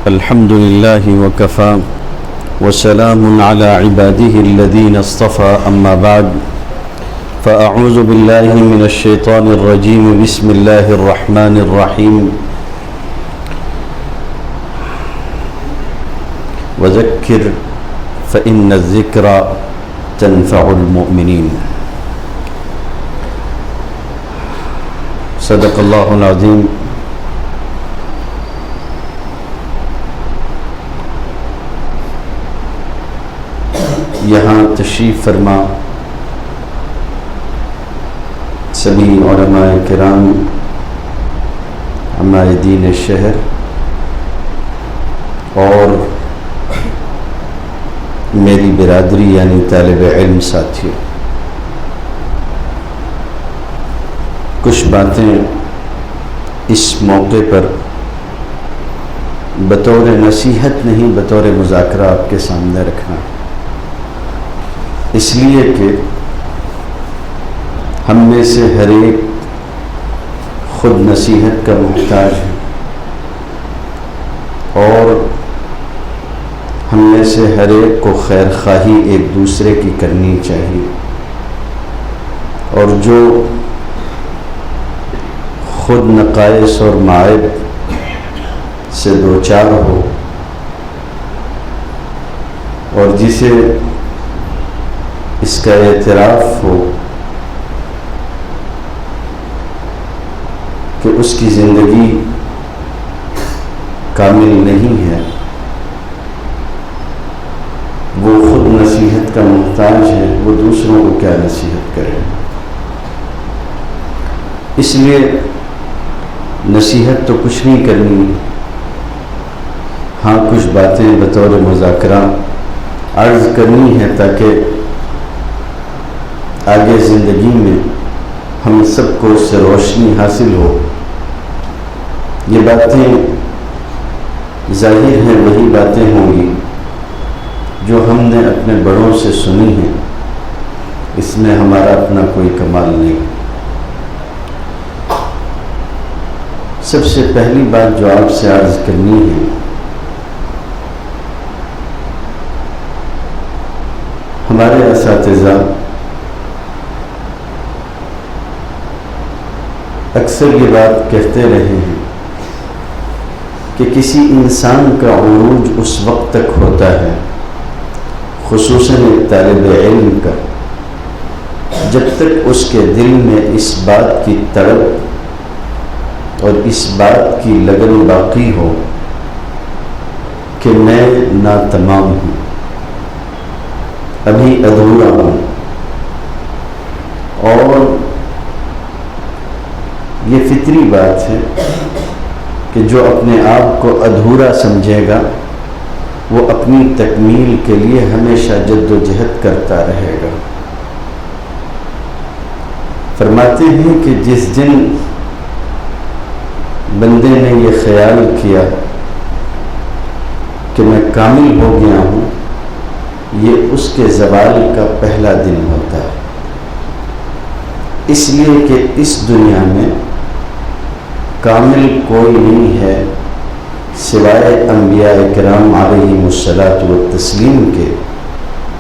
الحمد لله وكفى وسلام على عباده الذين اصطفى أما بعد فأعوذ بالله من الشيطان الرجيم بسم الله الرحمن الرحيم وذكر فإن الذكرى تنفع المؤمنين صدق الله العظيم. یہاں تشریف فرما سبھی علماء کرام، عمائدین شہر اور میری برادری یعنی طالب علم ساتھیوں، کچھ باتیں اس موقع پر بطور نصیحت نہیں بطور مذاکرہ آپ کے سامنے رکھنا، اس لیے کہ ہم میں سے ہر ایک خود نصیحت کا محتاج ہے اور ہم میں سے ہر ایک کو خیر خواہی ایک دوسرے کی کرنی چاہیے، اور جو خود نقائص اور معائب سے دوچار ہو اور جسے اس کا اعتراف ہو کہ اس کی زندگی کامل نہیں ہے، وہ خود نصیحت کا محتاج ہے، وہ دوسروں کو کیا نصیحت کرے. اس لیے نصیحت تو کچھ نہیں کرنی، ہاں کچھ باتیں بطور مذاکرہ عرض کرنی ہے تاکہ آگے زندگی میں ہم سب کو اس سے روشنی حاصل ہو. یہ باتیں ظاہر ہیں وہی باتیں ہوں گی جو ہم نے اپنے بڑوں سے سنی ہیں، اس میں ہمارا اپنا کوئی کمال نہیں. سب سے پہلی بات جو آپ سے عرض کرنی ہے، ہمارے اساتذہ اکثر یہ بات کہتے رہے ہیں کہ کسی انسان کا عروج اس وقت تک ہوتا ہے، خصوصاً ایک طالب علم کا، جب تک اس کے دل میں اس بات کی تڑپ اور اس بات کی لگن باقی ہو کہ میں ناتمام ہوں، ابھی ادھورا ہوں. اور یہ فطری بات ہے کہ جو اپنے آپ کو ادھورا سمجھے گا وہ اپنی تکمیل کے لیے ہمیشہ جد و جہد کرتا رہے گا. فرماتے ہیں کہ جس دن بندے نے یہ خیال کیا کہ میں کامل ہو گیا ہوں، یہ اس کے زوال کا پہلا دن ہوتا ہے. اس لیے کہ اس دنیا میں کامل کوئی نہیں ہے سوائے انبیاء کرام علیہم الصلاۃ والتسلیم کے،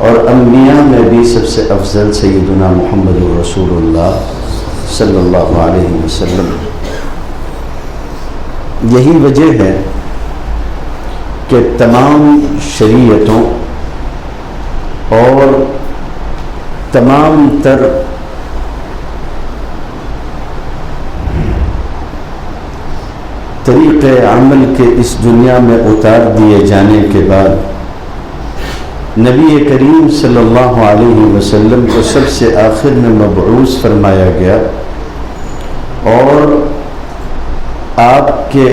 اور انبیاء میں بھی سب سے افضل سیدنا محمد رسول اللہ صلی اللہ علیہ وسلم. یہی وجہ ہے کہ تمام شریعتوں اور تمام تر طریقے عمل کے اس دنیا میں اتار دیے جانے کے بعد نبی کریم صلی اللہ علیہ وسلم کو سب سے آخر میں مبعوث فرمایا گیا، اور آپ کے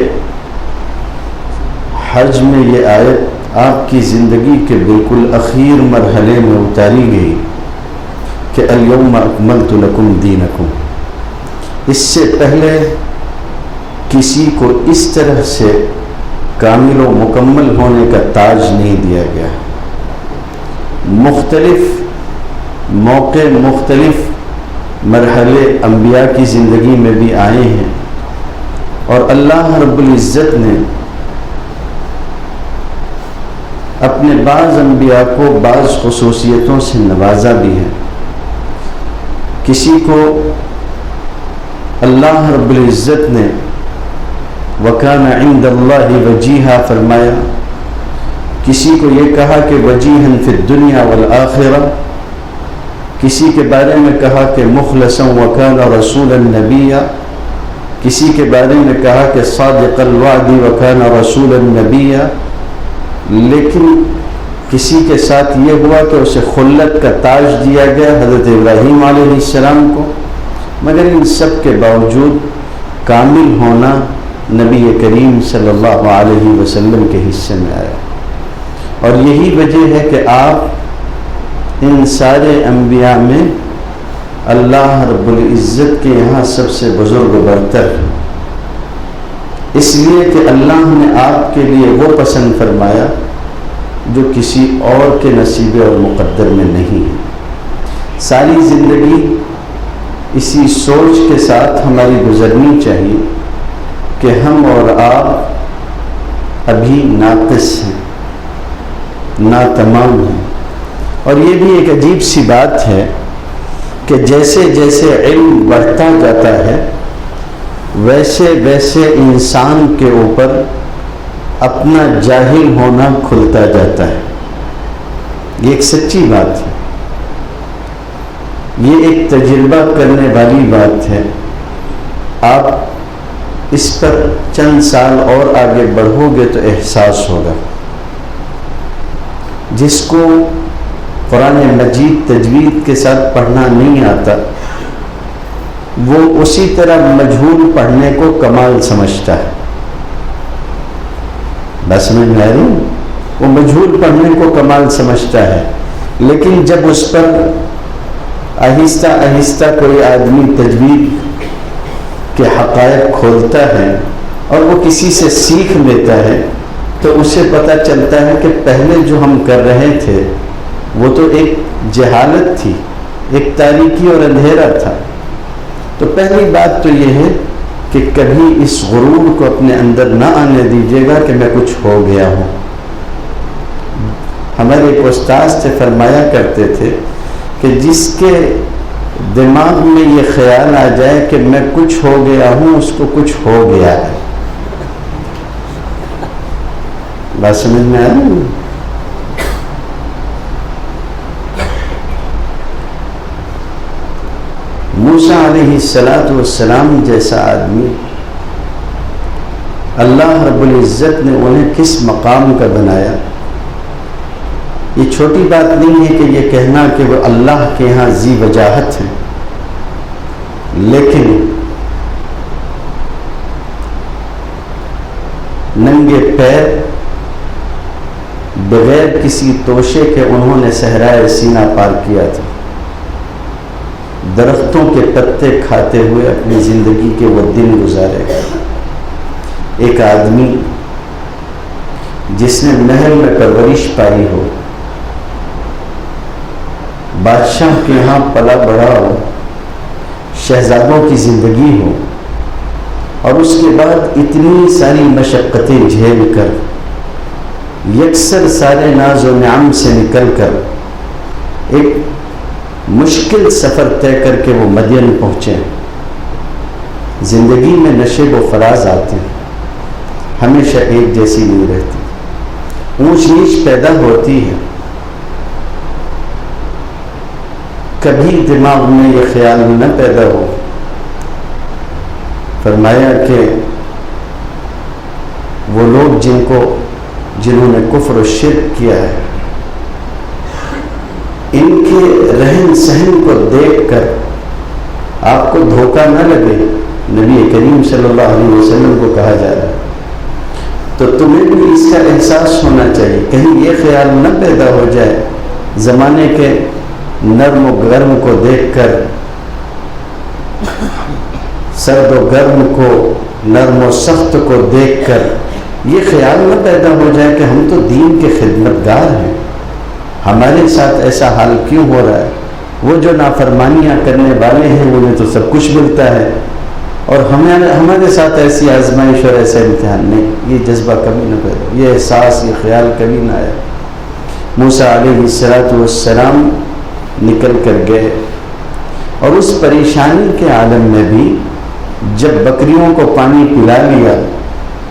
حج میں یہ آیت آپ کی زندگی کے بالکل اخیر مرحلے میں اتاری گئی کہ الیوم اکملت لکم دینکم. اس سے پہلے کسی کو اس طرح سے کامل و مکمل ہونے کا تاج نہیں دیا گیا. مختلف موقع مختلف مرحلے انبیاء کی زندگی میں بھی آئے ہیں، اور اللہ رب العزت نے اپنے بعض انبیاء کو بعض خصوصیتوں سے نوازا بھی ہے. کسی کو اللہ رب العزت نے وَكَانَ عِنْدَ اللَّهِ وَجِيهًا فرمایا. کسی کو یہ کہا کہ وجیہن فی الدنیا والآخرہ، کسی کے بارے میں کہا کہ مخلصا وَكَانَ رَسُولًا نَبِيًّا، کسی کے بارے میں کہا کہ صادق الوعد وَكَانَ رَسُولًا نَبِيًّا. لیکن کسی کے ساتھ یہ ہوا کہ اسے خلت کا تاج دیا گیا حضرت ابراہیم علیہ السلام کو، مگر ان سب کے باوجود کامل ہونا نبی کریم صلی اللہ علیہ وسلم کے حصے میں آیا. اور یہی وجہ ہے کہ آپ ان سارے انبیاء میں اللہ رب العزت کے یہاں سب سے بزرگ و برتر، اس لیے کہ اللہ نے آپ کے لیے وہ پسند فرمایا جو کسی اور کے نصیب اور مقدر میں نہیں ہے. ساری زندگی اسی سوچ کے ساتھ ہماری گزرنی چاہیے کہ ہم اور آپ ابھی ناقص ہیں، ناتمام ہیں. اور یہ بھی ایک عجیب سی بات ہے کہ جیسے جیسے علم بڑھتا جاتا ہے ویسے ویسے انسان کے اوپر اپنا جاہل ہونا کھلتا جاتا ہے. یہ ایک سچی بات ہے، یہ ایک تجربہ کرنے والی بات ہے. آپ اس پر چند سال اور آگے بڑھو گے تو احساس ہوگا. جس کو قرآن مجید تجوید کے ساتھ پڑھنا نہیں آتا وہ اسی طرح مجہول پڑھنے کو کمال سمجھتا ہے. بس سمجھ میں آ رہی، وہ مجہول پڑھنے کو کمال سمجھتا ہے. لیکن جب اس پر آہستہ آہستہ کوئی آدمی تجوید کے حقائق کھولتا ہے اور وہ کسی سے سیکھ لیتا ہے تو اسے پتہ چلتا ہے کہ پہلے جو ہم کر رہے تھے وہ تو ایک جہالت تھی، ایک تاریکی اور اندھیرا تھا. تو پہلی بات تو یہ ہے کہ کبھی اس غرور کو اپنے اندر نہ آنے دیجیے گا کہ میں کچھ ہو گیا ہوں. ہمارے ایک استاذ سے فرمایا کرتے تھے کہ جس کے دماغ میں یہ خیال آ جائے کہ میں کچھ ہو گیا ہوں اس کو کچھ ہو گیا ہے. بات سمجھ میں آ رہی ہے؟ موسیٰ علیہ السلام جیسا آدمی اللہ رب العزت نے انہیں کس مقام کا بنایا. یہ چھوٹی بات نہیں ہے کہ یہ کہنا کہ وہ اللہ کے ہاں ذی وجاہت ہیں، لیکن ننگے پیر بغیر کسی توشے کے انہوں نے صحرائے سینا پار کیا تھا. درختوں کے پتے کھاتے ہوئے اپنی زندگی کے وہ دن گزارے گئے. ایک آدمی جس نے محل میں پرورش پائی ہو، بادشاہ کے یہاں پلا بڑھا ہو، شہزادوں کی زندگی ہو، اور اس کے بعد اتنی ساری مشقتیں جھیل کر یکسر سارے ناز و نعم سے نکل کر ایک مشکل سفر طے کر کے وہ مدین پہنچے. زندگی میں نشیب و فراز آتے ہیں، ہمیشہ ایک جیسی نہیں رہتی، اونچ نیچ پیدا ہوتی ہے. کبھی دماغ میں یہ خیال نہ پیدا ہو. فرمایا کہ وہ لوگ جنہوں نے کفر و شرک کیا ہے، ان کے رہن سہن کو دیکھ کر آپ کو دھوکہ نہ لگے. نبی کریم صلی اللہ علیہ وسلم کو کہا جا رہا ہے تو تمہیں بھی اس کا احساس ہونا چاہیے. کہیں یہ خیال نہ پیدا ہو جائے زمانے کے نرم و گرم کو دیکھ کر، سرد و گرم کو، نرم و سخت کو دیکھ کر یہ خیال نہ پیدا ہو جائے کہ ہم تو دین کے خدمتگار ہیں، ہمارے ساتھ ایسا حال کیوں ہو رہا ہے. وہ جو نافرمانیاں کرنے والے ہیں انہیں تو سب کچھ ملتا ہے اور ہمارے ساتھ ایسی آزمائش اور ایسا امتحان نہیں. یہ جذبہ کبھی نہ پیدا، یہ احساس، یہ خیال کبھی نہ آیا. موسیٰ علیہ السلام نکل کر گئے، اور اس پریشانی کے عالم میں بھی جب بکریوں کو پانی پلا لیا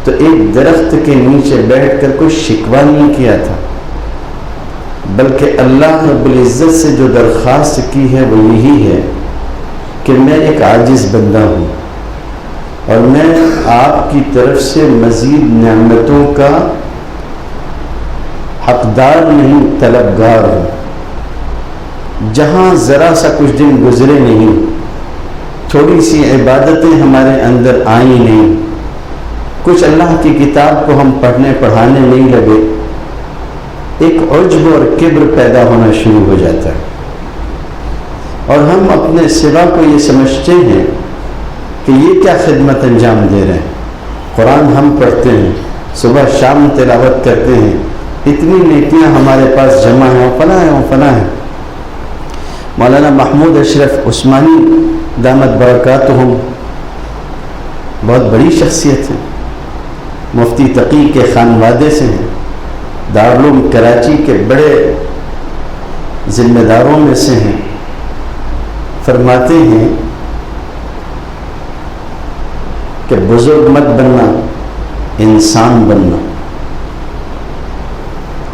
تو ایک درخت کے نیچے بیٹھ کر کوئی شکوہ نہیں کیا تھا، بلکہ اللہ رب العزت سے جو درخواست کی ہے وہ یہی ہے کہ میں ایک عاجز بندہ ہوں اور میں آپ کی طرف سے مزید نعمتوں کا حقدار نہیں، طلبگار ہوں۔ جہاں ذرا سا کچھ دن گزرے نہیں، تھوڑی سی عبادتیں ہمارے اندر آئیں نہیں، کچھ اللہ کی کتاب کو ہم پڑھنے پڑھانے نہیں لگے، ایک عجب اور کبر پیدا ہونا شروع ہو جاتا ہے، اور ہم اپنے سوا کو یہ سمجھتے ہیں کہ یہ کیا خدمت انجام دے رہے ہیں۔ قرآن ہم پڑھتے ہیں، صبح شام تلاوت کرتے ہیں، اتنی نیکیاں ہمارے پاس جمع ہیں، فلاں ہیں فلاں ہیں۔ مولانا محمود اشرف عثمانی دامت برکاتہم بہت بڑی شخصیت ہے، مفتی تقی کے خانوادے سے ہیں، دارالعلوم کراچی کے بڑے ذمہ داروں میں سے ہیں۔ فرماتے ہیں کہ بزرگ مت بننا، انسان بننا۔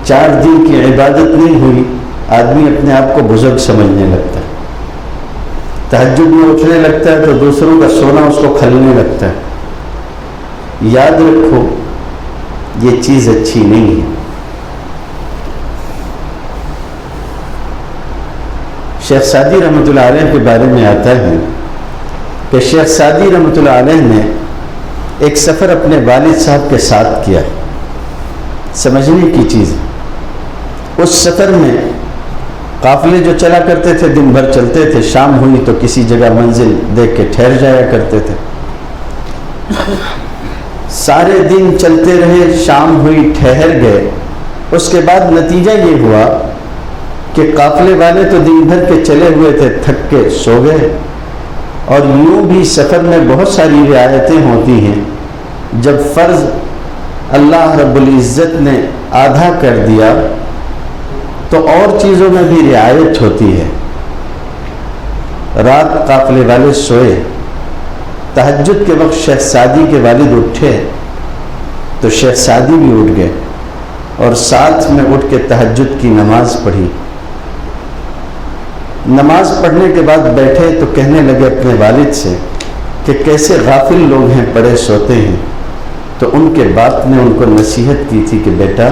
4 دن کی عبادت نہیں ہوئی، آدمی اپنے آپ کو بزرگ سمجھنے لگتا ہے، تہجد میں اٹھنے لگتا ہے تو دوسروں کا سونا اس کو کھلنے لگتا ہے۔ یاد رکھو یہ چیز اچھی نہیں ہے۔ شیخ سعدی رحمۃ اللہ علیہ کے بارے میں آتا ہے کہ شیخ سعدی رحمۃ اللہ علیہ نے ایک سفر اپنے والد صاحب کے ساتھ کیا، سمجھنے کی چیز۔ اس سفر میں قافلے جو چلا کرتے تھے دن بھر چلتے تھے، شام ہوئی تو کسی جگہ منزل دیکھ کے ٹھہر جایا کرتے تھے۔ سارے دن چلتے رہے، شام ہوئی ٹھہر گئے۔ اس کے بعد نتیجہ یہ ہوا کہ قافلے والے تو دن بھر کے چلے ہوئے تھے، تھک کے سو گئے۔ اور یوں بھی سفر میں بہت ساری رعایتیں ہوتی ہیں، جب فرض اللہ رب العزت نے آدھا کر دیا تو اور چیزوں میں بھی رعایت ہوتی ہے۔ رات قافلے والے سوئے، تہجد کے وقت شیخ سعدی کے والد اٹھے تو شیخ سعدی بھی اٹھ گئے اور ساتھ میں اٹھ کے تہجد کی نماز پڑھی۔ نماز پڑھنے کے بعد بیٹھے تو کہنے لگے اپنے والد سے کہ کیسے غافل لوگ ہیں، پڑے سوتے ہیں۔ تو ان کے باپ نے ان کو نصیحت کی تھی کہ بیٹا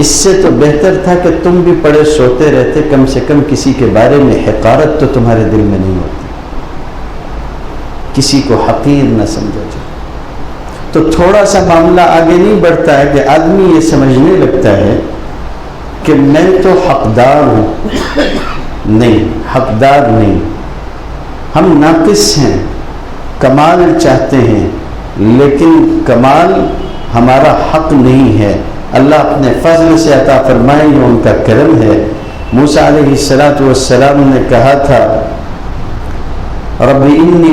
اس سے تو بہتر تھا کہ تم بھی پڑے سوتے رہتے، کم سے کم کسی کے بارے میں حقارت تو تمہارے دل میں نہیں ہوتی، کسی کو حقیر نہ سمجھا جائے۔ تو تھوڑا سا معاملہ آگے نہیں بڑھتا ہے کہ آدمی یہ سمجھنے لگتا ہے کہ میں تو حقدار ہوں۔ نہیں، حقدار نہیں، ہم ناقص ہیں، کمال چاہتے ہیں، لیکن کمال ہمارا حق نہیں ہے، اللہ اپنے فضل سے عطا فرمائے، یہ ان کا کرم ہے۔ موسیٰ علیہ السلام نے کہا تھا رب انی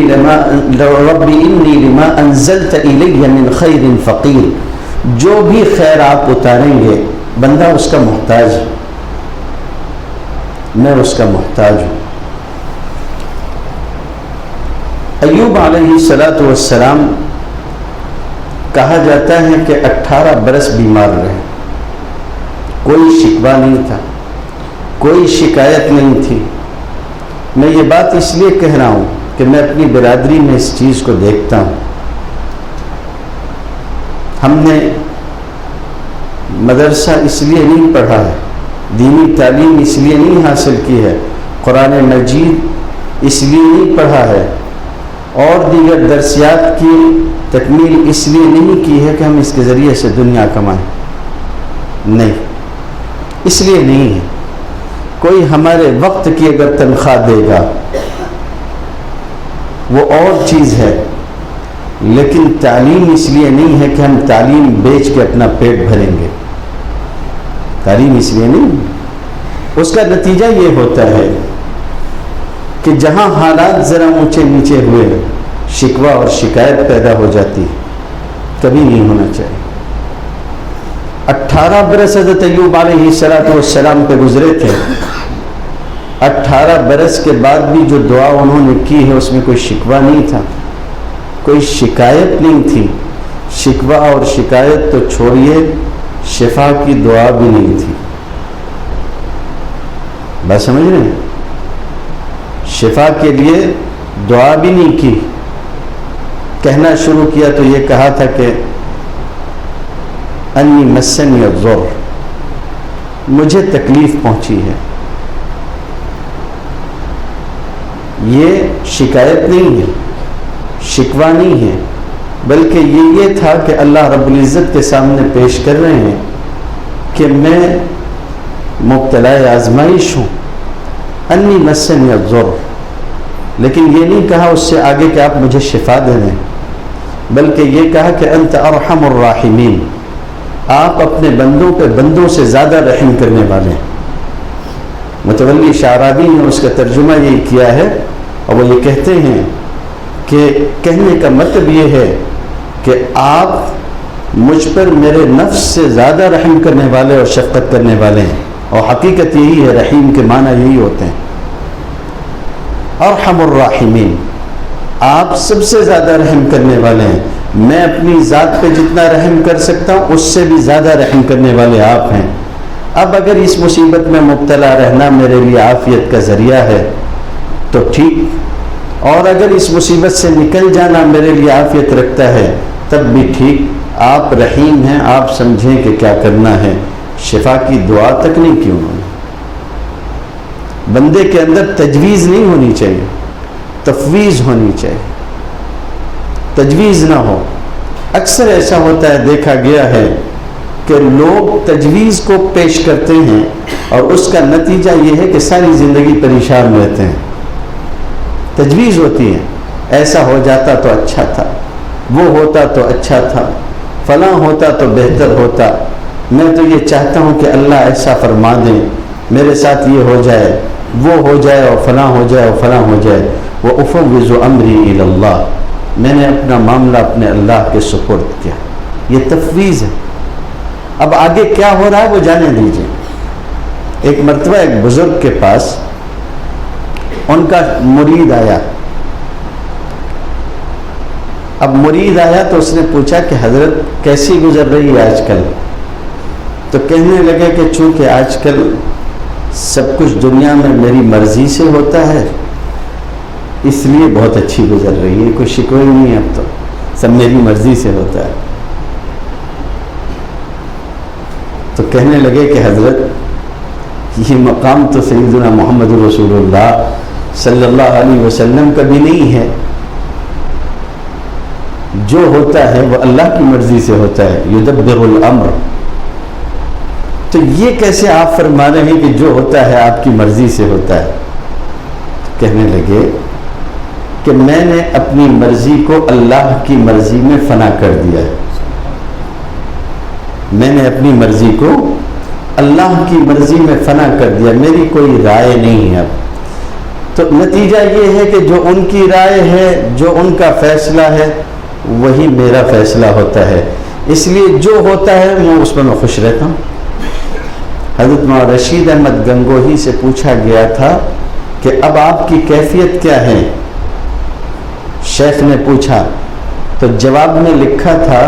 لما انزلت الی من خیر فقیر، جو بھی خیر آپ اتاریں گے بندہ اس کا محتاج ہے، میں اس کا محتاج ہوں۔ ایوب علیہ السلام کہا جاتا ہے کہ 18 برس بیمار رہے، کوئی شکوہ نہیں تھا، کوئی شکایت نہیں تھی۔ میں یہ بات اس لیے کہہ رہا ہوں کہ میں اپنی برادری میں اس چیز کو دیکھتا ہوں۔ ہم نے مدرسہ اس لیے نہیں پڑھا ہے، دینی تعلیم اس لیے نہیں حاصل کی ہے، قرآن مجید اس لیے نہیں پڑھا ہے، اور دیگر درسیات کی تکمیل اس لیے نہیں کی ہے کہ ہم اس کے ذریعے سے دنیا کمائیں، نہیں، اس لیے نہیں ہے۔ کوئی ہمارے وقت کی اگر تنخواہ دے گا وہ اور چیز ہے، لیکن تعلیم اس لیے نہیں ہے کہ ہم تعلیم بیچ کے اپنا پیٹ بھریں گے، تعلیم اس لیے نہیں۔ اس کا نتیجہ یہ ہوتا ہے کہ جہاں حالات ذرا اونچے نیچے ہوئے شکوہ اور شکایت پیدا ہو جاتی ہے، کبھی نہیں ہونا چاہیے۔ 18 برس حضرت ایوب علیہ السلام پہ گزرے تھے. 18 برس کے بعد بھی جو دعا انہوں نے کی ہے اس میں کوئی شکوہ نہیں تھا, کوئی شکایت نہیں تھی. شکوہ اور شکایت تو چھوڑیے, شفا کی دعا بھی نہیں تھی. بات سمجھ رہے ہیں؟ شفا کے لیے دعا بھی نہیں کی. کہنا شروع کیا تو یہ کہا تھا کہ انی مسنی الضر, مجھے تکلیف پہنچی ہے. یہ شکایت نہیں ہے, شکوہ نہیں ہے, بلکہ یہ تھا کہ اللہ رب العزت کے سامنے پیش کر رہے ہیں کہ میں مبتلا آزمائش ہوں. انی مسنی الضر, لیکن یہ نہیں کہا اس سے آگے کہ آپ مجھے شفا دے دیں, بلکہ یہ کہا کہ انت ارحم الراحمین, آپ اپنے بندوں سے زیادہ رحم کرنے والے ہیں. متولی شعرابی نے اس کا ترجمہ یہی کیا ہے, اور وہ یہ کہتے ہیں کہ کہنے کا مطلب یہ ہے کہ آپ مجھ پر میرے نفس سے زیادہ رحم کرنے والے اور شفقت کرنے والے ہیں. اور حقیقت یہی ہے, رحیم کے معنی یہی ہوتے ہیں. ارحم الراحمین, آپ سب سے زیادہ رحم کرنے والے ہیں. میں اپنی ذات پہ جتنا رحم کر سکتا ہوں اس سے بھی زیادہ رحم کرنے والے آپ ہیں. اب اگر اس مصیبت میں مبتلا رہنا میرے لیے عافیت کا ذریعہ ہے تو ٹھیک, اور اگر اس مصیبت سے نکل جانا میرے لیے عافیت رکھتا ہے تب بھی ٹھیک. آپ رحیم ہیں, آپ سمجھیں کہ کیا کرنا ہے. شفا کی دعا تک نہیں کی انہوں نے. بندے کے اندر تجویز نہیں ہونی چاہیے, تفویض ہونی چاہیے, تجویز نہ ہو. اکثر ایسا ہوتا ہے, دیکھا گیا ہے کہ لوگ تجویز کو پیش کرتے ہیں اور اس کا نتیجہ یہ ہے کہ ساری زندگی پریشان رہتے ہیں. تجویز ہوتی ہے, ایسا ہو جاتا تو اچھا تھا, وہ ہوتا تو اچھا تھا, فلاں ہوتا تو بہتر ہوتا, میں تو یہ چاہتا ہوں کہ اللہ ایسا فرما دیں, میرے ساتھ یہ ہو جائے, وہ ہو جائے, اور فلاں ہو جائے, اور فلاں ہو جائے. وَأُفَوِّضُ أَمْرِي إِلَى اللَّهِ, میں نے اپنا معاملہ اپنے اللہ کے سپرد کیا. یہ تفویض ہے. اب آگے کیا ہو رہا ہے وہ جانے دیجیے. ایک مرتبہ ایک بزرگ کے پاس ان کا مرید آیا. اب مرید آیا تو اس نے پوچھا کہ حضرت کیسی گزر رہی ہے آج کل؟ تو کہنے لگے کہ چونکہ آج کل سب کچھ دنیا میں میری مرضی سے ہوتا ہے اس لیے بہت اچھی گزر رہی ہے, کوئی شکوہ نہیں ہے, اب تو سب میری مرضی سے ہوتا ہے. تو کہنے لگے کہ حضرت یہ مقام تو سیدنا محمد رسول اللہ صلی اللہ علیہ وسلم کا بھی نہیں ہے. جو ہوتا ہے وہ اللہ کی مرضی سے ہوتا ہے, یدبر الامر. تو یہ کیسے آپ فرما رہے ہیں کہ جو ہوتا ہے آپ کی مرضی سے ہوتا ہے؟ کہنے لگے کہ میں نے اپنی مرضی کو اللہ کی مرضی میں فنا کر دیا ہے. میں نے اپنی مرضی کو اللہ کی مرضی میں فنا کر دیا, میری کوئی رائے نہیں ہے اب. تو نتیجہ یہ ہے کہ جو ان کی رائے ہے, جو ان کا فیصلہ ہے, وہی میرا فیصلہ ہوتا ہے. اس لیے جو ہوتا ہے میں اس پر میں خوش رہتا ہوں. حضرت مولانا رشید احمد گنگوہی سے پوچھا گیا تھا کہ اب آپ کی کیفیت کیا ہے؟ شیخ نے پوچھا تو جواب میں لکھا تھا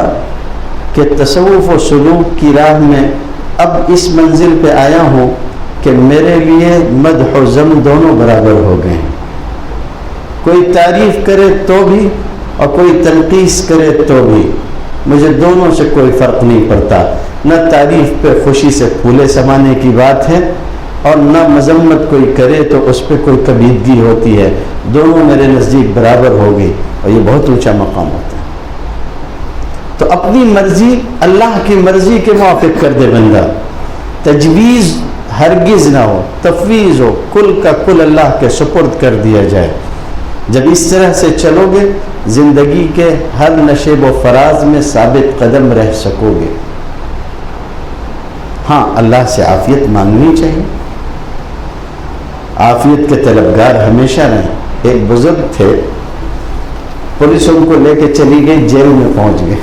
کہ تصوف و سلوک کی راہ میں اب اس منزل پہ آیا ہوں کہ میرے لیے مدح و ذم دونوں برابر ہو گئے ہیں. کوئی تعریف کرے تو بھی اور کوئی تنقیص کرے تو بھی, مجھے دونوں سے کوئی فرق نہیں پڑتا. نہ تعریف پہ خوشی سے پھولے سمانے کی بات ہے اور نہ مذمت کوئی کرے تو اس پہ کوئی کبیدگی ہوتی ہے. دونوں میرے نزدیک برابر ہو گئی, اور یہ بہت اونچا مقام ہوتا ہے. تو اپنی مرضی اللہ کی مرضی کے موافق کر دے بندہ. تجویز ہرگز نہ ہو, تفویض ہو, کل کا کل اللہ کے سپرد کر دیا جائے. جب اس طرح سے چلو گے زندگی کے ہر نشیب و فراز میں ثابت قدم رہ سکو گے. ہاں, اللہ سے عافیت مانگنی چاہیے, عافیت کے طلبگار ہمیشہ رہیں. ایک بزرگ تھے, پولیس ان کو لے کے چلی گئی, جیل میں پہنچ گئے.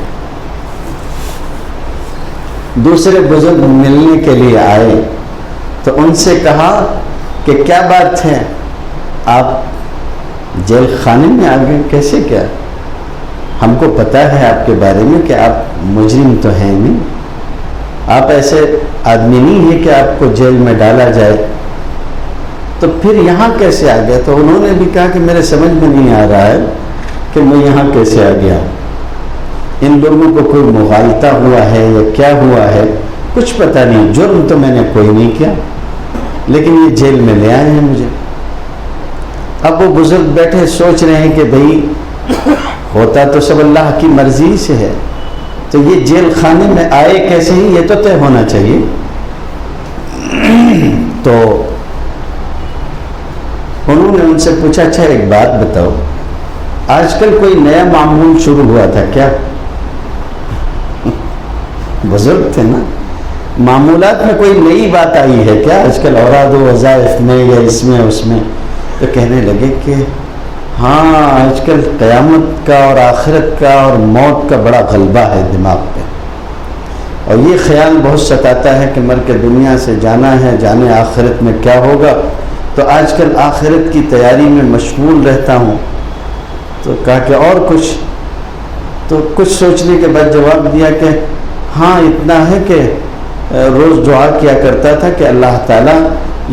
دوسرے بزرگ ملنے کے لیے آئے تو ان سے کہا کہ کیا بات ہے، آپ جیل خانے میں آ گئے، کیسے کیا؟ ہم کو پتہ ہے آپ کے بارے میں کہ آپ مجرم تو ہیں نہیں، آپ ایسے آدمی نہیں ہیں کہ آپ کو جیل میں ڈالا جائے، تو پھر یہاں کیسے آ گیا؟ تو انہوں نے بھی کہا کہ میرے سمجھ میں نہیں آ رہا ہے کہ میں یہاں کیسے آ گیا، ان لوگوں کو کوئی مغالطہ ہوا ہے یا کیا ہوا ہے، کچھ پتہ نہیں، جرم تو میں نے کوئی نہیں کیا، لیکن یہ جیل میں لے آئے ہیں مجھے۔ اب وہ بزرگ بیٹھے سوچ رہے ہیں کہ بھئی ہوتا تو سب اللہ کی مرضی سے ہے، تو یہ جیل خانے میں آئے کیسے ہی، یہ تو طے ہونا چاہیے۔ تو انہوں نے ان سے پوچھا اچھا ایک بات بتاؤ، آج کل کوئی نیا معمول شروع ہوا تھا کیا؟ بزرگ تھے نا، معمولات میں کوئی نئی بات آئی ہے کیا آج کل اوراد و وظائف میں یا اس میں اس میں؟ تو کہنے لگے کہ ہاں آج کل قیامت کا اور آخرت کا اور موت کا بڑا غلبہ ہے دماغ پہ، اور یہ خیال بہت ستاتا ہے کہ مر کے دنیا سے جانا ہے، جانے آخرت میں کیا ہوگا، تو آج کل آخرت کی تیاری میں مشغول رہتا ہوں۔ تو کہا کہ اور کچھ؟ تو کچھ سوچنے کے بعد جواب دیا کہ ہاں اتنا ہے کہ روز دعا کیا کرتا تھا کہ اللہ تعالیٰ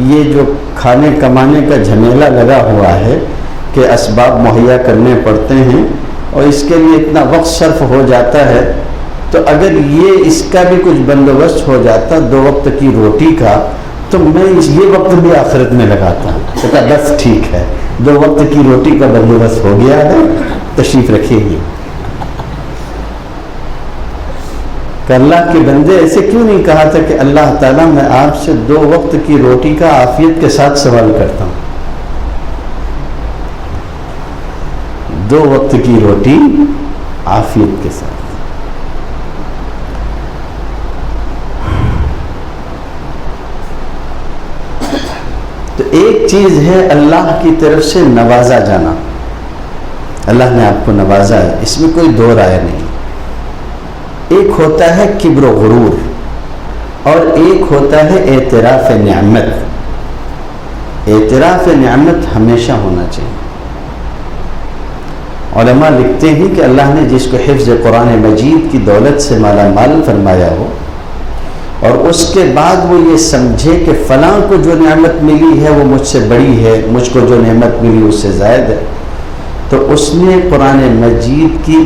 یہ جو کھانے کمانے کا جھمیلا لگا ہوا ہے کہ اسباب مہیا کرنے پڑتے ہیں اور اس کے لیے اتنا وقت صرف ہو جاتا ہے، تو اگر یہ اس کا بھی کچھ بندوبست ہو جاتا 2 وقت کی روٹی کا، تو میں یہ وقت بھی آخرت میں لگاتا ہوں۔ تو کہا بس ٹھیک ہے، 2 وقت کی روٹی کا بندوبست ہو گیا ہے، تشریف رکھیے گی۔ کہ اللہ کے بندے ایسے کیوں نہیں کہا تھا کہ اللہ تعالیٰ میں آپ سے 2 وقت کی روٹی کا عافیت کے ساتھ سوال کرتا ہوں، 2 وقت کی روٹی عافیت کے ساتھ۔ تو ایک چیز ہے اللہ کی طرف سے نوازا جانا، اللہ نے آپ کو نوازا ہے، اس میں کوئی دو رائے نہیں۔ ایک ہوتا ہے کبر و غرور اور ایک ہوتا ہے اعتراف نعمت۔ اعتراف نعمت ہمیشہ ہونا چاہیے۔ علماء لکھتے ہیں کہ اللہ نے جس کو حفظ قرآن مجید کی دولت سے مالا مال فرمایا ہو اور اس کے بعد وہ یہ سمجھے کہ فلاں کو جو نعمت ملی ہے وہ مجھ سے بڑی ہے، مجھ کو جو نعمت ملی اس سے زائد ہے، تو اس نے قرآن مجید کی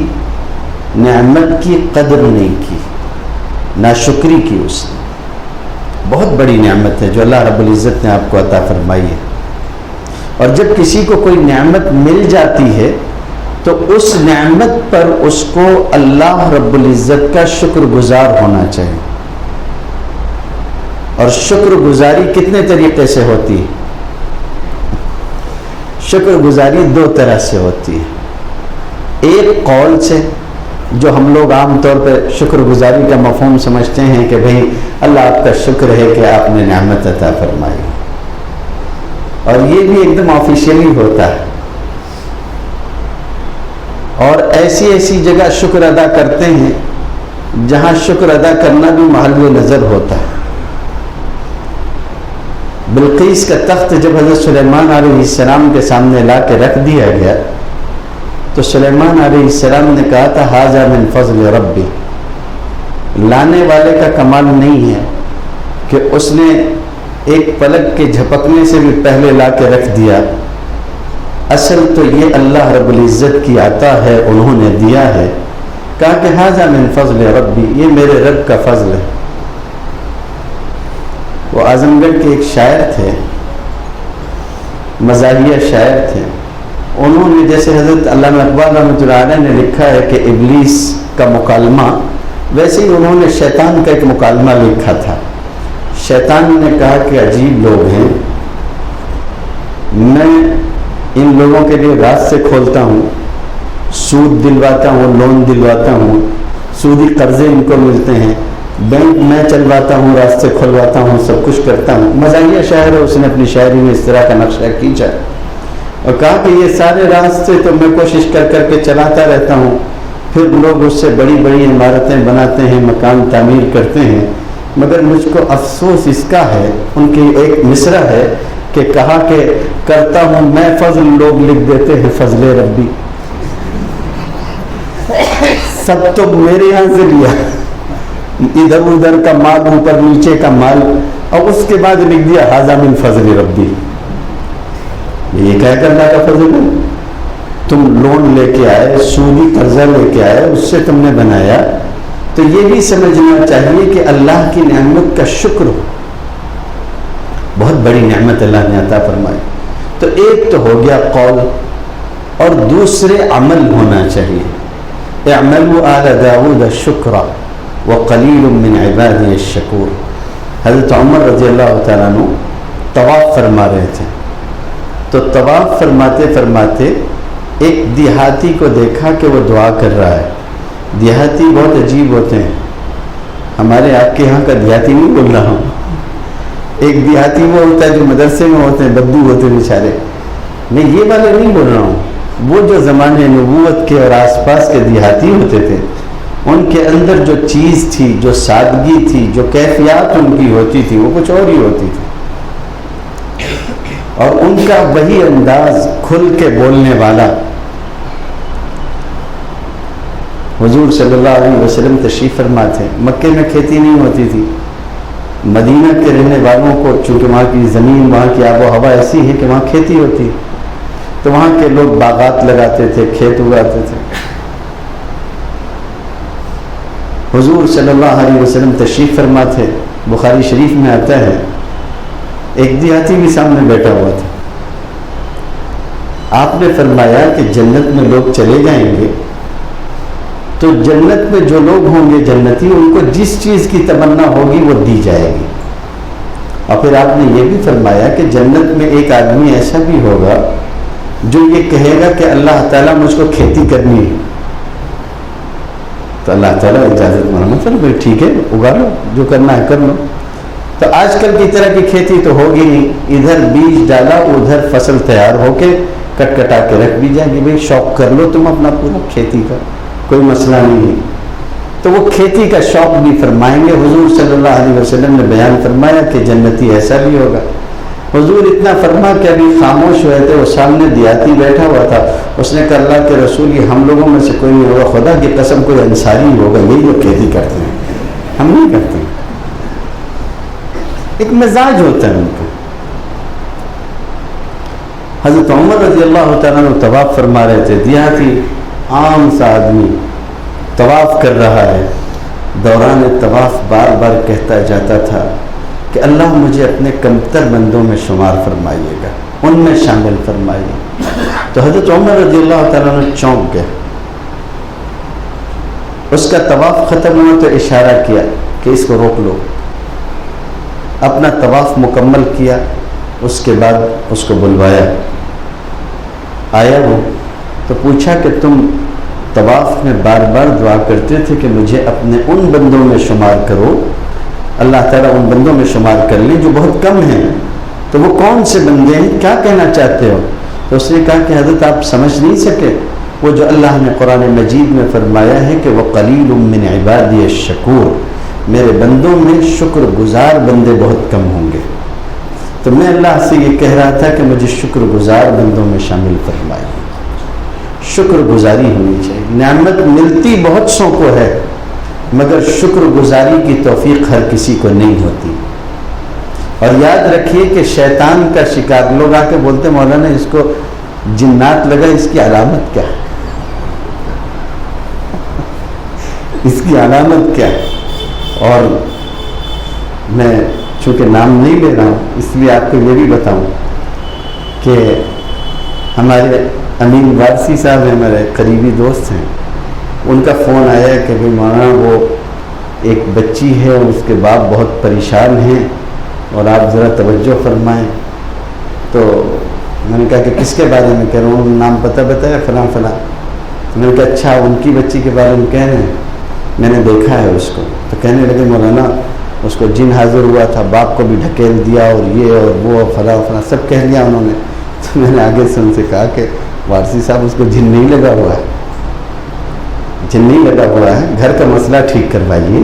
نعمت کی قدر نہیں کی، ناشکری کی اس نے۔ بہت بڑی نعمت ہے جو اللہ رب العزت نے آپ کو عطا فرمائی ہے، اور جب کسی کو کوئی نعمت مل جاتی ہے تو اس نعمت پر اس کو اللہ رب العزت کا شکر گزار ہونا چاہیے۔ اور شکر گزاری کتنے طریقے سے ہوتی ہے؟ شکر گزاری 2 طرح سے ہوتی ہے۔ ایک قول سے، جو ہم لوگ عام طور پہ شکر گزاری کا مفہوم سمجھتے ہیں کہ بھئی اللہ آپ کا شکر ہے کہ آپ نے نعمت عطا فرمائی، اور یہ بھی ایک دم آفیشیلی ہوتا ہے، اور ایسی ایسی جگہ شکر ادا کرتے ہیں جہاں شکر ادا کرنا بھی محل نظر ہوتا ہے۔ بلقیس کا تخت جب حضرت سلیمان علیہ السلام کے سامنے لا کے رکھ دیا گیا تو سلیمان علیہ السلام نے کہا تھا ھذا من فضل ربی، لانے والے کا کمال نہیں ہے کہ اس نے ایک پلک کے جھپکنے سے بھی پہلے لا کے رکھ دیا، اصل تو یہ اللہ رب العزت کی عطا ہے، انہوں نے دیا ہے۔ کہا کہ ھذا من فضل ربی، یہ میرے رب کا فضل ہے۔ وہ اعظم گڑھ کے ایک شاعر تھے، مزاحیہ شاعر تھے، انہوں نے جیسے حضرت علامہ اقبال رحمۃ اللہ علیہ نے لکھا ہے کہ ابلیس کا مکالمہ، ویسے ہی انہوں نے شیطان کا ایک مکالمہ لکھا تھا۔ شیطان نے کہا کہ عجیب لوگ ہیں، میں ان لوگوں کے لیے راستے کھولتا ہوں، سود دلواتا ہوں، لون دلواتا ہوں، سودی قرضے ان کو ملتے ہیں، بینک میں چلواتا ہوں، راستے کھلواتا ہوں، سب کچھ کرتا ہوں۔ مزاحیہ شاعر ہے، اس نے اپنی شاعری میں اس طرح کا نقشہ کھینچا اور کہا کہ یہ سارے راستے تو میں کوشش کر کر کے چلاتا رہتا ہوں، پھر لوگ اس سے بڑی بڑی عمارتیں بناتے ہیں، مکان تعمیر کرتے ہیں، مگر مجھ کو افسوس اس کا ہے، ان کی ایک مصرع ہے کہ کہا کہ کرتا ہوں میں فضل، لوگ لکھ دیتے ہیں فضل ربی، سب تو میرے یہاں سے لیا، ادھر ادھر کا مال، اوپر نیچے کا مال، اور اس کے بعد لکھ دیا ھذا من فضل ربی۔ یہ کہہ کر اللہ کا فضل ہے؟ تم لون لے کے آئے، سودی قرضہ لے کے آئے، اس سے تم نے بنایا، تو یہ بھی سمجھنا چاہیے کہ اللہ کی نعمت کا شکر ہو، بہت بڑی نعمت اللہ نے عطا فرمائی۔ تو ایک تو ہو گیا قول، اور دوسرے عمل ہونا چاہیے۔ اعملوا آل داود شکرا وقلیل من عبادی الشکور۔ حضرت عمر رضی اللہ تعالیٰ عنہ طواف فرما رہے تھے، تو طواف فرماتے فرماتے ایک دیہاتی کو دیکھا کہ وہ دعا کر رہا ہے۔ دیہاتی بہت عجیب ہوتے ہیں، ہمارے آپ کے یہاں کا دیہاتی نہیں بول رہا ہوں، ایک دیہاتی وہ ہوتا ہے جو مدرسے میں ہوتے ہیں، بدو ہوتے ہیں بیچارے، میں یہ والے نہیں بول رہا ہوں، وہ جو زمانے نبوت کے اور آس پاس کے دیہاتی ہوتے تھے، ان کے اندر جو چیز تھی، جو سادگی تھی، جو کیفیات ان کی ہوتی تھی، وہ کچھ اور ہی ہوتی تھی، اور ان کا وہی انداز، کھل کے بولنے والا۔ حضور صلی اللہ علیہ وسلم تشریف فرما تھے، مکے میں کھیتی نہیں ہوتی تھی، مدینہ کے رہنے والوں کو چونکہ وہاں کی زمین، وہاں کی آب و ہوا ایسی ہے کہ وہاں کھیتی ہوتی، تو وہاں کے لوگ باغات لگاتے تھے، کھیت اگاتے تھے۔ حضور صلی اللہ علیہ وسلم تشریف فرما تھے، بخاری شریف میں آتا ہے ایک دیہاتی بھی سامنے بیٹھا ہوا تھا، آپ نے فرمایا کہ جنت میں لوگ چلے جائیں گے تو جنت میں جو لوگ ہوں گے جنتی، ان کو جس چیز کی تمنا ہوگی وہ دی جائے گی، اور پھر آپ نے یہ بھی فرمایا کہ جنت میں ایک آدمی ایسا بھی ہوگا جو یہ کہے گا کہ اللہ تعالیٰ مجھ کو کھیتی کرنی ہے، تو اللہ تعالیٰ اجازت مانگا، چلو بھائی ٹھیک ہے اگا لو، جو کرنا ہے کر لو۔ تو آج کل کی طرح کی کھیتی تو ہوگی نہیں، ادھر بیج ڈالا ادھر فصل تیار ہو کے کٹ کٹا کے رکھ بھی جائے گی، بھائی شوق کر لو تم اپنا پورا کھیتی کا، کوئی مسئلہ نہیں ہے۔ تو وہ کھیتی کا شوق بھی فرمائیں گے۔ حضور صلی اللہ علیہ وسلم نے بیان فرمایا کہ جنتی ایسا بھی ہوگا۔ حضور اتنا فرما کہ ابھی خاموش ہوئے تھے، وہ سامنے دیہاتی بیٹھا ہوا تھا، اس نے کہا اللہ کے رسول یہ ہم لوگوں میں سے کوئی نہیں ہوگا، خدا کی قسم کوئی انصاری ہوگا، یہی جو کھیتی کرتے ہیں، ہم نہیں کرتے۔ ایک مزاج ہوتا ہے ان کا۔ حضرت عمر رضی اللہ تعالیٰ عنہ طواف فرما رہے تھے، دیہاتی عام سا آدمی طواف کر رہا ہے، دوران طواف بار بار کہتا جاتا تھا کہ اللہ مجھے اپنے کمتر بندوں میں شمار فرمائیے گا، ان میں شامل فرمائیے۔ تو حضرت عمر رضی اللہ تعالیٰ عنہ چونک گئے، اس کا طواف ختم ہوا تو اشارہ کیا کہ اس کو روک لو، اپنا طواف مکمل کیا، اس کے بعد اس کو بلوایا، آیا وہ تو پوچھا کہ تم طواف میں بار بار دعا کرتے تھے کہ مجھے اپنے ان بندوں میں شمار کرو، اللہ تعالیٰ ان بندوں میں شمار کر لیں جو بہت کم ہیں، تو وہ کون سے بندے ہیں، کیا کہنا چاہتے ہو؟ تو اس نے کہا کہ حضرت آپ سمجھ نہیں سکے، وہ جو اللہ نے قرآن مجید میں فرمایا ہے کہ وَقَلِيلٌ مِّنْ عِبَادِيَ الشَّكُورُ، میرے بندوں میں شکر گزار بندے بہت کم ہوں گے۔ تو میں اللہ سے یہ کہہ رہا تھا کہ مجھے شکر گزار بندوں میں شامل فرمائے۔ شکر گزاری ہونی چاہیے۔ نعمت ملتی بہت سو کو ہے، مگر شکر گزاری کی توفیق ہر کسی کو نہیں ہوتی۔ اور یاد رکھیے کہ شیطان کا شکار، لوگ آ کے بولتے مولانا اس کو جنات لگا، اس کی علامت کیا ہے؟ اس کی علامت کیا ہے؟ اور میں چونکہ نام نہیں لے رہا ہوں اس لیے آپ کو یہ بھی بتاؤں کہ ہمارے امین وارسی صاحب ہیں، میرے قریبی دوست ہیں، ان کا فون آیا کہ بھائی مولانا وہ ایک بچی ہے، اس کے باپ بہت پریشان ہیں اور آپ ذرا توجہ فرمائیں۔ تو میں نے کہا کہ کس کے بارے میں کہہ رہا ہوں؟ نام پتہ بتایا فلاں فلاں۔ میں نے کہا اچھا ان کی بچی کے بارے میں کہہ رہے ہیں، میں نے دیکھا ہے اس کو۔ تو کہنے لگے مولانا اس کو جن حاضر ہوا تھا، باپ کو بھی ڈھکیل دیا اور یہ اور وہ فلاں فلاں سب کہہ لیا انہوں نے۔ تو میں نے آگے سے ان سے کہا کہ وارسی صاحب اس کو جن نہیں لگا ہوا ہے، جن نہیں لگا ہوا ہے، گھر کا مسئلہ ٹھیک کروائیے،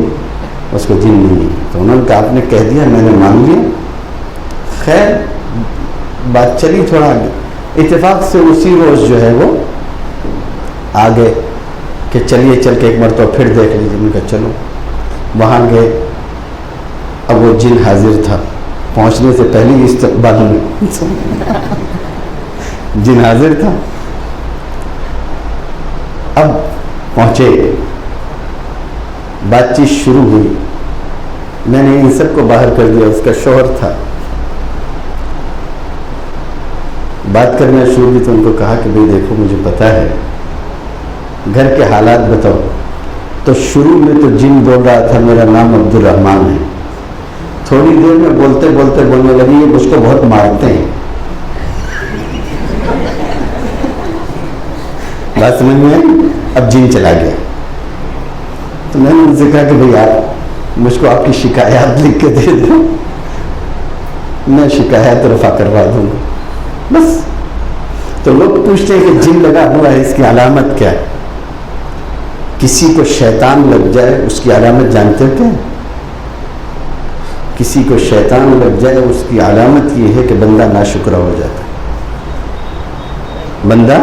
اس کو جن نہیں ہے۔ تو انہوں نے کہا آپ نے کہہ دیا، میں نے مان لیا۔ خیر بات چلی تھوڑا آگے، اتفاق سے اسی روز جو ہے وہ آ گئے کہ چلیے چل کے ایک مرتبہ پھر دیکھ لیجیے۔ میں نے کہا چلو، وہاں گئے۔ اب وہ جن حاضر تھا، پہنچنے سے پہلے ہی استقبال میں جن حاضر تھا۔ اب پہنچے، بات چیت شروع ہوئی۔ میں نے ان سب کو باہر کر دیا، اس کا شوہر تھا۔ بات کرنا شروع کی تو ان کو کہا کہ بھئی دیکھو مجھے پتا ہے، گھر کے حالات بتاؤ۔ تو شروع میں تو جن بول رہا تھا میرا نام عبد الرحمن ہے، تھوڑی دیر میں بولتے بولتے بولنے لگی یہ مجھ کو بہت مارتے ہیں۔ بات سمجھ میں آئی؟ اب جن چلا گیا۔ تو میں نے ان سے کہا کہ بھئی آپ مجھ کو آپ کی شکایات لکھ کے دے دو، میں شکایات رفع کروا دوں گا بس۔ تو لوگ پوچھتے ہیں کہ جن لگا ہوا ہے اس کی علامت کیا ہے؟ کسی کو شیطان لگ جائے اس کی علامت جانتے ہیں؟ کسی کو شیطان لگ جائے اس کی علامت یہ ہے کہ بندہ ناشکرہ ہو جاتا ہے، بندہ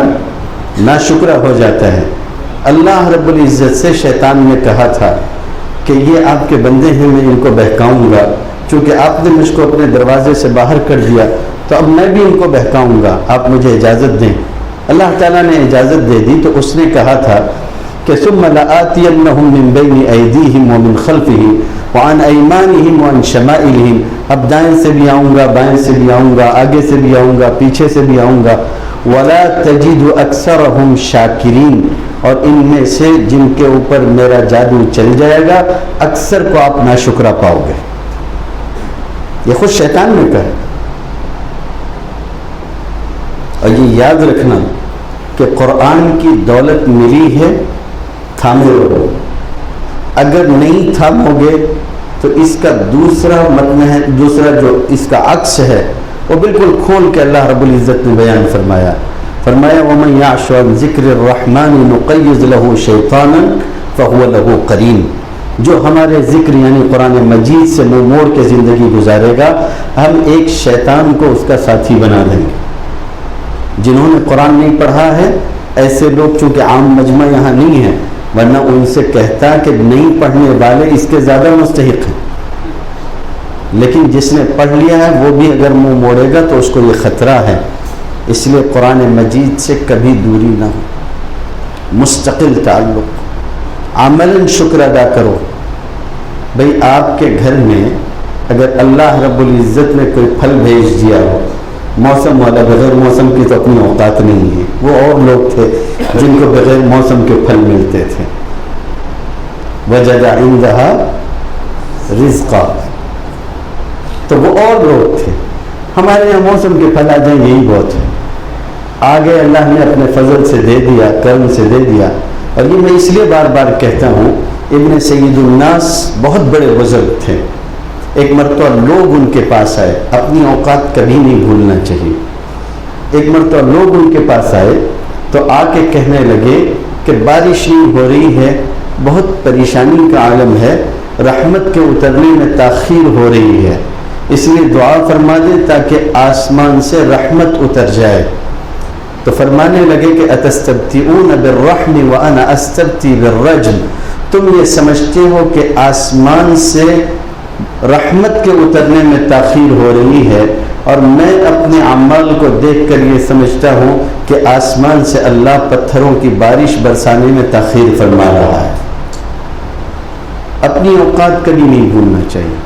ناشکرہ ہو جاتا ہے۔ اللہ رب العزت سے شیطان نے کہا تھا کہ یہ آپ کے بندے ہیں، میں ان کو بہکاؤں گا، چونکہ آپ نے مجھ کو اپنے دروازے سے باہر کر دیا تو اب میں بھی ان کو بہکاؤں گا، آپ مجھے اجازت دیں۔ اللہ تعالیٰ نے اجازت دے دی۔ تو اس نے کہا تھا کہ ثم لآتینہم من بین ایدیہم ومن خلفہم وعن ایمانہم وعن شمائلہم، اب دائیں سے بھی آؤں گا، بائیں سے بھی آؤں گا، آگے سے بھی آؤں گا، پیچھے سے بھی آؤں گا۔ ولا تجد اکثرہم شاکرین، اور ان میں سے جن کے اوپر میرا جادو چل جائے گا اکثر کو آپ ناشکرہ پاؤ گے۔ یہ خود شیطان نے کہا۔ اور یہ یاد رکھنا کہ قرآن کی دولت ملی ہے، تھامے رہو۔ اگر نہیں تھامو گے تو اس کا دوسرا متن ہے، دوسرا جو اس کا عکس ہے وہ بالکل کھول کے اللہ رب العزت نے بیان فرمایا۔ وَمَن يَعْشُ عَنْ ذِكْرِ الرَّحْمَنِ نُقَيِّضْ لَهُ شَيْطَانًا فَهُوَ لَهُ قَرِينٌ، جو ہمارے ذکر یعنی قرآن مجید سے منہ موڑ کے زندگی گزارے گا ہم ایک شیطان کو اس کا ساتھی بنا دیں گے۔ جنہوں نے قرآن نہیں پڑھا ہے ایسے لوگ چونکہ عام مجمع یہاں نہیں ہے، ورنہ ان سے کہتا کہ نہیں پڑھنے والے اس کے زیادہ مستحق ہیں، لیکن جس نے پڑھ لیا ہے وہ بھی اگر منہ موڑے گا تو اس کو یہ خطرہ ہے۔ اس لیے قرآن مجید سے کبھی دوری نہ ہو، مستقل تعلق، عملاً شکر ادا کرو۔ بھئی آپ کے گھر میں اگر اللہ رب العزت نے کوئی پھل بھیج دیا ہو، موسم والا، بغیر موسم کی تو اپنی اوقات نہیں ہے، وہ اور لوگ تھے جن کو بغیر موسم کے پھل ملتے تھے۔ وجد عندہا رزقا، تو وہ اور لوگ تھے۔ ہمارے یہاں موسم کے پھل آ جائیں یہی بہت ہے، آگے اللہ نے اپنے فضل سے دے دیا، کرم سے دے دیا۔ اور یہ میں اس لیے بار بار کہتا ہوں، ابن سید الناس بہت بڑے بزرگ تھے۔ ایک مرتبہ لوگ ان کے پاس آئے، اپنی اوقات کبھی نہیں بھولنا چاہیے۔ ایک مرتبہ لوگ ان کے پاس آئے تو آ کے کہنے لگے کہ بارش نہیں ہو رہی ہے، بہت پریشانی کا عالم ہے، رحمت کے اترنے میں تاخیر ہو رہی ہے، اس لیے دعا فرما دیں تاکہ آسمان سے رحمت اتر جائے۔ تو فرمانے لگے کہ اتستبتئون بالرحم وانا استبتی بالرجم، تم یہ سمجھتے ہو کہ آسمان سے رحمت کے اترنے میں تاخیر ہو رہی ہے، اور میں اپنے اعمال کو دیکھ کر یہ سمجھتا ہوں کہ آسمان سے اللہ پتھروں کی بارش برسانے میں تاخیر فرما رہا ہے۔ اپنی اوقات کبھی نہیں بھولنا چاہیے۔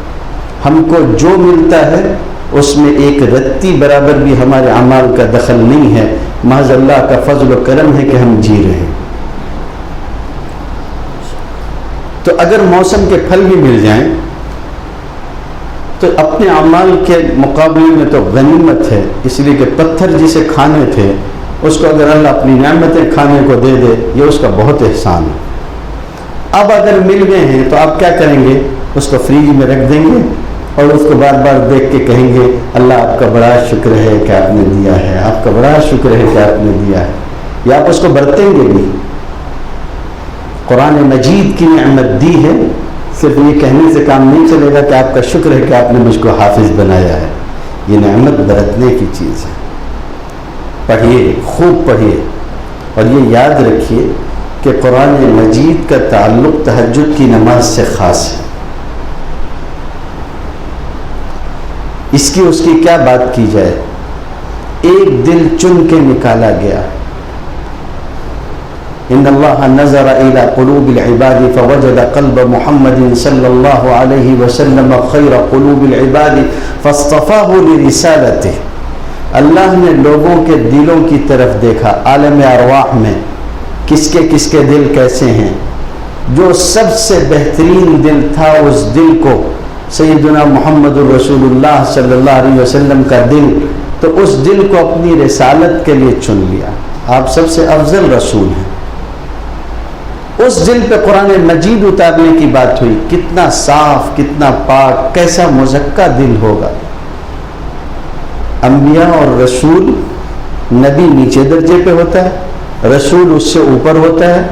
ہم کو جو ملتا ہے اس میں ایک رتی برابر بھی ہمارے اعمال کا دخل نہیں ہے، محض اللہ کا فضل و کرم ہے کہ ہم جی رہے ہیں۔ تو اگر موسم کے پھل بھی مل جائیں تو اپنے اعمال کے مقابلے میں تو غنیمت ہے، اس لیے کہ پتھر جسے کھانے تھے اس کو اگر اللہ اپنی نعمتیں کھانے کو دے دے یہ اس کا بہت احسان ہے۔ اب اگر مل گئے ہیں تو آپ کیا کریں گے؟ اس کو فریج میں رکھ دیں گے اور اس کو بار بار دیکھ کے کہیں گے اللہ آپ کا بڑا شکر ہے کہ آپ نے دیا ہے، آپ کا بڑا شکر ہے کہ آپ نے دیا ہے، یا آپ اس کو برتیں گے بھی؟ قرآن مجید کی نعمت دی ہے، صرف یہ کہنے سے کام نہیں چلے گا کہ آپ کا شکر ہے کہ آپ نے مجھ کو حافظ بنایا ہے، یہ نعمت برتنے کی چیز ہے۔ پڑھیے، خوب پڑھیے، اور یہ یاد رکھیے کہ قرآن مجید کا تعلق تہجد کی نماز سے خاص ہے۔ اس کی کیا بات کی جائے، ایک دل چن کے نکالا گیا۔ ان اللہ نظر الى قلوب العباد فوجد قلب محمد صلی اللہ علیہ وسلم خیر قلوب العباد فاصطفاہ لرسالته۔ اللہ نے لوگوں کے دلوں کی طرف دیکھا، عالم ارواح میں کس کے دل کیسے ہیں، جو سب سے بہترین دل تھا اس دل کو سیدنا محمد الرسول اللہ صلی اللہ علیہ وسلم کا دل، تو اس دل کو اپنی رسالت کے لیے چن لیا۔ آپ سب سے افضل رسول ہیں، اس دل پہ قرآن مجید اتارنے کی بات ہوئی۔ کتنا صاف، کتنا پاک، کیسا مزکا دل ہوگا۔ انبیاء اور رسول، نبی نیچے درجے پہ ہوتا ہے، رسول اس سے اوپر ہوتا ہے۔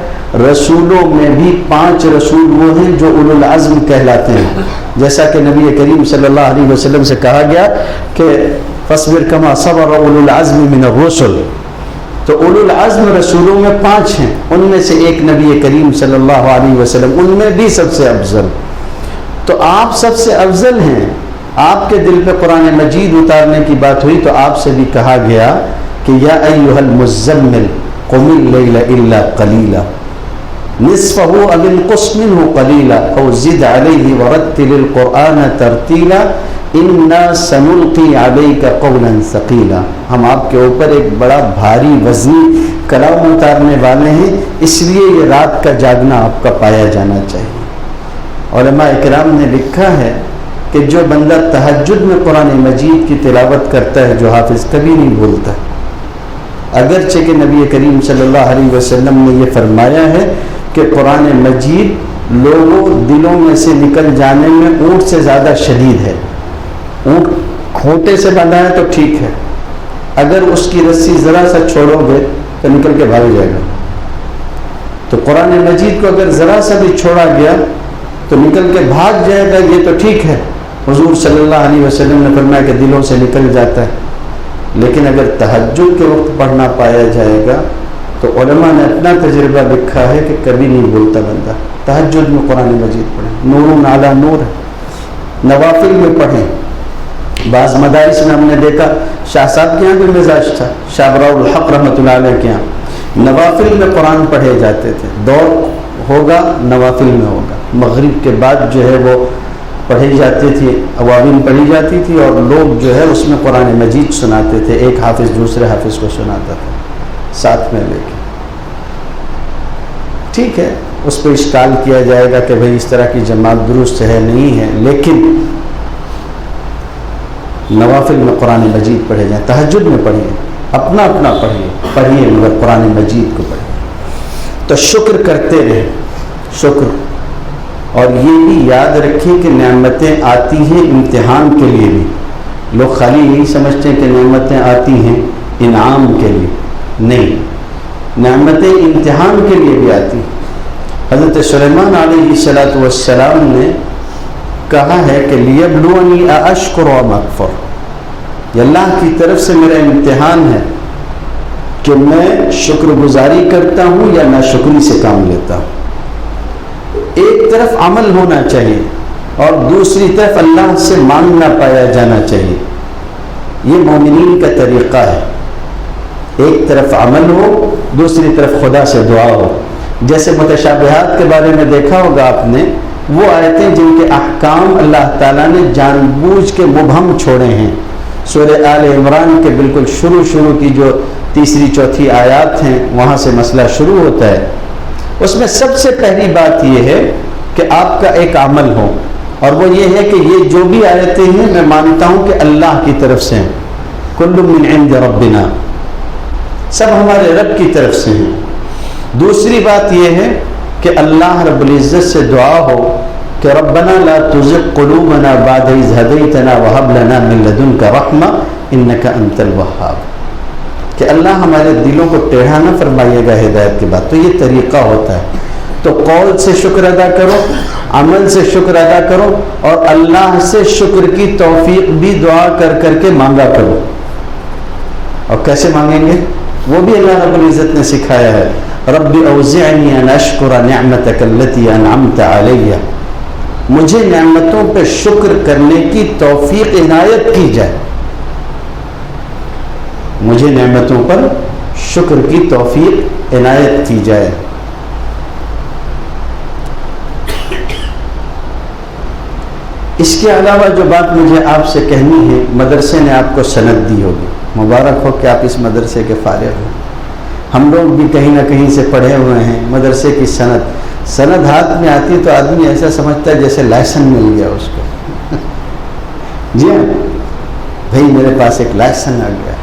رسولوں میں بھی 5 رسول وہ ہیں جو اولو العزم کہلاتے ہیں، جیسا کہ نبی کریم صلی اللہ علیہ وسلم سے کہا گیا کہ فاصبر کما صبر اولو العزم من الرسل۔ تو اولو العزم رسولوں میں 5 ہیں، ان میں سے ایک نبی کریم صلی اللہ علیہ وسلم، ان میں بھی سب سے افضل۔ تو آپ سب سے افضل ہیں، آپ کے دل پہ قرآن مجید اتارنے کی بات ہوئی تو آپ سے بھی کہا گیا کہ یا ایھا المزمل قم اللیل الا قلیلا نصفہ او انقص منہ قلیلا او زد علیہ ورتل القرآن ترتیلا انا سنلقی علیک قولا ثقیلا۔ ہم آپ کے اوپر ایک بڑا بھاری وزنی کلام اتارنے والے ہیں، اس لیے یہ رات کا جاگنا آپ کا پایا جانا چاہیے۔ علماء اکرام نے لکھا ہے کہ جو بندہ تہجد میں قرآن مجید کی تلاوت کرتا ہے، جو حافظ کبھی نہیں بھولتا، اگرچہ کہ نبی کریم صلی اللہ علیہ وسلم نے یہ فرمایا ہے کہ قرآن مجید لوگوں دلوں میں سے نکل جانے میں اونٹ سے زیادہ شدید ہے۔ اونٹ کھوٹے سے بندھا ہے تو ٹھیک ہے، اگر اس کی رسی ذرا سا چھوڑو گے تو نکل کے بھاگ جائے گا۔ تو قرآن مجید کو اگر ذرا سا بھی چھوڑا گیا تو نکل کے بھاگ جائے گا، یہ تو ٹھیک ہے۔ حضور صلی اللہ علیہ وسلم نے فرمایا کہ دلوں سے نکل جاتا ہے، لیکن اگر تہجد کے وقت پڑھنا پایا جائے گا تو علماء نے اپنا تجربہ لکھا ہے کہ کبھی نہیں بھولتا بندہ۔ تہجد میں قرآن مجید پڑھیں، نور علی نور ہے، نوافل میں پڑھیں۔ بعض مدارس میں ہم نے دیکھا، شاہ صاحب کے یہاں بھی مزاج تھا، شاہ براء الحق رحمۃ اللہ علیہ کے یہاں نوافل میں قرآن پڑھے جاتے تھے۔ دور ہوگا نوافل میں ہوگا، مغرب کے بعد جو ہے وہ پڑھی جاتی تھی، عوامین پڑھی جاتی تھی، اور لوگ جو ہے اس میں قرآن مجید سناتے تھے، ایک حافظ دوسرے حافظ کو سناتا تھا ساتھ میں لے کے۔ ٹھیک ہے، اس پہ اشکال کیا جائے گا کہ بھئی اس طرح کی جماعت درست ہے نہیں ہے، لیکن نوافل میں قرآن مجید پڑھے جائیں، تہجد میں پڑھیے، اپنا اپنا پڑھیے مگر قرآن مجید کو پڑھیے۔ تو شکر کرتے رہیں، شکر، اور یہ بھی یاد رکھیں کہ نعمتیں آتی ہیں امتحان کے لیے بھی۔ لوگ خالی یہی سمجھتے ہیں کہ نعمتیں آتی ہیں انعام کے لیے، نہیں، نعمتیں امتحان کے لیے بھی آتی ہیں۔ حضرت سلیمان علیہ السلام نے کہا ہے کہ لیبلونی ااشکر ام اکفر، یہ اللہ کی طرف سے میرا امتحان ہے کہ میں شکر گزاری کرتا ہوں یا ناشکری سے کام لیتا ہوں۔ ایک طرف عمل ہونا چاہیے اور دوسری طرف اللہ سے مانگنا پایا جانا چاہیے، یہ مومنین کا طریقہ ہے۔ ایک طرف عمل ہو، دوسری طرف خدا سے دعا ہو۔ جیسے متشابہات کے بارے میں دیکھا ہوگا آپ نے، وہ آیتیں جن کے احکام اللہ تعالیٰ نے جان بوجھ کے مبہم چھوڑے ہیں۔ سورہ آل عمران کے بالکل شروع کی جو 3-4 آیات ہیں، وہاں سے مسئلہ شروع ہوتا ہے۔ اس میں سب سے پہلی بات یہ ہے کہ آپ کا ایک عمل ہو، اور وہ یہ ہے کہ یہ جو بھی آیتیں ہیں میں مانتا ہوں کہ اللہ کی طرف سے ہیں، کل من عند ربنا، سب ہمارے رب کی طرف سے ہیں۔ دوسری بات یہ ہے کہ اللہ رب العزت سے دعا ہو کہ ربنا لا تزغ قلوبنا بعد اذ هديتنا وهب لنا من لدنك رحمة انك انت الوهاب، کہ اللہ ہمارے دلوں کو ٹیڑھا نہ فرمائیے گا ہدایت کے بعد۔ تو یہ طریقہ ہوتا ہے۔ تو قول سے شکر ادا کرو، عمل سے شکر ادا کرو، اور اللہ سے شکر کی توفیق بھی دعا کر کر کے مانگا کرو۔ اور کیسے مانگیں گے وہ بھی اللہ رب العزت نے سکھایا ہے۔ رب اوزعنی ان اشکر نعمتک التی انعمت علی، مجھے نعمتوں پہ شکر کرنے کی توفیق عنایت کی جائے، مجھے نعمتوں پر شکر کی توفیق عنایت کی جائے۔ اس کے علاوہ جو بات مجھے آپ سے کہنی ہے، مدرسے نے آپ کو سند دی ہوگی، مبارک ہو کہ آپ اس مدرسے کے فارغ ہو۔ ہم لوگ بھی کہیں نہ کہیں سے پڑھے ہوئے ہیں، مدرسے کی سند ہاتھ میں آتی تو آدمی ایسا سمجھتا ہے جیسے لائسنس مل گیا اس کو۔ جی ہاں بھائی، میرے پاس ایک لائسنس آ گیا،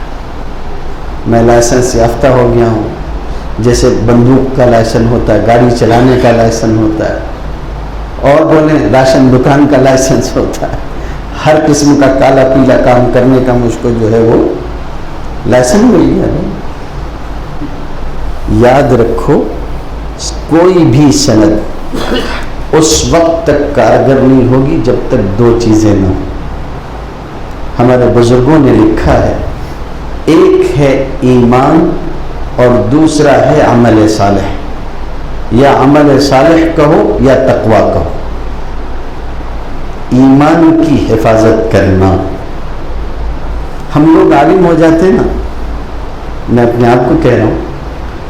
میں لائسنس یافتہ ہو گیا ہوں، جیسے بندوق کا لائسنس ہوتا ہے، گاڑی چلانے کا لائسنس ہوتا ہے، اور بولیں راشن دکان کا لائسنس ہوتا ہے، ہر قسم کا کالا پیلا کام کرنے کا مجھ کو جو ہے وہ لائسنس مل گیا ہے۔ یاد رکھو، کوئی بھی سند اس وقت تک کارگر نہیں ہوگی جب تک دو چیزیں نہ ہوں۔ ہمارے بزرگوں نے لکھا ہے، ایک ہے ایمان اور دوسرا ہے عمل صالح، یا عمل صالح کہو یا تقویٰ کہو۔ ایمان کی حفاظت کرنا۔ ہم لوگ عالم ہو جاتے ہیں نا، میں اپنے آپ کو کہہ رہا ہوں،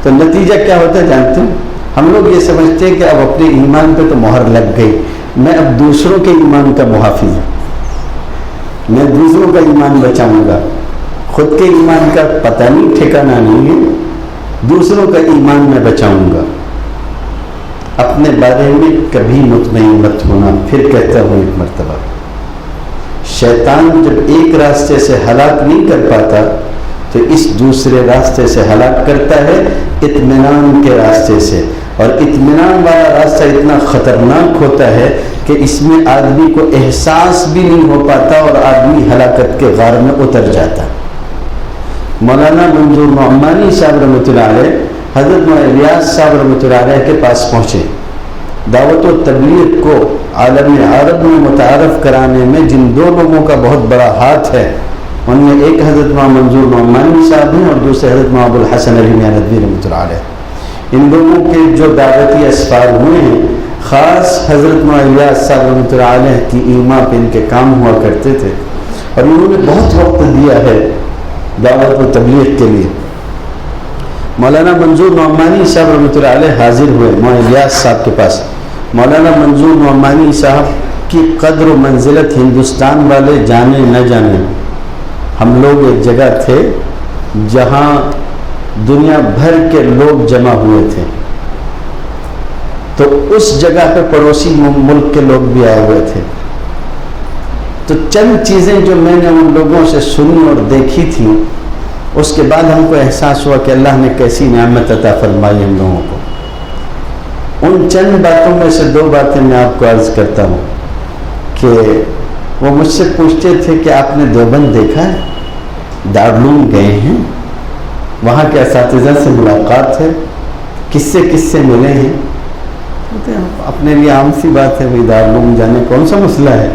تو نتیجہ کیا ہوتا ہے جانتے ہیں؟ ہم لوگ یہ سمجھتے ہیں کہ اب اپنے ایمان پہ تو مہر لگ گئی، میں اب دوسروں کے ایمان کا محافظ ہوں، میں دوسروں کا ایمان بچاؤں گا، خود کے ایمان کا پتہ نہیں ٹھکانہ نہیں ہے، دوسروں کا ایمان میں بچاؤں گا۔ اپنے بارے میں کبھی مطمئن مت ہونا۔ پھر کہتا ہوں ایک مرتبہ، شیطان جب ایک راستے سے ہلاک نہیں کر پاتا تو اس دوسرے راستے سے ہلاک کرتا ہے، اطمینان کے راستے سے، اور اطمینان والا راستہ اتنا خطرناک ہوتا ہے کہ اس میں آدمی کو احساس بھی نہیں ہو پاتا اور آدمی ہلاکت کے غار میں اتر جاتا۔ مولانا منظور نعمانی صاحب رحمۃ اللہ علیہ حضرت مولانا الیاس صاحب رحمۃ اللہ علیہ کے پاس پہنچے، دعوت و تبلیغ کو عالم عرب میں متعارف کرانے میں جن دو لوگوں کا بہت بڑا ہاتھ ہے، ان میں ایک حضرت مولانا منظور نعمانی صاحب ہیں اور دوسرے حضرت مولانا ابو الحسن علی میاں ندوی رحمۃ اللہ علیہ۔ ان دونوں کے جو دعوتی اسفار ہوئے ہیں، خاص حضرت مولانا الیاس صاحب رحمۃ اللہ علیہ کی ایما پہ ان کے کام ہوا کرتے تھے، اور انہوں نے بہت وقت دیا ہے دعوت و تبلیغ کے لیے۔ مولانا منظور نعمانی صاحب رحمۃ اللہ علیہ حاضر ہوئے مولانا الیاس صاحب کے پاس۔ مولانا منظور نعمانی صاحب کی قدر و منزلت ہندوستان والے جانے نہ جانے، ہم لوگ ایک جگہ تھے جہاں دنیا بھر کے لوگ جمع ہوئے تھے، تو اس جگہ پہ پڑوسی ملک کے لوگ بھی آئے ہوئے تھے۔ تو چند چیزیں جو میں نے ان لوگوں سے سنی اور دیکھی تھی، اس کے بعد ہم کو احساس ہوا کہ اللہ نے کیسی نعمت عطا فرمائی ہم لوگوں کو۔ ان چند باتوں میں سے دو باتیں میں آپ کو عرض کرتا ہوں کہ وہ مجھ سے پوچھتے تھے کہ آپ نے دیوبند دیکھا ہے، دارالعلوم گئے ہیں، وہاں کے اساتذہ سے ملاقات ہے، کس سے ملے ہیں؟ اپنے لیے عام سی بات ہے بھائی، دارالعلوم جانے کون سا مسئلہ ہے،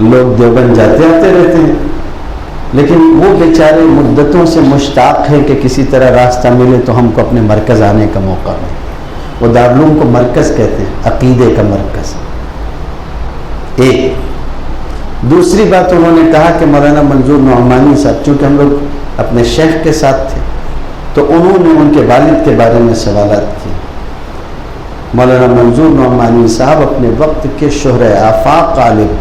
لوگ دیوبند جاتے آتے رہتے ہیں، لیکن وہ بیچارے مدتوں سے مشتاق ہیں کہ کسی طرح راستہ ملے تو ہم کو اپنے مرکز آنے کا موقع ملے۔ وہ دارالعلوم کو مرکز کہتے ہیں، عقیدے کا مرکز۔ ایک دوسری بات انہوں نے کہا کہ مولانا منظور نعمانی صاحب، چونکہ ہم لوگ اپنے شیخ کے ساتھ تھے تو انہوں نے ان کے والد کے بارے میں سوالات کیے۔ مولانا منظور نعمانی صاحب اپنے وقت کے شہرۂ آفاق عالم،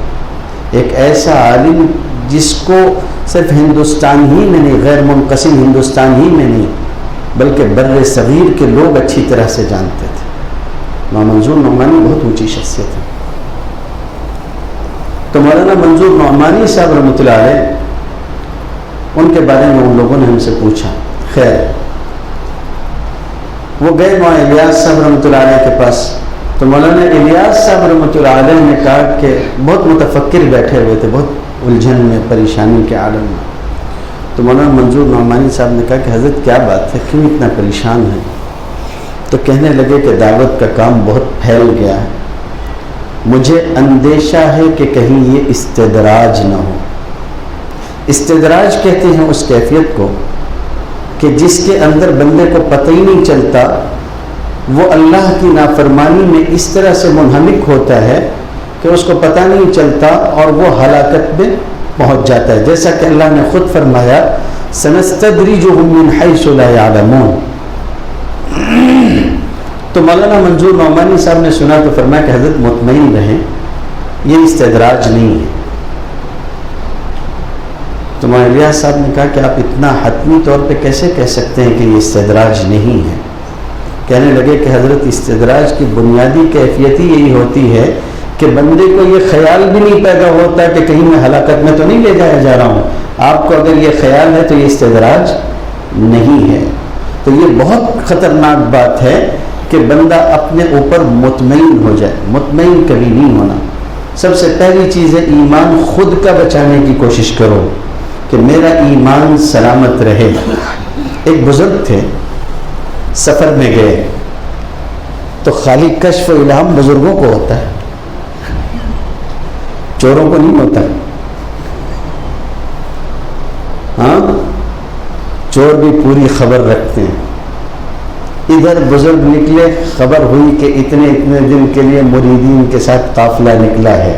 ایک ایسا عالم جس کو صرف ہندوستان ہی میں نہیں، غیر منقسم ہندوستان ہی میں نہیں بلکہ بر صغیر کے لوگ اچھی طرح سے جانتے تھے۔ مولانا منظور نعمانی بہت اونچی شخصیت ہے۔ تو مولانا منظور نعمانی صاحب رحمۃ اللہ علیہ، ان کے بارے میں ان لوگوں نے ہم سے پوچھا۔ خیر، وہ گئے مولانا الیاس صاحب رحمۃ اللہ علیہ کے پاس، تو مولانا الیاس صاحب رحمۃ اللہ علیہ نے کہا کہ بہت متفکر بیٹھے ہوئے تھے، بہت الجھن میں، پریشانی کے عالم میں۔ تو مولانا منظور نعمانی صاحب نے کہا کہ حضرت کیا بات ہے، کیوں اتنا پریشان ہے؟ تو کہنے لگے کہ دعوت کا کام بہت پھیل گیا ہے، مجھے اندیشہ ہے کہ کہیں یہ استدراج نہ ہو۔ استدراج کہتے ہیں اس کیفیت کو کہ جس کے اندر بندے کو پتہ ہی نہیں چلتا، وہ اللہ کی نافرمانی میں اس طرح سے منہمک ہوتا ہے کہ اس کو پتہ نہیں چلتا اور وہ ہلاکت میں پہنچ جاتا ہے، جیسا کہ اللہ نے خود فرمایا سنستدرجهم من حیث لا یعلمون۔ تو مولانا منظور نعمانی صاحب نے سنا تو فرمایا کہ حضرت مطمئن رہیں، یہ استدراج نہیں ہے۔ تو مولانا الیاس صاحب نے کہا کہ آپ اتنا حتمی طور پہ کیسے کہہ سکتے ہیں کہ یہ استدراج نہیں ہے؟ کہنے لگے کہ حضرت استدراج کی بنیادی کیفیت ہی یہی ہوتی ہے کہ بندے کو یہ خیال بھی نہیں پیدا ہوتا کہ کہیں میں ہلاکت میں تو نہیں لے جایا جا رہا ہوں۔ آپ کو اگر یہ خیال ہے تو یہ استدراج نہیں ہے۔ تو یہ بہت خطرناک بات ہے کہ بندہ اپنے اوپر مطمئن ہو جائے۔ مطمئن کبھی نہیں ہونا۔ سب سے پہلی چیز ہے ایمان خود کا بچانے کی کوشش کرو کہ میرا ایمان سلامت رہے۔ ایک بزرگ تھے، سفر میں گئے تو خالی کشف و الہام بزرگوں کو ہوتا ہے، چوروں کو نہیں ہوتا۔ ہاں، چور بھی پوری خبر رکھتے ہیں۔ ادھر بزرگ نکلے، خبر ہوئی کہ اتنے دن کے لیے مریدین کے ساتھ قافلہ نکلا ہے،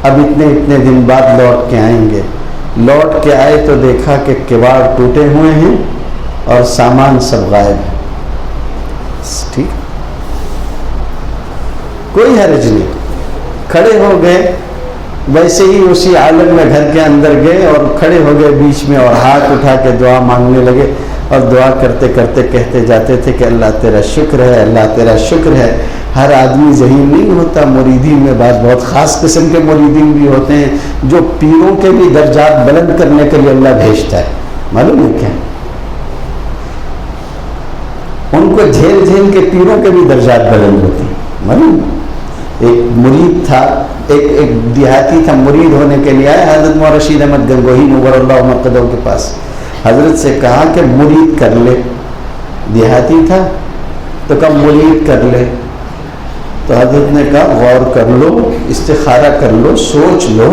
اب اتنے دن بعد لوٹ کے آئیں گے۔ لوٹ کے آئے تو دیکھا کہ کواڑ ٹوٹے ہوئے ہیں اور سامان سب غائب ہے۔ ٹھیک، کوئی حرج نہیں، کھڑے ہو گئے ویسے ہی اسی عالم میں گھر کے اندر گئے اور کھڑے ہو گئے بیچ میں اور ہاتھ اٹھا کے دعا مانگنے لگے اور دعا کرتے کرتے کہتے جاتے تھے کہ اللہ تیرا شکر ہے، اللہ تیرا شکر ہے۔ ہر آدمی ذہین نہیں ہوتا، مریدین میں بعض بہت خاص قسم کے مریدین بھی ہوتے ہیں جو پیروں کے بھی درجات بلند کرنے کے لیے اللہ بھیجتا ہے، معلوم ہے کیا؟ ان کو جھیل کے پیروں کے بھی درجات بلند ہوتے ہیں، معلوم؟ ایک مرید تھا، ایک دیہاتی تھا، مرید ہونے کے لیے آیا حضرت مولانا رشید احمد گنگوہی نور اللہ مرقدہ کے پاس۔ حضرت سے کہا کہ مرید کر لے، دیہاتی تھا تو کہا مرید کر لے۔ تو حضرت نے کہا غور کر لو، استخارہ کر لو، سوچ لو،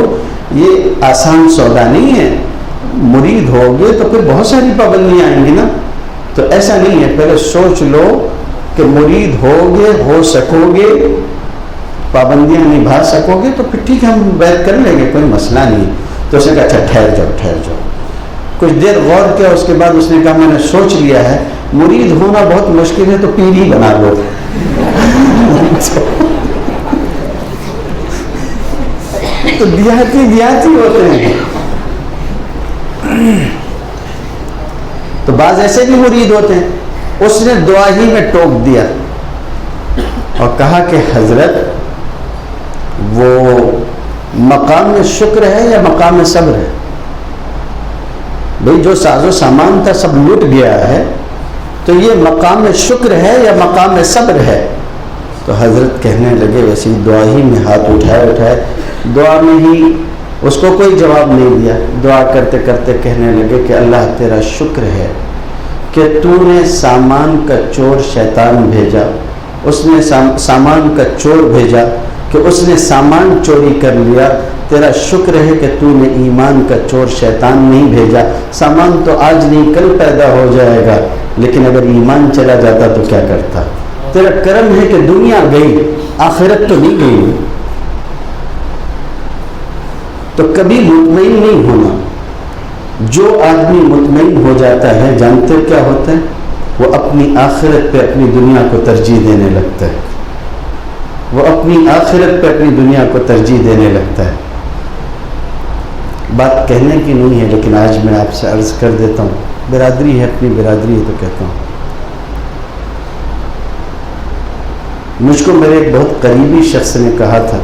یہ آسان سودا نہیں ہے، مرید ہوگے تو پھر بہت ساری پابندیاں آئیں گی نا، تو ایسا نہیں ہے، پہلے سوچ لو کہ مرید ہوگے، ہو سکو گے، پابندیاں نبھا سکو گے تو پھر ٹھیک ہے ہم بیعت کر لیں گے، کوئی مسئلہ نہیں۔ تو اس نے کہا اچھا ٹھہر جاؤ۔ کچھ دیر غور کیا، اس کے بعد اس نے کہا میں نے سوچ لیا ہے مرید ہونا بہت مشکل ہے تو پیر ہی بنا لو۔ تو دیہاتی ہوتے ہیں، تو بعض ایسے بھی مرید ہوتے ہیں۔ اس نے دعا ہی میں ٹوک دیا اور کہا کہ حضرت وہ مقام شکر ہے یا مقام صبر ہے؟ بھئی جو ساز و سامان تھا سب لٹ گیا ہے، تو یہ مقام شکر ہے یا مقام صبر ہے؟ تو حضرت کہنے لگے، ویسے دعا ہی میں ہاتھ اٹھائے، دعا میں ہی اس کو کوئی جواب نہیں دیا، دعا کرتے کرتے کہنے لگے کہ اللہ تیرا شکر ہے کہ تو نے سامان کا چور شیطان بھیجا، اس نے سامان کا چور بھیجا کہ اس نے سامان چوری کر لیا، تیرا شکر ہے کہ تو نے ایمان کا چور شیطان نہیں بھیجا۔ سامان تو آج نہیں کل پیدا ہو جائے گا، لیکن اگر ایمان چلا جاتا تو کیا کرتا؟ تیرا کرم ہے کہ دنیا گئی، آخرت تو نہیں گئی۔ تو کبھی مطمئن نہیں ہونا۔ جو آدمی مطمئن ہو جاتا ہے، جانتے کیا ہوتا ہے؟ وہ اپنی آخرت پہ اپنی دنیا کو ترجیح دینے لگتا ہے، وہ اپنی آخرت پہ اپنی دنیا کو ترجیح دینے لگتا ہے۔ بات کہنے کی نہیں ہے لیکن آج میں آپ سے عرض کر دیتا ہوں، برادری ہے، اپنی برادری ہے تو کہتا ہوں۔ مجھ کو میرے ایک بہت قریبی شخص نے کہا تھا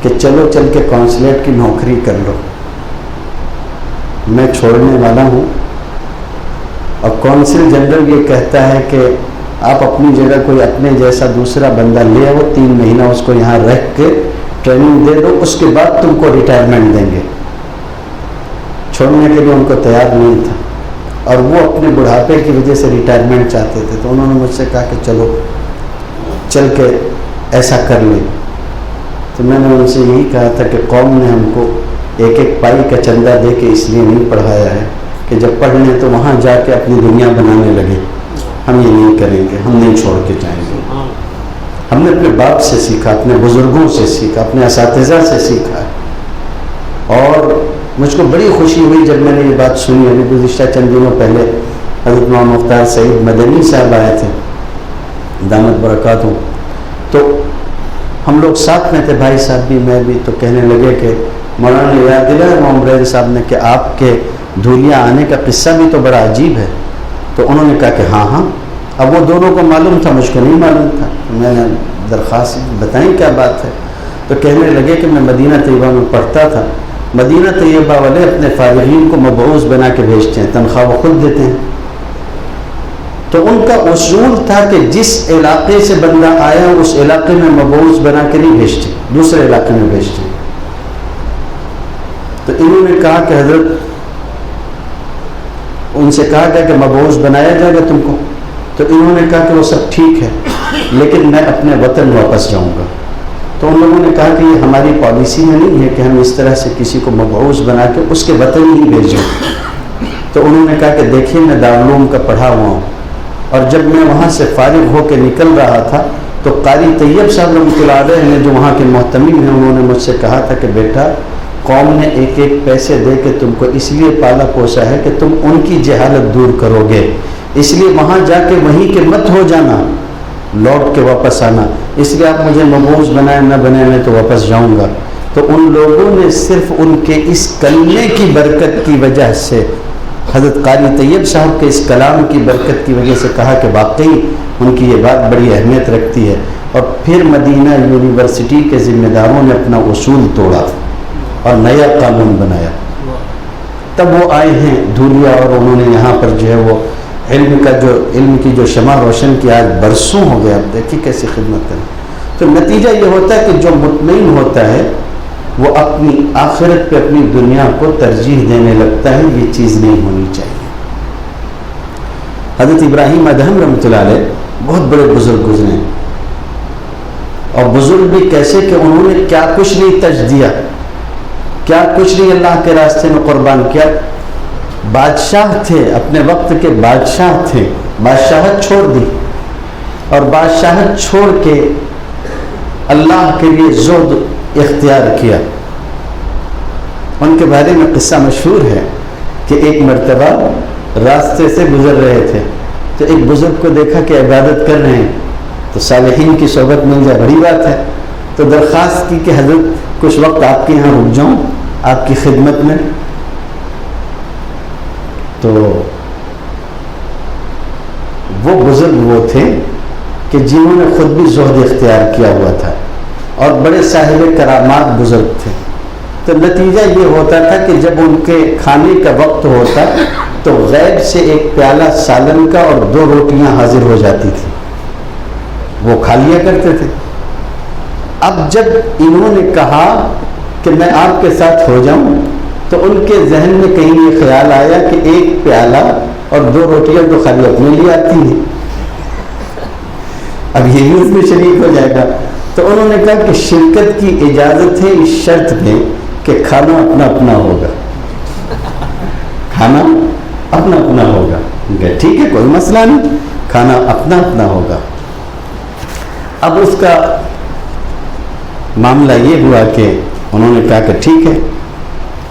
کہ چلو چل کے کونسلیٹ کی نوکری کر لو، میں چھوڑنے والا ہوں، اور کونسل جنرل یہ کہتا ہے کہ آپ اپنی جگہ کوئی اپنے جیسا دوسرا بندہ لے آؤ، 3 مہینہ اس کو یہاں رکھ کے ٹریننگ دے دو، اس کے بعد تم کو ریٹائرمنٹ دیں گے۔ چھوڑنے کے لیے ان کو تیار نہیں تھا۔ اور وہ اپنے بڑھاپے کی وجہ سے ریٹائرمنٹ چاہتے تھے، تو انہوں نے مجھ سے کہا کہ چلو چل کے ایسا کر لیں۔ تو میں نے ان سے یہی کہا تھا کہ قوم نے ہم کو ایک ایک پائی کا چندہ دے کے اس لیے نہیں پڑھایا ہے کہ جب پڑھ لیں تو وہاں جا کے اپنی دنیا بنانے لگے۔ ہم یہ نہیں کریں گے، ہم نہیں چھوڑ کے جائیں گے۔ ہم نے اپنے باپ سے سیکھا، اپنے بزرگوں سے سیکھا، اپنے اساتذہ سے سیکھا، اور مجھ کو بڑی خوشی ہوئی جب میں نے یہ بات سنی۔ ابھی گزشتہ چند دنوں پہلے حضرت مولانا مختار سعید مدنی صاحب آئے تھے دامت برکاتہ، تو ہم لوگ ساتھ میں تھے، بھائی صاحب بھی میں بھی، تو کہنے لگے کہ مولانا نے یاد دلایا محمد صاحب نے کہ آپ کے دھولیاں آنے کا قصہ بھی تو بڑا عجیب ہے۔ تو انہوں نے کہا کہ ہاں ہاں، اب وہ دونوں کو معلوم تھا، مجھ کو نہیں معلوم تھا۔ میں نے درخواست بتائیں کیا بات ہے؟ تو کہنے لگے کہ میں مدینہ طیبہ میں پڑھتا تھا، مدینہ طیبہ والے اپنے فارغین کو مبعوث بنا کے بھیجتے ہیں، تنخواہ وہ خود دیتے ہیں۔ تو ان کا اصول تھا کہ جس علاقے سے بندہ آیا اس علاقے میں مبعوث بنا کے نہیں بھیجتے، دوسرے علاقے میں بھیجتے ہیں۔ تو انہوں نے کہا کہ حضرت، ان سے کہا گیا کہ مبعوث بنایا جائے گا تم کو، تو انہوں نے کہا کہ وہ سب ٹھیک ہے لیکن میں اپنے وطن واپس جاؤں گا۔ تو ان لوگوں نے کہا کہ یہ ہماری پالیسی میں نہیں ہے کہ ہم اس طرح سے کسی کو مبعوث بنا کے اس کے وطن ہی بھیجیں۔ تو انہوں نے کہا کہ دیکھیے میں دارالعلوم کا پڑھا ہوا ہوں، اور جب میں وہاں سے فارغ ہو کے نکل رہا تھا تو قاری طیب صاحب رحمۃ اللہ علیہ نے، جو وہاں کے محتمم ہیں، انہوں نے مجھ سے کہا تھا کہ بیٹا قوم نے ایک ایک پیسے دے کے تم کو اس لیے پالا پوسا ہے کہ تم ان کی جہالت دور کرو گے، اس لیے وہاں جا کے وہیں کے مت ہو جانا، لوٹ کے واپس آنا، اس لیے آپ مجھے مبعوث بنائے نہ بنائے میں تو واپس جاؤں گا۔ تو ان لوگوں نے صرف ان کے اس کلمے کی برکت کی وجہ سے، حضرت قاری طیب صاحب کے اس کلام کی برکت کی وجہ سے کہا کہ واقعی ان کی یہ بات بڑی اہمیت رکھتی ہے، اور پھر مدینہ یونیورسٹی کے ذمہ داروں نے اپنا اصول توڑا اور نیا قانون بنایا۔ تب وہ آئے ہیں دھولیا، اور انہوں نے یہاں پر جو ہے وہ علم کی جو شمع روشن کی، آج برسوں ہو گیا، اب دیکھیے کیسی خدمت کریں۔ تو نتیجہ یہ ہوتا ہے کہ جو مطمئن ہوتا ہے وہ اپنی آخرت پہ اپنی دنیا کو ترجیح دینے لگتا ہے، یہ چیز نہیں ہونی چاہیے۔ حضرت ابراہیم ادہم رحمۃ اللہ علیہ بہت بڑے بزرگ گزرے ہیں، اور بزرگ بھی کیسے کہ انہوں نے کیا کچھ نہیں تج دیا، کیا کچھ نہیں اللہ کے راستے میں قربان کیا۔ بادشاہ تھے، اپنے وقت کے بادشاہ تھے، بادشاہت چھوڑ دی، اور بادشاہت چھوڑ کے اللہ کے لیے زہد اختیار کیا۔ ان کے بارے میں قصہ مشہور ہے کہ ایک مرتبہ راستے سے گزر رہے تھے تو ایک بزرگ کو دیکھا کہ عبادت کر رہے ہیں، تو صالحین کی صحبت مل جائے بڑی بات ہے، تو درخواست کی کہ حضرت کچھ وقت آپ کے یہاں رک جاؤں آپ کی خدمت میں۔ تو وہ بزرگ وہ تھے کہ جنہوں نے خود بھی زہد اختیار کیا ہوا تھا اور بڑے صاحب کرامات بزرگ تھے۔ تو نتیجہ یہ ہوتا تھا کہ جب ان کے کھانے کا وقت ہوتا تو غیب سے ایک پیالہ سالن کا اور 2 روٹیاں حاضر ہو جاتی تھی، وہ کھا لیا کرتے تھے۔ اب جب انہوں نے کہا کہ میں آپ کے ساتھ ہو جاؤں تو ان کے ذہن میں کہیں یہ خیال آیا کہ ایک پیالہ اور 2 روٹیاں تو خالی اپنے لیے آتی ہیں، اب یہی اس میں شریک ہو جائے گا۔ تو انہوں نے کہا کہ شرکت کی اجازت ہے اس شرط میں کہ کھانا اپنا اپنا ہوگا، کھانا اپنا اپنا ہوگا۔ ٹھیک ہے، کوئی مسئلہ نہیں، کھانا اپنا اپنا ہوگا۔ اب اس کا معاملہ یہ ہوا کہ انہوں نے کہا کہ ٹھیک ہے۔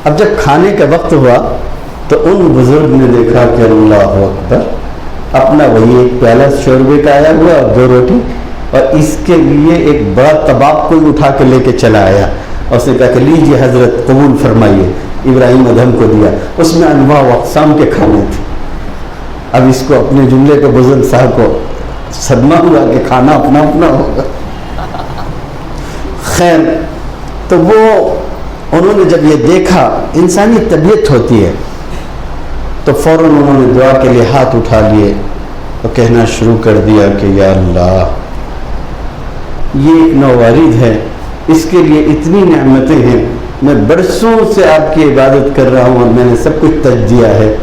اب جب کھانے کا وقت ہوا تو ان بزرگ نے دیکھا کہ اللہ اکبر، اپنا وہی ایک پیالہ شوربے کا آیا ہوا اور 2 روٹی، اور اس کے لیے ایک بڑا طباق کوئی اٹھا کے لے کے چلا آیا، اور اس نے کہا کہ لیجیے حضرت قبول فرمائیے۔ ابراہیم ادہم کو دیا، اس میں انواع و اقسام کے کھانے تھے۔ اب اس کو اپنے جملے کے بزرگ صاحب کو صدمہ ہوا کہ کھانا اپنا اپنا ہوگا۔ خیر، تو وہ انہوں نے جب یہ دیکھا، انسانی طبیعت ہوتی ہے، تو فوراً انہوں نے دعا کے لیے ہاتھ اٹھا لیے اور کہنا شروع کر دیا کہ یا اللہ، یہ ایک نووارد ہے، اس کے لیے اتنی نعمتیں ہیں، میں برسوں سے آپ کی عبادت کر رہا ہوں اور میں نے سب کچھ تج دیا ہے،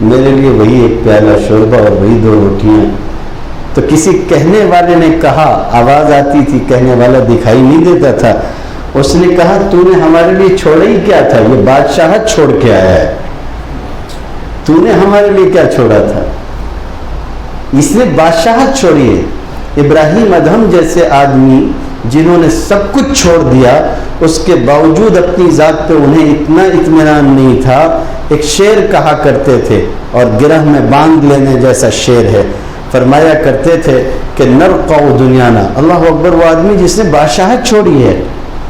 میرے لیے وہی ایک پیالہ شوربہ اور وہی 2 روٹیاں. تو کسی کہنے والے نے کہا، آواز آتی تھی، کہنے والا دکھائی نہیں دیتا تھا. اس نے کہا تو نے ہمارے لیے چھوڑا ہی کیا تھا؟ یہ بادشاہت چھوڑ کے آیا ہے، تو نے ہمارے لیے کیا چھوڑا تھا؟ اس نے بادشاہت چھوڑی ہے. ابراہیم ادہم جیسے آدمی جنہوں نے سب کچھ چھوڑ دیا، اس کے باوجود اپنی ذات پہ انہیں اتنا اطمینان نہیں تھا. ایک شعر کہا کرتے تھے، اور گرہ میں باندھ لینے جیسا شعر ہے. فرمایا کرتے تھے کہ نرقع دنیانا، اللہ اکبر، وہ آدمی جس نے بادشاہت چھوڑی ہے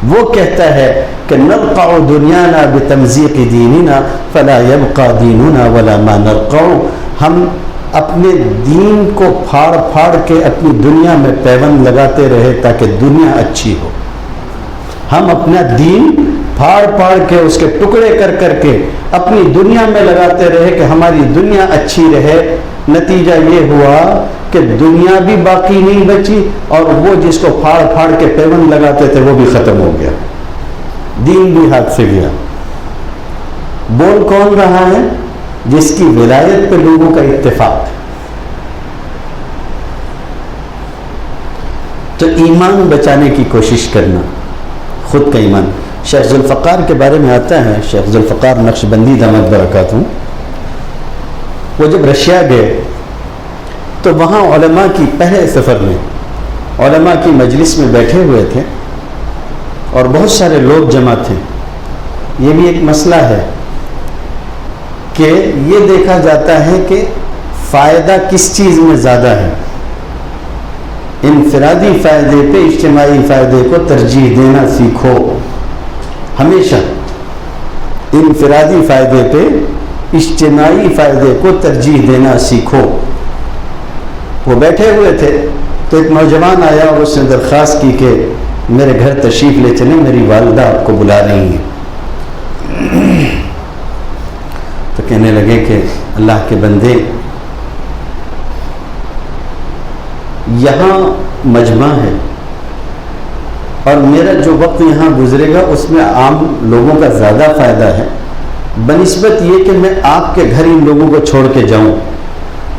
وہ کہتا ہے کہ نرقع دنیانا بتمزیق دیننا فلا یبقى دیننا ولا ما نرقع. ہم اپنے دین کو پھاڑ پھاڑ کے اپنی دنیا میں پیوند لگاتے رہے تاکہ دنیا اچھی ہو. ہم اپنا دین پھاڑ پھاڑ کے اس کے ٹکڑے کر کر کے اپنی دنیا میں لگاتے رہے کہ ہماری دنیا اچھی رہے. نتیجہ یہ ہوا کہ دنیا بھی باقی نہیں بچی، اور وہ جس کو پھاڑ پھاڑ کے پیوند لگاتے تھے وہ بھی ختم ہو گیا، دین بھی ہاتھ سے گیا. بول کون رہا ہے؟ جس کی ولایت پہ لوگوں کا اتفاق. تو ایمان بچانے کی کوشش کرنا، خود کا ایمان. شیخ ذوالفقار کے بارے میں آتا ہے، شیخ ذوالفقار نقشبندی دامت برکاتہ، وہ جب رشیا گئے تو وہاں علماء کی پہلے سفر میں علماء کی مجلس میں بیٹھے ہوئے تھے اور بہت سارے لوگ جمع تھے. یہ بھی ایک مسئلہ ہے کہ یہ دیکھا جاتا ہے کہ فائدہ کس چیز میں زیادہ ہے. انفرادی فائدے پہ اجتماعی فائدے کو ترجیح دینا سیکھو. ہمیشہ انفرادی فائدے پہ اجتماعی فائدے کو ترجیح دینا سیکھو. وہ بیٹھے ہوئے تھے تو ایک نوجوان آیا اور اس نے درخواست کی کہ میرے گھر تشریف لے چلیں، میری والدہ آپ کو بلا رہی ہیں. تو کہنے لگے کہ اللہ کے بندے، یہاں مجمع ہے اور میرا جو وقت یہاں گزرے گا اس میں عام لوگوں کا زیادہ فائدہ ہے بنسبت یہ کہ میں آپ کے گھر ان لوگوں کو چھوڑ کے جاؤں.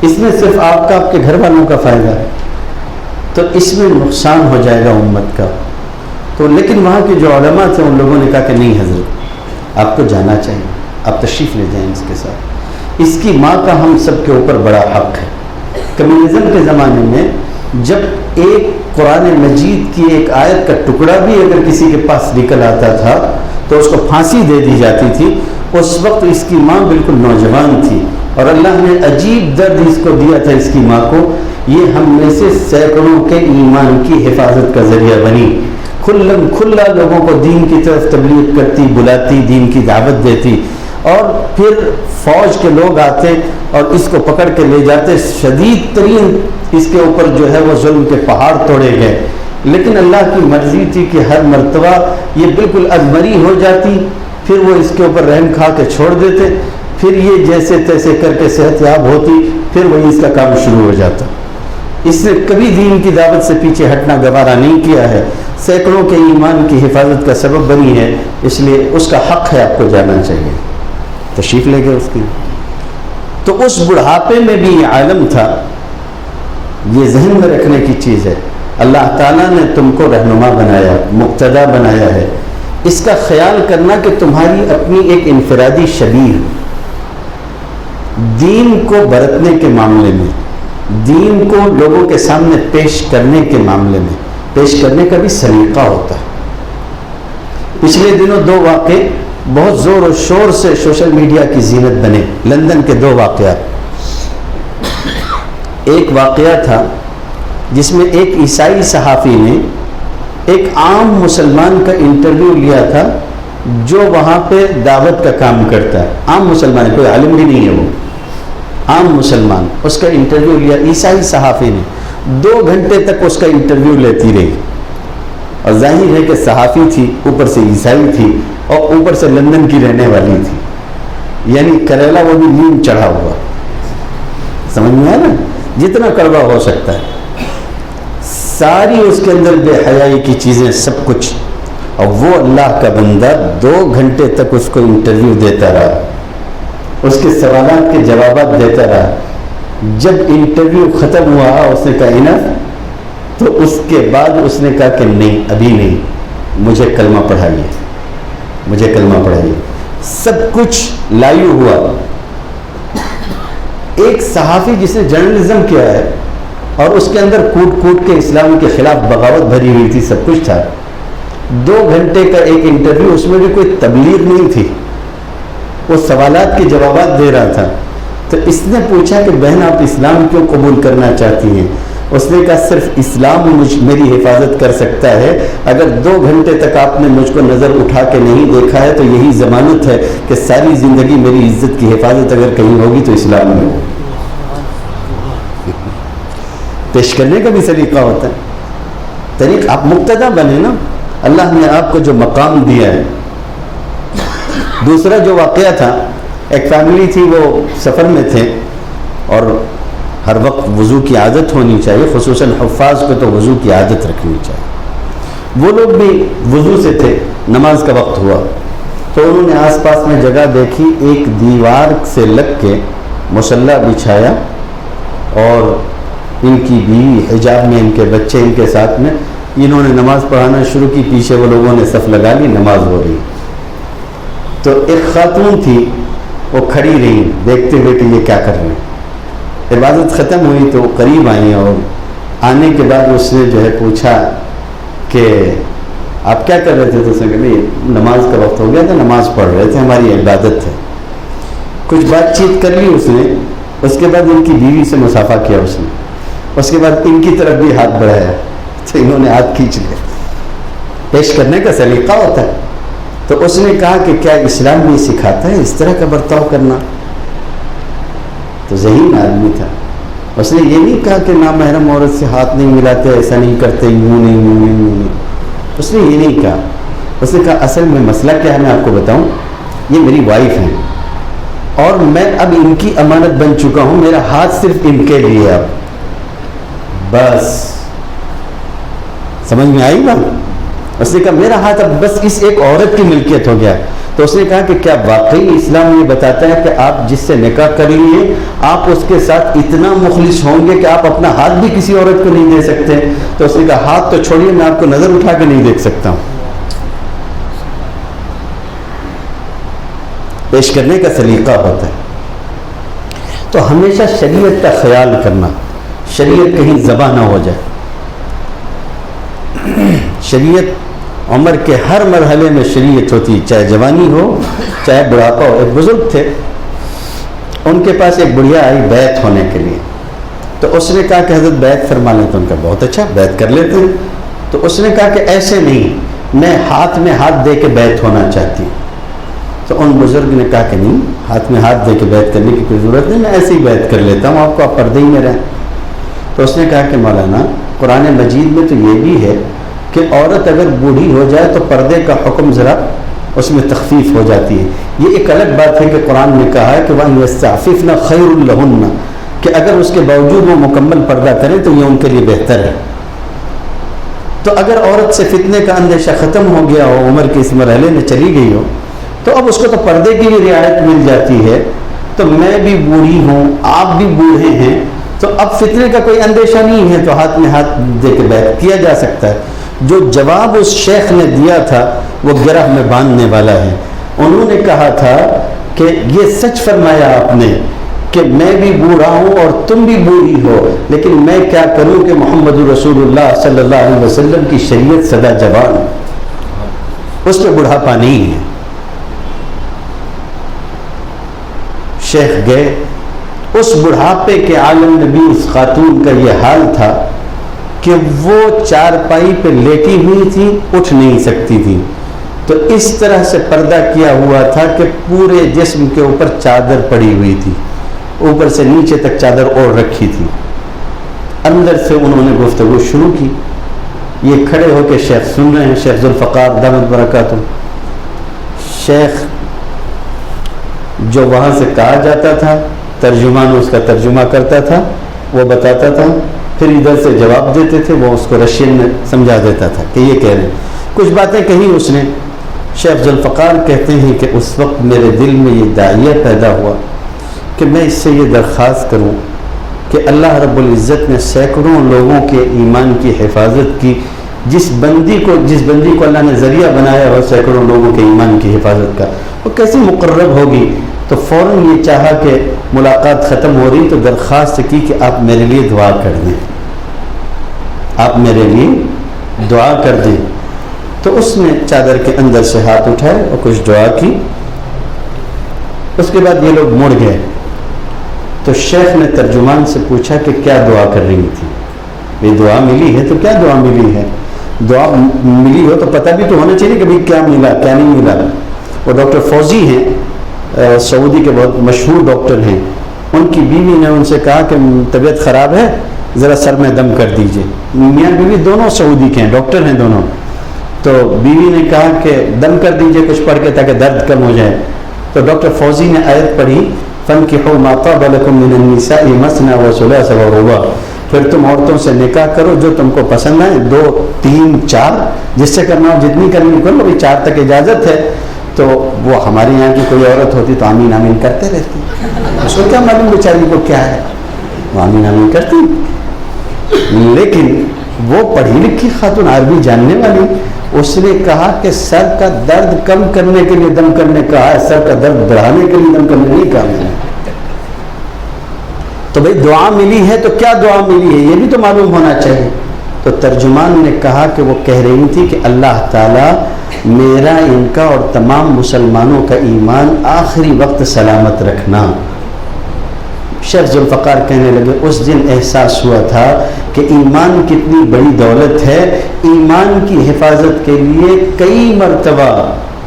اس میں صرف آپ کا، آپ کے گھر والوں کا فائدہ ہے، تو اس میں نقصان ہو جائے گا امت کا. تو لیکن وہاں کے جو علماء تھے ان لوگوں نے کہا کہ نہیں حضرت، آپ کو جانا چاہیے، آپ تشریف لے جائیں اس کے ساتھ. اس کی ماں کا ہم سب کے اوپر بڑا حق ہے. کمیونزم کے زمانے میں جب ایک قرآن مجید کی ایک آیت کا ٹکڑا بھی اگر کسی کے پاس نکل آتا تھا تو اس کو پھانسی دے دی جاتی تھی. اس وقت اس کی ماں بالکل نوجوان تھی اور اللہ نے عجیب درد اس کو دیا تھا اس کی ماں کو. یہ ہم میں سے سینکڑوں کے ایمان کی حفاظت کا ذریعہ بنی. کھلا لوگوں کو دین کی طرف تبلیغ کرتی، بلاتی، دین کی دعوت دیتی، اور پھر فوج کے لوگ آتے اور اس کو پکڑ کے لے جاتے. شدید ترین اس کے اوپر جو ہے وہ ظلم کے پہاڑ توڑے گئے. لیکن اللہ کی مرضی تھی کہ ہر مرتبہ یہ بالکل ازمری ہو جاتی، پھر وہ اس کے اوپر رحم کھا کے چھوڑ دیتے، پھر یہ جیسے تیسے کر کے صحت یاب ہوتی، پھر وہی اس کا کام شروع ہو جاتا. اس نے کبھی دین کی دعوت سے پیچھے ہٹنا گوارا نہیں کیا ہے. سینکڑوں کے ایمان کی حفاظت کا سبب بنی ہے، اس لیے اس کا حق ہے، آپ کو جانا چاہیے. تشریف لے گئے اس کی. تو اس بڑھاپے میں بھی یہ عالم تھا. یہ ذہن میں رکھنے کی چیز ہے، اللہ تعالیٰ نے تم کو رہنما بنایا، مقتدا بنایا ہے. اس کا خیال کرنا کہ تمہاری اپنی ایک انفرادی شبیہ دین کو برتنے کے معاملے میں، دین کو لوگوں کے سامنے پیش کرنے کے معاملے میں، پیش کرنے کا بھی سلیقہ ہوتا ہے. پچھلے دنوں 2 واقعے بہت زور و شور سے سوشل میڈیا کی زینت بنے. لندن کے 2 واقعات. ایک واقعہ تھا جس میں ایک عیسائی صحافی نے ایک عام مسلمان کا انٹرویو لیا تھا جو وہاں پہ دعوت کا کام کرتا ہے. عام مسلمان، کوئی عالم بھی نہیں ہے، وہ عام مسلمان. اس کا انٹرویو لیا عیسائی صحافی نے. 2 گھنٹے تک اس کا انٹرویو لیتی رہی. اور ظاہر ہے کہ صحافی تھی، اوپر سے عیسائی تھی، اور اوپر سے لندن کی رہنے والی تھی. یعنی کریلا وہ بھی نیم چڑھا ہوا. سمجھ میں آیا نا؟ جتنا کڑوا ہو سکتا ہے. ساری اس کے اندر بے حیائی کی چیزیں، سب کچھ. اور وہ اللہ کا بندہ 2 گھنٹے تک اس کو انٹرویو دیتا رہا. اس کے سوالات کے جوابات دیتا رہا. جب انٹرویو ختم ہوا اس نے کہا انف، تو اس کے بعد اس نے کہا کہ نہیں ابھی نہیں، مجھے کلمہ پڑھائیے، مجھے کلمہ پڑھائیے. سب کچھ لائیو ہوا. ایک صحافی جس نے جرنلزم کیا ہے اور اس کے اندر کوٹ کوٹ کے اسلام کے خلاف بغاوت بھری ہوئی تھی، سب کچھ تھا. 2 گھنٹے کا ایک انٹرویو، اس میں بھی کوئی تبلیغ نہیں تھی، وہ سوالات کے جوابات دے رہا تھا. تو اس نے پوچھا کہ بہن آپ اسلام کیوں قبول کرنا چاہتی ہیں؟ اس نے کہا صرف اسلام میری حفاظت کر سکتا ہے. اگر 2 گھنٹے تک آپ نے مجھ کو نظر اٹھا کے نہیں دیکھا ہے تو یہی ضمانت ہے کہ ساری زندگی میری عزت کی حفاظت اگر کہیں ہوگی تو اسلام میں ہو. پیش کرنے کا بھی سلیقہ ہوتا ہے. طریق آپ مقتدا بنے نا، اللہ نے آپ کو جو مقام دیا ہے. دوسرا جو واقعہ تھا، ایک فیملی تھی، وہ سفر میں تھے اور ہر وقت وضو کی عادت ہونی چاہیے، خصوصاً حفاظ کو تو وضو کی عادت رکھنی چاہیے. وہ لوگ بھی وضو سے تھے، نماز کا وقت ہوا تو انہوں نے آس پاس میں جگہ دیکھی، ایک دیوار سے لگ کے مصلی بچھایا اور ان کی بیوی حجاب میں، ان کے بچے ان کے ساتھ میں، انہوں نے نماز پڑھانا شروع کی. پیچھے وہ لوگوں نے صف لگا لی، نماز ہو رہی. تو ایک خاتون تھی، وہ کھڑی رہی دیکھتے ہوئے کہ یہ کیا کر رہے ہیں. عبادت ختم ہوئی تو قریب آئیں اور آنے کے بعد اس نے جو ہے پوچھا کہ آپ کیا کر رہے تھے؟ تو اس نے کہا نہیں نماز کا وقت ہو گیا تھا، نماز پڑھ رہے تھے، ہماری عبادت ہے. کچھ بات چیت کر لی اس نے. اس کے بعد ان کی بیوی سے مصافحہ کیا اس نے. اس کے بعد ان کی طرف بھی ہاتھ بڑھایا تو انہوں نے ہاتھ کھینچ لیا. پیش کرنے کا سلیقہ ہوتا ہے. تو اس نے کہا کہ کیا اسلام بھی سکھاتا ہے اس طرح کا برتاؤ کرنا؟ تو ذہین آدمی تھا. اس نے یہ نہیں کہا کہ نامحرم عورت سے ہاتھ نہیں ملاتے، ایسا نہیں کرتے، یوں نہیں یوں نہیں یوں نہیں. اس نے یہ نہیں کہا. اس نے کہا اصل میں مسئلہ کیا ہے میں آپ کو بتاؤں، یہ میری وائف ہیں اور میں اب ان کی امانت بن چکا ہوں، میرا ہاتھ صرف ان کے لیے. اب بس سمجھ میں آئی بات؟ اس نے کہا میرا ہاتھ اب بس اس ایک عورت کی ملکیت ہو گیا. تو اس نے کہا کہ کیا واقعی اسلام یہ بتاتا ہے کہ آپ جس سے نکاح کر لیے آپ اس کے ساتھ اتنا مخلص ہوں گے کہ آپ اپنا ہاتھ بھی کسی عورت کو نہیں دے سکتے؟ تو اس نے کہا ہاتھ تو چھوڑیے، میں آپ کو نظر اٹھا کے نہیں دیکھ سکتا ہوں. پیش کرنے کا سلیقہ ہوتا ہے. تو ہمیشہ شریعت کا خیال کرنا، شریعت کہیں ذبح نہ ہو جائے. شریعت عمر کے ہر مرحلے میں شریعت ہوتی، چاہے جوانی ہو چاہے بڑھاپا ہو. ایک بزرگ تھے، ان کے پاس ایک بڑھیا آئی بیعت ہونے کے لیے. تو اس نے کہا کہ حضرت بیعت فرما لیں. تو ان کا بہت اچھا، بیعت کر لیتے ہیں. تو اس نے کہا کہ ایسے نہیں، میں ہاتھ میں ہاتھ دے کے بیعت ہونا چاہتی ہوں. تو ان بزرگ نے کہا کہ نہیں، ہاتھ میں ہاتھ دے کے بیعت کرنے کی کوئی ضرورت نہیں، میں ایسے ہی بیعت کر لیتا ہوں آپ کو، آپ پردے ہی میں رہیں. تو اس نے کہا کہ مولانا قرآن مجید میں تو یہ بھی ہے کہ عورت اگر بوڑھی ہو جائے تو پردے کا حکم ذرا اس میں تخفیف ہو جاتی ہے. یہ ایک الگ بات ہے کہ قرآن نے کہا ہے کہ وَأَن يَسْتَعْفِفْنَ خَيْرٌ لَهُنَّ، کہ اگر اس کے باوجود وہ مکمل پردہ کریں تو یہ ان کے لیے بہتر ہے. تو اگر عورت سے فتنے کا اندیشہ ختم ہو گیا ہو، عمر کے اس مرحلے میں چلی گئی ہو، تو اب اس کو تو پردے کی بھی رعایت مل جاتی ہے. تو میں بھی بوڑھی ہوں، آپ بھی بوڑھے ہیں، تو اب فتنے کا کوئی اندیشہ نہیں ہے، تو ہاتھ میں ہاتھ دے کے بیعت کیا جا سکتا ہے. جو جواب اس شیخ نے دیا تھا وہ گرہ میں باندھنے والا ہے. انہوں نے کہا تھا کہ یہ سچ فرمایا آپ نے کہ میں بھی بوڑھا ہوں اور تم بھی بوڑھی ہو، لیکن میں کیا کروں کہ محمد رسول اللہ صلی اللہ علیہ وسلم کی شریعت سدا جوان، اس میں بڑھاپا نہیں ہے. شیخ گئے. اس بڑھاپے کے عالم نبی اس خاتون کا یہ حال تھا کہ وہ چارپائی پہ لیٹی ہوئی تھی، اٹھ نہیں سکتی تھی. تو اس طرح سے پردہ کیا ہوا تھا کہ پورے جسم کے اوپر چادر پڑی ہوئی تھی، اوپر سے نیچے تک چادر اوڑھ رکھی تھی. اندر سے انہوں نے گفتگو شروع کی. یہ کھڑے ہو کے شیخ سن رہے ہیں، شیخ ذوالفقار دامت برکاتہ. شیخ جو وہاں سے کہا جاتا تھا، ترجمان اس کا ترجمہ کرتا تھا، وہ بتاتا تھا، پھر ادھر سے جواب دیتے تھے، وہ اس کو رشین میں سمجھا دیتا تھا کہ یہ کہہ رہے ہیں. کچھ باتیں کہیں اس نے. شیخ ذوالفقار کہتے ہیں کہ اس وقت میرے دل میں یہ داعیہ پیدا ہوا کہ میں اس سے یہ درخواست کروں کہ اللہ رب العزت نے سینکڑوں لوگوں کے ایمان کی حفاظت کی، جس بندی کو اللہ نے ذریعہ بنایا ہو سینکڑوں لوگوں کے ایمان کی حفاظت کا، وہ کیسی مقرب ہوگی؟ تو فوراً یہ چاہا کہ ملاقات ختم ہو رہی تو درخواست کی کہ آپ میرے لیے دعا کر دیں، آپ میرے لیے دعا کر دیں۔ تو اس نے چادر کے اندر سے ہاتھ اٹھائے اور کچھ دعا کی۔ اس کے بعد یہ لوگ مڑ گئے تو شیخ نے ترجمان سے پوچھا کہ کیا دعا کر رہی تھی؟ یہ دعا ملی ہے تو کیا دعا ملی ہے؟ دعا ملی ہو تو پتہ بھی تو ہونا چاہیے کہ بھئی کیا ملا کیا نہیں ملا۔ وہ ڈاکٹر فوزی ہیں، سعودی کے بہت مشہور ڈاکٹر ہیں، ان کی بیوی نے ان سے کہا کہ طبیعت خراب ہے، ذرا سر میں دم کر دیجئے۔ میاں بیوی دونوں سعودی کے ہیں، ڈاکٹر ہیں دونوں، تو بیوی نے کہا کہ دم کر دیجئے کچھ پڑھ کے تاکہ درد کم ہو جائے۔ تو ڈاکٹر فوزی نے آیت پڑھی، فَانْكِحُوا مَا طَابَ لَكُم مِّنَ النِّسَاءِ مَثْنَىٰ وَثُلَاثَ وَرُبَاعَ، پھر تم عورتوں سے نکاح کرو جو تم کو پسند آئے، 2 3 4، جس سے کرنا ہو جتنی کرنی کر لو، 4 تک اجازت ہے۔ تو وہ ہمارے یہاں کی کوئی عورت ہوتی تو آمین آمین کرتے رہتی، اس کو کیا معلوم بیچاری کو کیا ہے، وہ آمین آمین کرتی۔ لیکن وہ پڑھی لکھی خاتون، عربی جاننے والی، اس نے کہا کہ سر کا درد کم کرنے کے لیے دم کرنے کہا ہے، سر کا درد بڑھانے کے لیے دم کرنے نہیں کہا میں نے۔ تو بھئی دعا ملی ہے تو کیا دعا ملی ہے یہ بھی تو معلوم ہونا چاہیے۔ تو ترجمان نے کہا کہ وہ کہہ رہی تھی کہ اللہ تعالیٰ میرا، ان کا اور تمام مسلمانوں کا ایمان آخری وقت سلامت رکھنا۔ شیخ ذوالفقار کہنے لگے اس دن احساس ہوا تھا کہ ایمان کتنی بڑی دولت ہے۔ ایمان کی حفاظت کے لیے کئی مرتبہ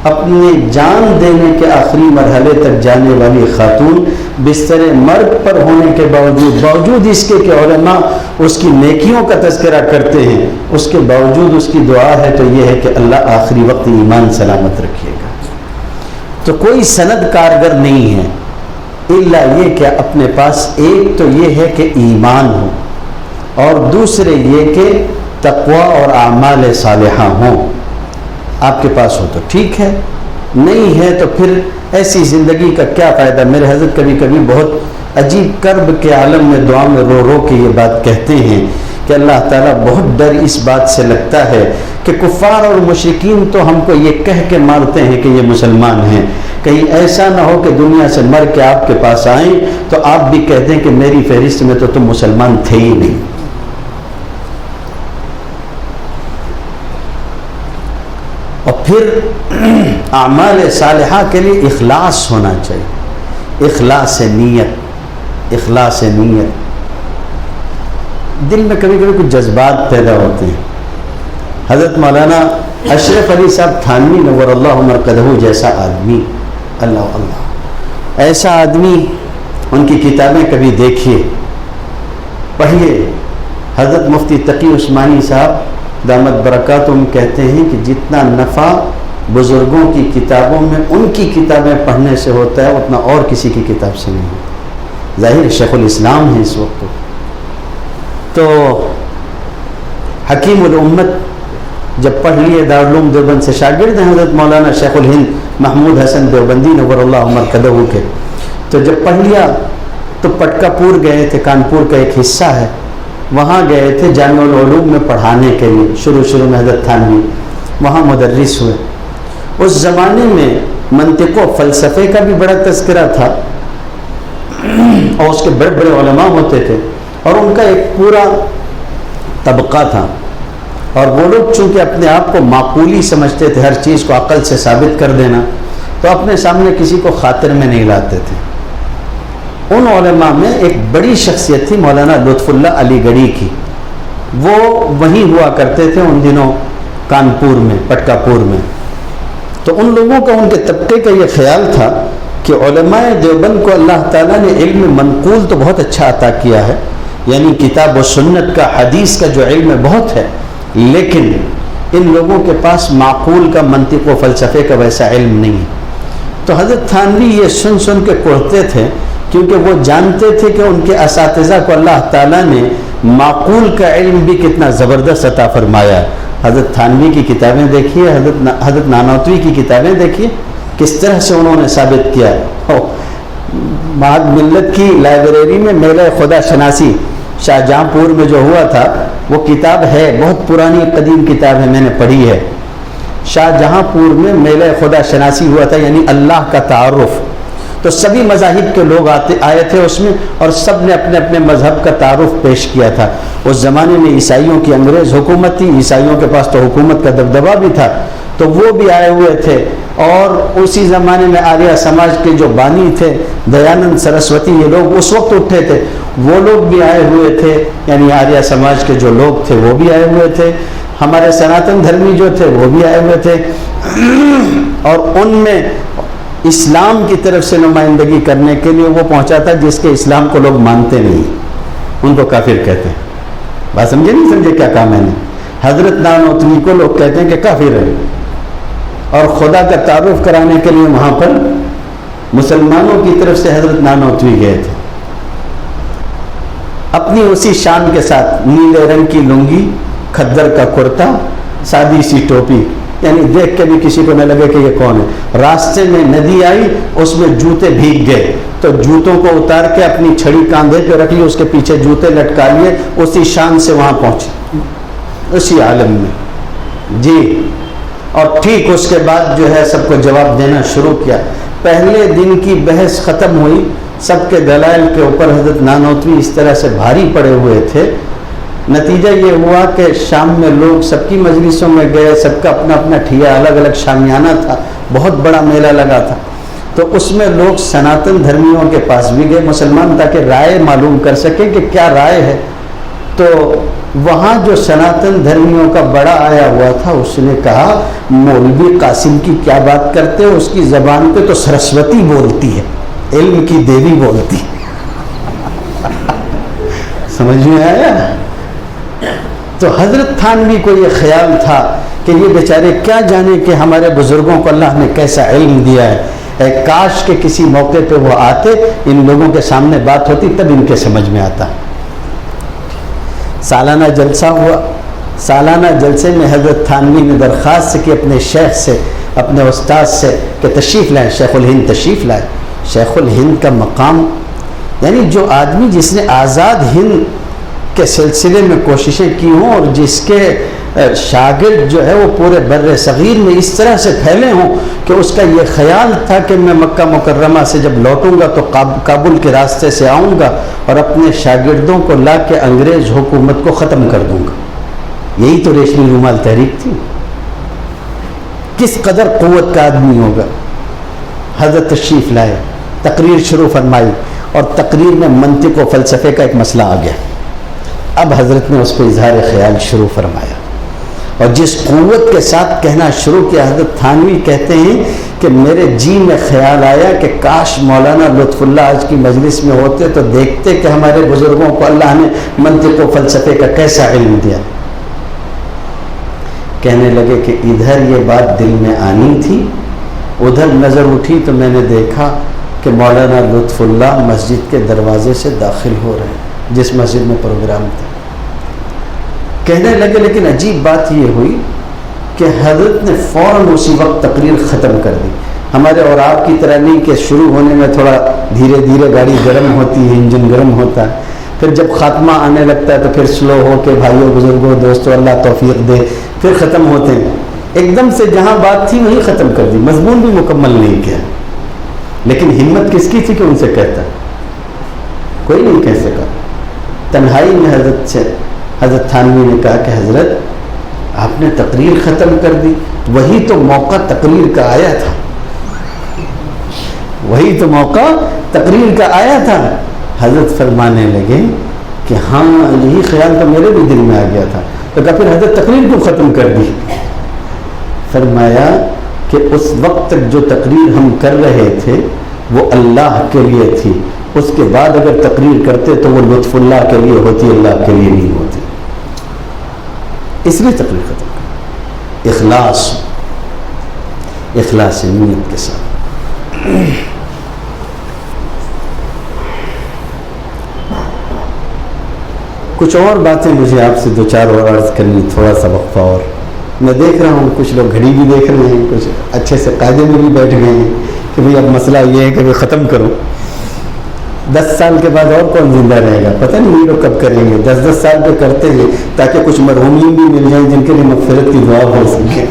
اپنے جان دینے کے آخری مرحلے تک جانے والی خاتون بستر مرگ پر ہونے کے باوجود اس کے کہ علماء اس کی نیکیوں کا تذکرہ کرتے ہیں، اس کے باوجود اس کی دعا ہے تو یہ ہے کہ اللہ آخری وقت ایمان سلامت رکھیے گا۔ تو کوئی سند کارگر نہیں ہے الا یہ کہ اپنے پاس ایک تو یہ ہے کہ ایمان ہو، اور دوسرے یہ کہ تقوی اور اعمال صالحہ ہوں۔ آپ کے پاس ہو تو ٹھیک ہے، نہیں ہے تو پھر ایسی زندگی کا کیا فائدہ۔ میرے حضرت کبھی کبھی بہت عجیب کرب کے عالم میں دعا میں رو رو کے یہ بات کہتے ہیں کہ اللہ تعالیٰ بہت ڈر اس بات سے لگتا ہے کہ کفار اور مشرکین تو ہم کو یہ کہہ کے مارتے ہیں کہ یہ مسلمان ہیں، کہیں ایسا نہ ہو کہ دنیا سے مر کے آپ کے پاس آئیں تو آپ بھی کہہ دیں کہ میری فہرست میں تو تم مسلمان تھے ہی نہیں۔ اور پھر اعمال صالحہ کے لیے اخلاص ہونا چاہیے، اخلاص نیت، اخلاص نیت۔ دل میں کبھی کبھی کچھ جذبات پیدا ہوتے ہیں۔ حضرت مولانا اشرف علی صاحب تھانوی نور اللہ مرقدہ جیسا آدمی، اللہ اللہ، ایسا آدمی، ان کی کتابیں کبھی دیکھیے، پڑھیے۔ حضرت مفتی تقی عثمانی صاحب دامت برکاتہم کہتے ہیں کہ جتنا نفع بزرگوں کی کتابوں میں ان کی کتابیں پڑھنے سے ہوتا ہے اتنا اور کسی کی کتاب سے نہیں ہوتا۔ ظاہر شیخ الاسلام ہے اس وقت۔ تو حکیم الامت جب پڑھ لیے، دارالعلوم دیوبند سے شاگرد ہیں حضرت مولانا شیخ الہند محمود حسن دیوبندی نور اللہ مرقدہ کے، تو جب پڑھ لیا تو پٹکا پور گئے تھے، کانپور کا ایک حصہ ہے، وہاں گئے تھے جامع العلوم میں پڑھانے کے لیے۔ شروع میں حضرت تھانوی وہاں مدرس ہوئے۔ اس زمانے میں منطق و فلسفے کا بھی بڑا تذکرہ تھا اور اس کے بڑے بڑے علماء ہوتے تھے، اور ان کا ایک پورا طبقہ تھا، اور وہ لوگ چونکہ اپنے آپ کو معقولی سمجھتے تھے، ہر چیز کو عقل سے ثابت کر دینا، تو اپنے سامنے کسی کو خاطر میں نہیں لاتے تھے۔ ان علماء میں ایک بڑی شخصیت تھی مولانا لطف اللہ علی گڑھی کی، وہ وہیں ہوا کرتے تھے ان دنوں کانپور میں، پٹکا پور میں۔ تو ان لوگوں کا، ان کے طبقے کا یہ خیال تھا کہ علماء دیوبند کو اللہ تعالیٰ نے علم منقول تو بہت اچھا عطا کیا ہے، یعنی کتاب و سنت کا، حدیث کا جو علم ہے بہت ہے، لیکن ان لوگوں کے پاس معقول کا، منطق و فلسفے کا ویسا علم نہیں ہے۔ تو حضرت تھانوی یہ سن کے کوڑتے تھے، کیونکہ وہ جانتے تھے کہ ان کے اساتذہ کو اللہ تعالیٰ نے معقول کا علم بھی کتنا زبردست عطا فرمایا ہے۔ حضرت تھانوی کی کتابیں دیکھیے، حضرت نانوتوی کی کتابیں دیکھیے، کس طرح سے انہوں نے ثابت کیا ہے۔ معہد ملت کی لائبریری میں میلہ خدا شناسی شاہجہاں پور میں جو ہوا تھا، وہ کتاب ہے، بہت پرانی قدیم کتاب ہے، میں نے پڑھی ہے۔ شاہجہاں پور میں میلہ خدا شناسی ہوا تھا، یعنی اللہ کا تعارف۔ تو سبھی مذاہب کے لوگ آئے تھے اس میں، اور سب نے اپنے اپنے مذہب کا تعارف پیش کیا تھا۔ اس زمانے میں عیسائیوں کی انگریز حکومت تھی، عیسائیوں کے پاس تو حکومت کا دبدبہ بھی تھا، تو وہ بھی آئے ہوئے تھے۔ اور اسی زمانے میں آریہ سماج کے جو بانی تھے دیانند سرسوتی، یہ لوگ اس وقت اٹھے تھے، وہ لوگ بھی آئے ہوئے تھے، یعنی آریہ سماج کے جو لوگ تھے وہ بھی آئے ہوئے تھے۔ ہمارے سناتن دھرمی جو تھے وہ بھی آئے ہوئے تھے، اور ان میں اسلام کی طرف سے نمائندگی کرنے کے لیے وہ پہنچا تھا جس کے اسلام کو لوگ مانتے نہیں، ان کو کافر کہتے ہیں۔ بات سمجھے نہیں سمجھے کیا کہا میں نے؟ حضرت نانوتوی کو لوگ کہتے ہیں کہ کافر ہے، اور خدا کا تعارف کرانے کے لیے وہاں پر مسلمانوں کی طرف سے حضرت نانوتوی گئے تھے، اپنی اسی شان کے ساتھ، نیلے رنگ کی لنگی، کھدر کا کرتا، سادی سی ٹوپی، یعنی دیکھ کے بھی کسی کو نہ لگے کہ یہ کون ہے۔ راستے میں ندی آئی، اس میں جوتے بھیگ گئے، تو جوتوں کو اتار کے اپنی چھڑی کاندھے پہ رکھ لی، اس کے پیچھے جوتے لٹکا لیے، اسی شان سے وہاں پہنچے، اسی عالم میں جی۔ اور ٹھیک اس کے بعد جو ہے سب کو جواب دینا شروع کیا۔ پہلے دن کی بحث ختم ہوئی، سب کے دلائل کے اوپر حضرت نانوتوی اس طرح سے بھاری پڑے ہوئے تھے، نتیجہ یہ ہوا کہ شام میں لوگ سب کی مجلسوں میں گئے، سب کا اپنا اپنا ٹھیا، الگ الگ شامیانہ تھا، بہت بڑا میلہ لگا تھا، تو اس میں لوگ سناتن دھرمیوں کے پاس بھی گئے مسلمان، تاکہ رائے معلوم کر سکیں کہ کیا رائے ہے۔ تو وہاں جو سناتن دھرمیوں کا بڑا آیا ہوا تھا، اس نے کہا مولوی قاسم کی کیا بات کرتے ہو، اس کی زبان پہ تو سرسوتی بولتی ہے، علم کی دیوی بولتی سمجھ میں آیا؟ تو حضرت تھانوی کو یہ خیال تھا کہ یہ بیچارے کیا جانے کہ ہمارے بزرگوں کو اللہ نے کیسا علم دیا ہے، کاش کہ کسی موقع پہ وہ آتے، ان لوگوں کے سامنے بات ہوتی، تب ان کے سمجھ میں آتا۔ سالانہ جلسہ ہوا، سالانہ جلسے میں حضرت تھانوی نے درخواست کی اپنے شیخ سے، اپنے استاد سے کہ تشریف لائیں، شیخ الہند تشریف لائیں۔ شیخ الہند کا مقام، یعنی جو آدمی جس نے آزاد ہند کے سلسلے میں کوششیں کی ہوں، اور جس کے شاگرد جو ہے وہ پورے بر صغیر میں اس طرح سے پھیلے ہوں کہ اس کا یہ خیال تھا کہ میں مکہ مکرمہ سے جب لوٹوں گا تو کابل کے راستے سے آؤں گا اور اپنے شاگردوں کو لا کے انگریز حکومت کو ختم کر دوں گا۔ یہی تو ریشمی رومال تحریک تھی۔ کس قدر قوت کا آدمی ہوگا۔ حضرت تشریف لائے، تقریر شروع فرمائی، اور تقریر میں منطق و فلسفے کا ایک مسئلہ آ گیا۔ اب حضرت نے اس پہ اظہار خیال شروع فرمایا، اور جس قوت کے ساتھ کہنا شروع کیا، حضرت تھانوی کہتے ہیں کہ میرے جی میں خیال آیا کہ کاش مولانا لطف اللہ آج کی مجلس میں ہوتے تو دیکھتے کہ ہمارے بزرگوں کو اللہ نے منطق و فلسفے کا کیسا علم دیا۔ کہنے لگے کہ ادھر یہ بات دل میں آنی تھی، ادھر نظر اٹھی تو میں نے دیکھا کہ مولانا لطف اللہ مسجد کے دروازے سے داخل ہو رہے ہیں، جس مسجد میں پروگرام تھا۔ کہنے لگے لیکن عجیب بات یہ ہوئی کہ حضرت نے فوراً اسی وقت تقریر ختم کر دی۔ ہمارے اور آپ کی طرح نہیں کہ شروع ہونے میں تھوڑا دھیرے دھیرے گاڑی گرم ہوتی ہے، انجن گرم ہوتا ہے، پھر جب خاتمہ آنے لگتا ہے تو پھر سلو ہو کے بھائیوں بزرگوں دوستوں اللہ توفیق دے پھر ختم ہوتے ہیں۔ ایک دم سے جہاں بات تھی وہیں ختم کر دی، مضمون بھی مکمل نہیں کیا، لیکن ہمت کس کی تھی کہ ان سے کہتا؟ کوئی نہیں کہہ سکا۔ تنہائی میں حضرت تھانوی نے کہا کہ حضرت آپ نے تقریر ختم کر دی، وہی تو موقع تقریر کا آیا تھا، وہی تو موقع تقریر کا آیا تھا۔ حضرت فرمانے لگے کہ ہاں یہی خیال تو میرے بھی دل میں آ گیا تھا، تو کہا پھر حضرت تقریر کیوں ختم کر دی؟ فرمایا کہ اس وقت تک جو تقریر ہم کر رہے تھے وہ اللہ کے لیے تھی، اس کے بعد اگر تقریر کرتے تو وہ لطف اللہ کے لیے ہوتی، اللہ کے لیے نہیں ہوتی، اس لیے تقریر ختم کر۔ اخلاص نیت کے ساتھ۔ کچھ اور باتیں مجھے آپ سے دو چار اور عرض کرنی، تھوڑا سا وقفہ اور۔ میں دیکھ رہا ہوں کچھ لوگ گھڑی بھی دیکھ رہے ہیں، کچھ اچھے سے قاعدے میں بھی بیٹھ گئے ہیں کہ بھئی اب مسئلہ یہ ہے کہ ختم کرو۔ 10 سال کے بعد اور کون زندہ رہے گا؟ پتہ نہیں یہ لوگ کب کریں گے. 10 سال پہ کرتے ہیں تاکہ کچھ مرحومین بھی مل جائیں جن کے لیے مغفرت کی دعا ہو سکے.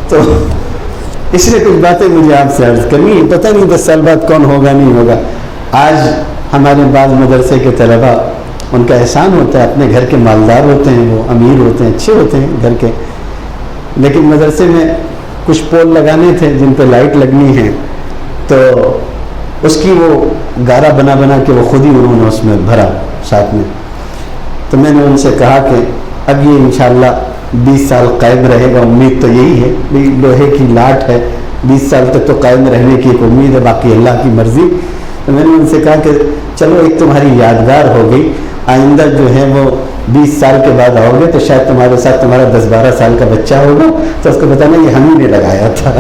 تو اس لیے کچھ باتیں مجھے آپ سے عرض کرنی. پتہ نہیں 10 سال بعد کون ہوگا نہیں ہوگا. آج ہمارے بعض مدرسے کے طلباء، ان کا احسان ہوتا ہے، اپنے گھر کے مالدار ہوتے ہیں، وہ امیر ہوتے ہیں، اچھے ہوتے ہیں گھر کے، لیکن مدرسے میں کچھ پول لگانے تھے جن پہ لائٹ لگنی ہے، تو اس کی وہ گارا بنا بنا کے وہ خود ہی انہوں نے اس میں بھرا ساتھ میں. تو میں نے ان سے کہا کہ اب یہ انشاءاللہ 20 سال قائم رہے گا. امید تو یہی ہے، لوہے کی لاٹ ہے، 20 سال تک تو قائم رہنے کی ایک امید ہے، باقی اللہ کی مرضی. تو میں نے ان سے کہا کہ چلو ایک تمہاری یادگار ہو گئی، آئندہ جو ہے وہ 20 سال کے بعد آؤ گے تو شاید تمہارے ساتھ تمہارا 10-12 سال کا بچہ ہوگا، تو اس کو بتانا یہ ہم ہی نے لگایا تھا.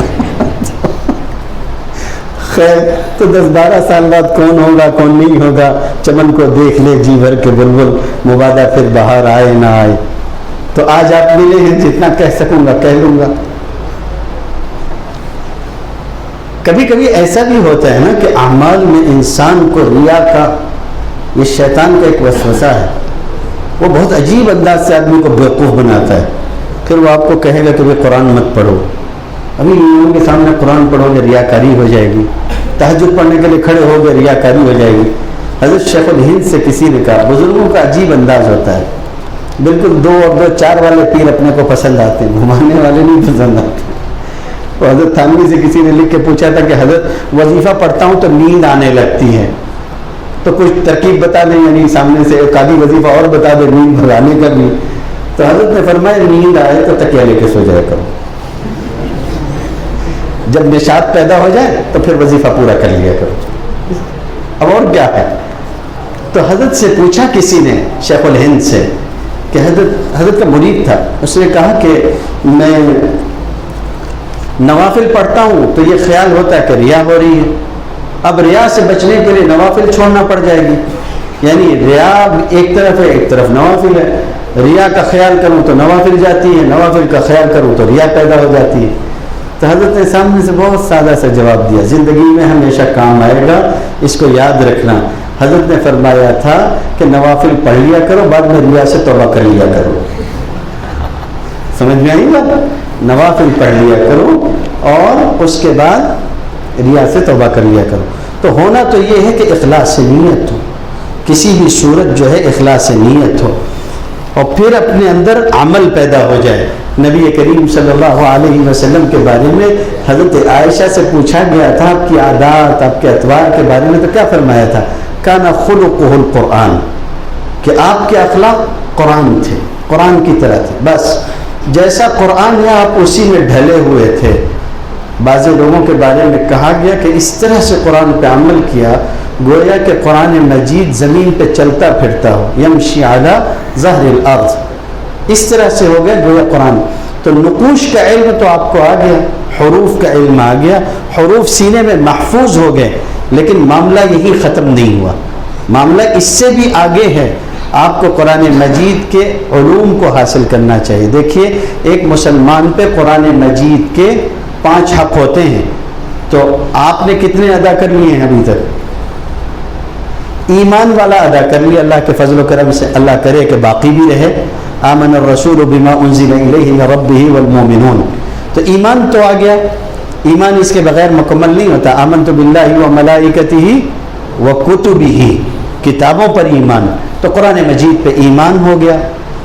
خیر، تو 10-12 سال بعد کون ہوگا کون نہیں ہوگا، چمن کو دیکھ لے جی بھر کے بلبل، مبادا پھر باہر آئے نہ آئے. تو آج آپ ملے ہیں، جتنا کہہ سکوں گا کہہ لوں گا. کبھی کبھی ایسا بھی ہوتا ہے نا کہ اعمال میں انسان کو ریا کا، یہ شیطان کا ایک وسوسہ ہے، وہ بہت عجیب انداز سے آدمی کو بیوقوف بناتا ہے. پھر وہ آپ کو کہے گا کہ وہ قرآن مت پڑھو، ابھی لوگوں کے سامنے قرآن پڑھو گے ریاکاری ہو جائے گی، تہجد پڑھنے کے لیے کھڑے ہو گئے ریاکاری ہو جائے گی. حضرت شیخ الہند سے کسی نے کہا، بزرگوں کا عجیب انداز ہوتا ہے، بالکل 2 اور 2 4 والے پیر اپنے کو پسند آتے ہیں، گھمانے والے نہیں پسند آتے. تو حضرت تھانوی سے کسی نے لکھ کے پوچھا تھا کہ حضرت وظیفہ پڑھتا ہوں تو نیند آنے لگتی ہے، تو کچھ ترکیب بتا دیں، یعنی سامنے سے ایک آدھی وظیفہ اور بتا دیں نیند بھگانے کا بھی. تو حضرت نے فرمایا نیند آئے تو تکیہ لے کے سو جایا کرو، جب نشاط پیدا ہو جائے تو پھر وظیفہ پورا کر لیا کرو. اب اور کیا ہے؟ تو حضرت سے پوچھا کسی نے، شیخ الہند سے، کہ حضرت کا مرید تھا، اس نے کہا کہ میں نوافل پڑھتا ہوں تو یہ خیال ہوتا ہے کہ ریا ہو رہی ہے، اب ریا سے بچنے کے لیے نوافل چھوڑنا پڑ جائے گی. یعنی ریا ایک طرف ہے، ایک طرف نوافل ہے. ریا کا خیال کروں تو نوافل جاتی ہے، نوافل کا خیال کروں تو ریا پیدا ہو جاتی ہے. تو حضرت نے سامنے سے بہت سادہ سا جواب دیا، زندگی میں ہمیشہ کام آئے گا، اس کو یاد رکھنا. حضرت نے فرمایا تھا کہ نوافل پڑھ لیا کرو، بعد میں ریا سے توبہ کر لیا کرو. سمجھ میں آئی بات؟ نوافل پڑھ لیا کرو اور اس کے بعد ریا سے توبہ کر لیا کرو. تو ہونا تو یہ ہے کہ اخلاص نیت ہو، کسی بھی صورت جو ہے اخلاص نیت ہو، اور پھر اپنے اندر عمل پیدا ہو جائے. نبی کریم صلی اللہ علیہ وسلم کے بارے میں حضرت عائشہ سے پوچھا گیا تھا آپ کی عادات، آپ کے اطوار کے بارے میں، تو کیا فرمایا تھا؟ کان خلقہ القرآن، کہ آپ کے اخلاق قرآن تھے، قرآن کی طرح تھے. بس جیسا قرآن ہے آپ اسی میں ڈھلے ہوئے تھے. بعض لوگوں کے بارے میں کہا گیا کہ اس طرح سے قرآن پہ عمل کیا گویا کہ قرآن مجید زمین پہ چلتا پھرتا ہو، یمشی علی ظہر الارض، اس طرح سے ہو گیا گویا قرآن. تو نقوش کا علم تو آپ کو آ گیا، حروف کا علم آ گیا، حروف سینے میں محفوظ ہو گئے. لیکن معاملہ یہی ختم نہیں ہوا، معاملہ اس سے بھی آگے ہے. آپ کو قرآن مجید کے علوم کو حاصل کرنا چاہیے. دیکھیے ایک مسلمان پہ قرآن مجید کے 5 حق ہوتے ہیں، تو آپ نے کتنے ادا کر لیے ہیں ابھی تک؟ ایمان والا ادا کر لیا، اللہ کے فضل و کرم سے اللہ کرے کہ باقی بھی رہے. آمن الرسول بما انزل الیہ من ربہ والمؤمنون، تو ایمان تو آ گیا. ایمان اس کے بغیر مکمل نہیں ہوتا. آمنت باللہ وملائکتہ وکتبہ، کتابوں پر ایمان، تو قرآن مجید پہ ایمان ہو گیا.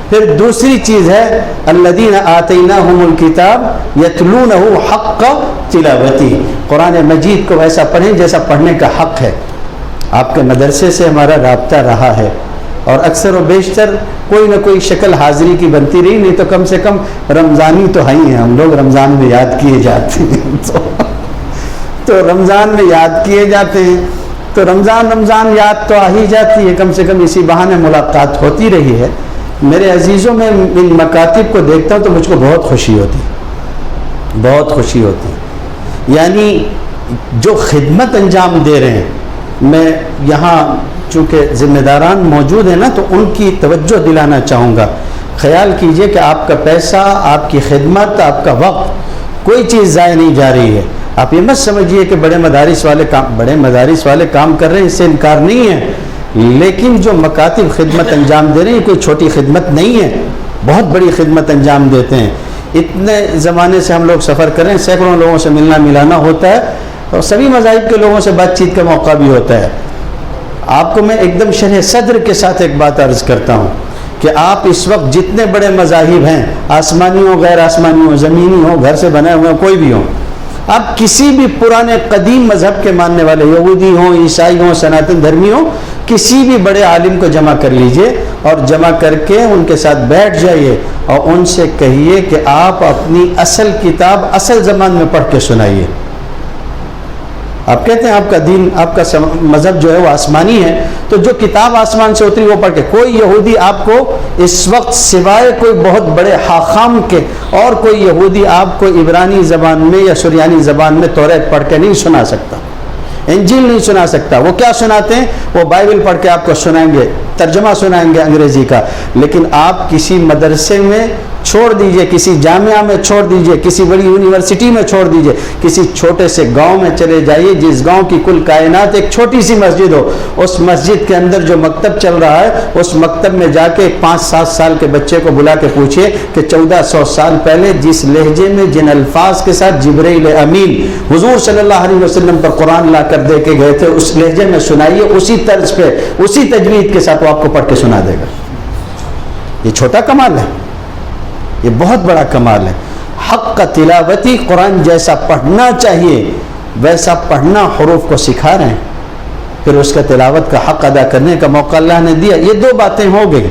پھر دوسری چیز ہے الذین آتیناہم الکتاب یتلونہ حق تلاوتہ، قرآن مجید کو ویسا پڑھیں جیسا پڑھنے کا حق ہے. آپ کے مدرسے سے ہمارا رابطہ رہا ہے، اور اکثر و بیشتر کوئی نہ کوئی شکل حاضری کی بنتی رہی، نہیں تو کم سے کم رمضانی تو ہیں ہی ہیں ہم لوگ، رمضان میں یاد کیے جاتے ہیں. تو رمضان میں یاد کیے جاتے ہیں، تو رمضان یاد تو آ ہی جاتی ہے، کم سے کم اسی بہانے ملاقات ہوتی رہی ہے. میرے عزیزوں میں ان مکاتب کو دیکھتا ہوں تو مجھ کو بہت خوشی ہوتی، بہت خوشی ہوتی. یعنی جو خدمت انجام دے رہے ہیں، میں یہاں چونکہ ذمہ داران موجود ہیں نا، تو ان کی توجہ دلانا چاہوں گا. خیال کیجئے کہ آپ کا پیسہ، آپ کی خدمت، آپ کا وقت، کوئی چیز ضائع نہیں جا رہی ہے. آپ یہ مت سمجھیے کہ بڑے مدارس والے کام کر رہے ہیں، اس سے انکار نہیں ہے، لیکن جو مکاتب خدمت انجام دے رہے ہیں یہ کوئی چھوٹی خدمت نہیں ہے، بہت بڑی خدمت انجام دیتے ہیں۔ اتنے زمانے سے ہم لوگ سفر کر رہے ہیں، سینکڑوں لوگوں سے ملنا ملانا ہوتا ہے، اور سبھی مذاہب کے لوگوں سے بات چیت کا موقع بھی ہوتا ہے۔ آپ کو میں ایک دم شرح صدر کے ساتھ ایک بات عرض کرتا ہوں کہ آپ اس وقت جتنے بڑے مذاہب ہیں، آسمانی ہو، غیر آسمانی ہو، زمینی ہو، گھر سے بنے ہوئے کوئی بھی ہو، آپ کسی بھی پرانے قدیم مذہب کے ماننے والے، یہودی ہوں، عیسائی ہوں، سناتن دھرمی ہوں، کسی بھی بڑے عالم کو جمع کر لیجئے اور جمع کر کے ان کے ساتھ بیٹھ جائیے اور ان سے کہیے کہ آپ اپنی اصل کتاب اصل زبان میں پڑھ کے سنائیے۔ آپ کہتے ہیں آپ کا دین، آپ کا مذہب جو ہے وہ آسمانی ہے، تو جو کتاب آسمان سے اتری وہ پڑھ کے، کوئی یہودی آپ کو اس وقت سوائے کوئی بہت بڑے حاخام کے اور کوئی یہودی آپ کو عبرانی زبان میں یا سریانی زبان میں توریت پڑھ کے نہیں سنا سکتا، انجیل نہیں سنا سکتا۔ وہ کیا سناتے ہیں؟ وہ بائبل پڑھ کے آپ کو سنائیں گے، ترجمہ سنائیں گے انگریزی کا، لیکن آپ کسی مدرسے میں چھوڑ دیجئے، کسی جامعہ میں چھوڑ دیجئے، کسی بڑی یونیورسٹی میں چھوڑ دیجئے، کسی چھوٹے سے گاؤں میں چلے جائیے، جس گاؤں کی کل کائنات ایک چھوٹی سی مسجد ہو، اس مسجد کے اندر جو مکتب چل رہا ہے، اس مکتب میں جا کے 5-7 سال کے بچے کو بلا کے پوچھئے کہ 1400 سال پہلے جس لہجے میں، جن الفاظ کے ساتھ جبرائیل امین حضور صلی اللہ علیہ وسلم پر قرآن لا کر دے کے گئے تھے، اس لہجے میں سنائیے، اسی طرز پہ، اسی تجوید کے ساتھ وہ آپ کو پڑھ کے سنا دے گا۔ یہ چھوٹا کمال ہے، یہ بہت بڑا کمال ہے۔ حق کا تلاوتی قرآن جیسا پڑھنا چاہیے ویسا پڑھنا حروف کو سکھا رہے ہیں، پھر اس کا تلاوت کا حق ادا کرنے کا موقع اللہ نے دیا۔ یہ 2 باتیں ہو گئی،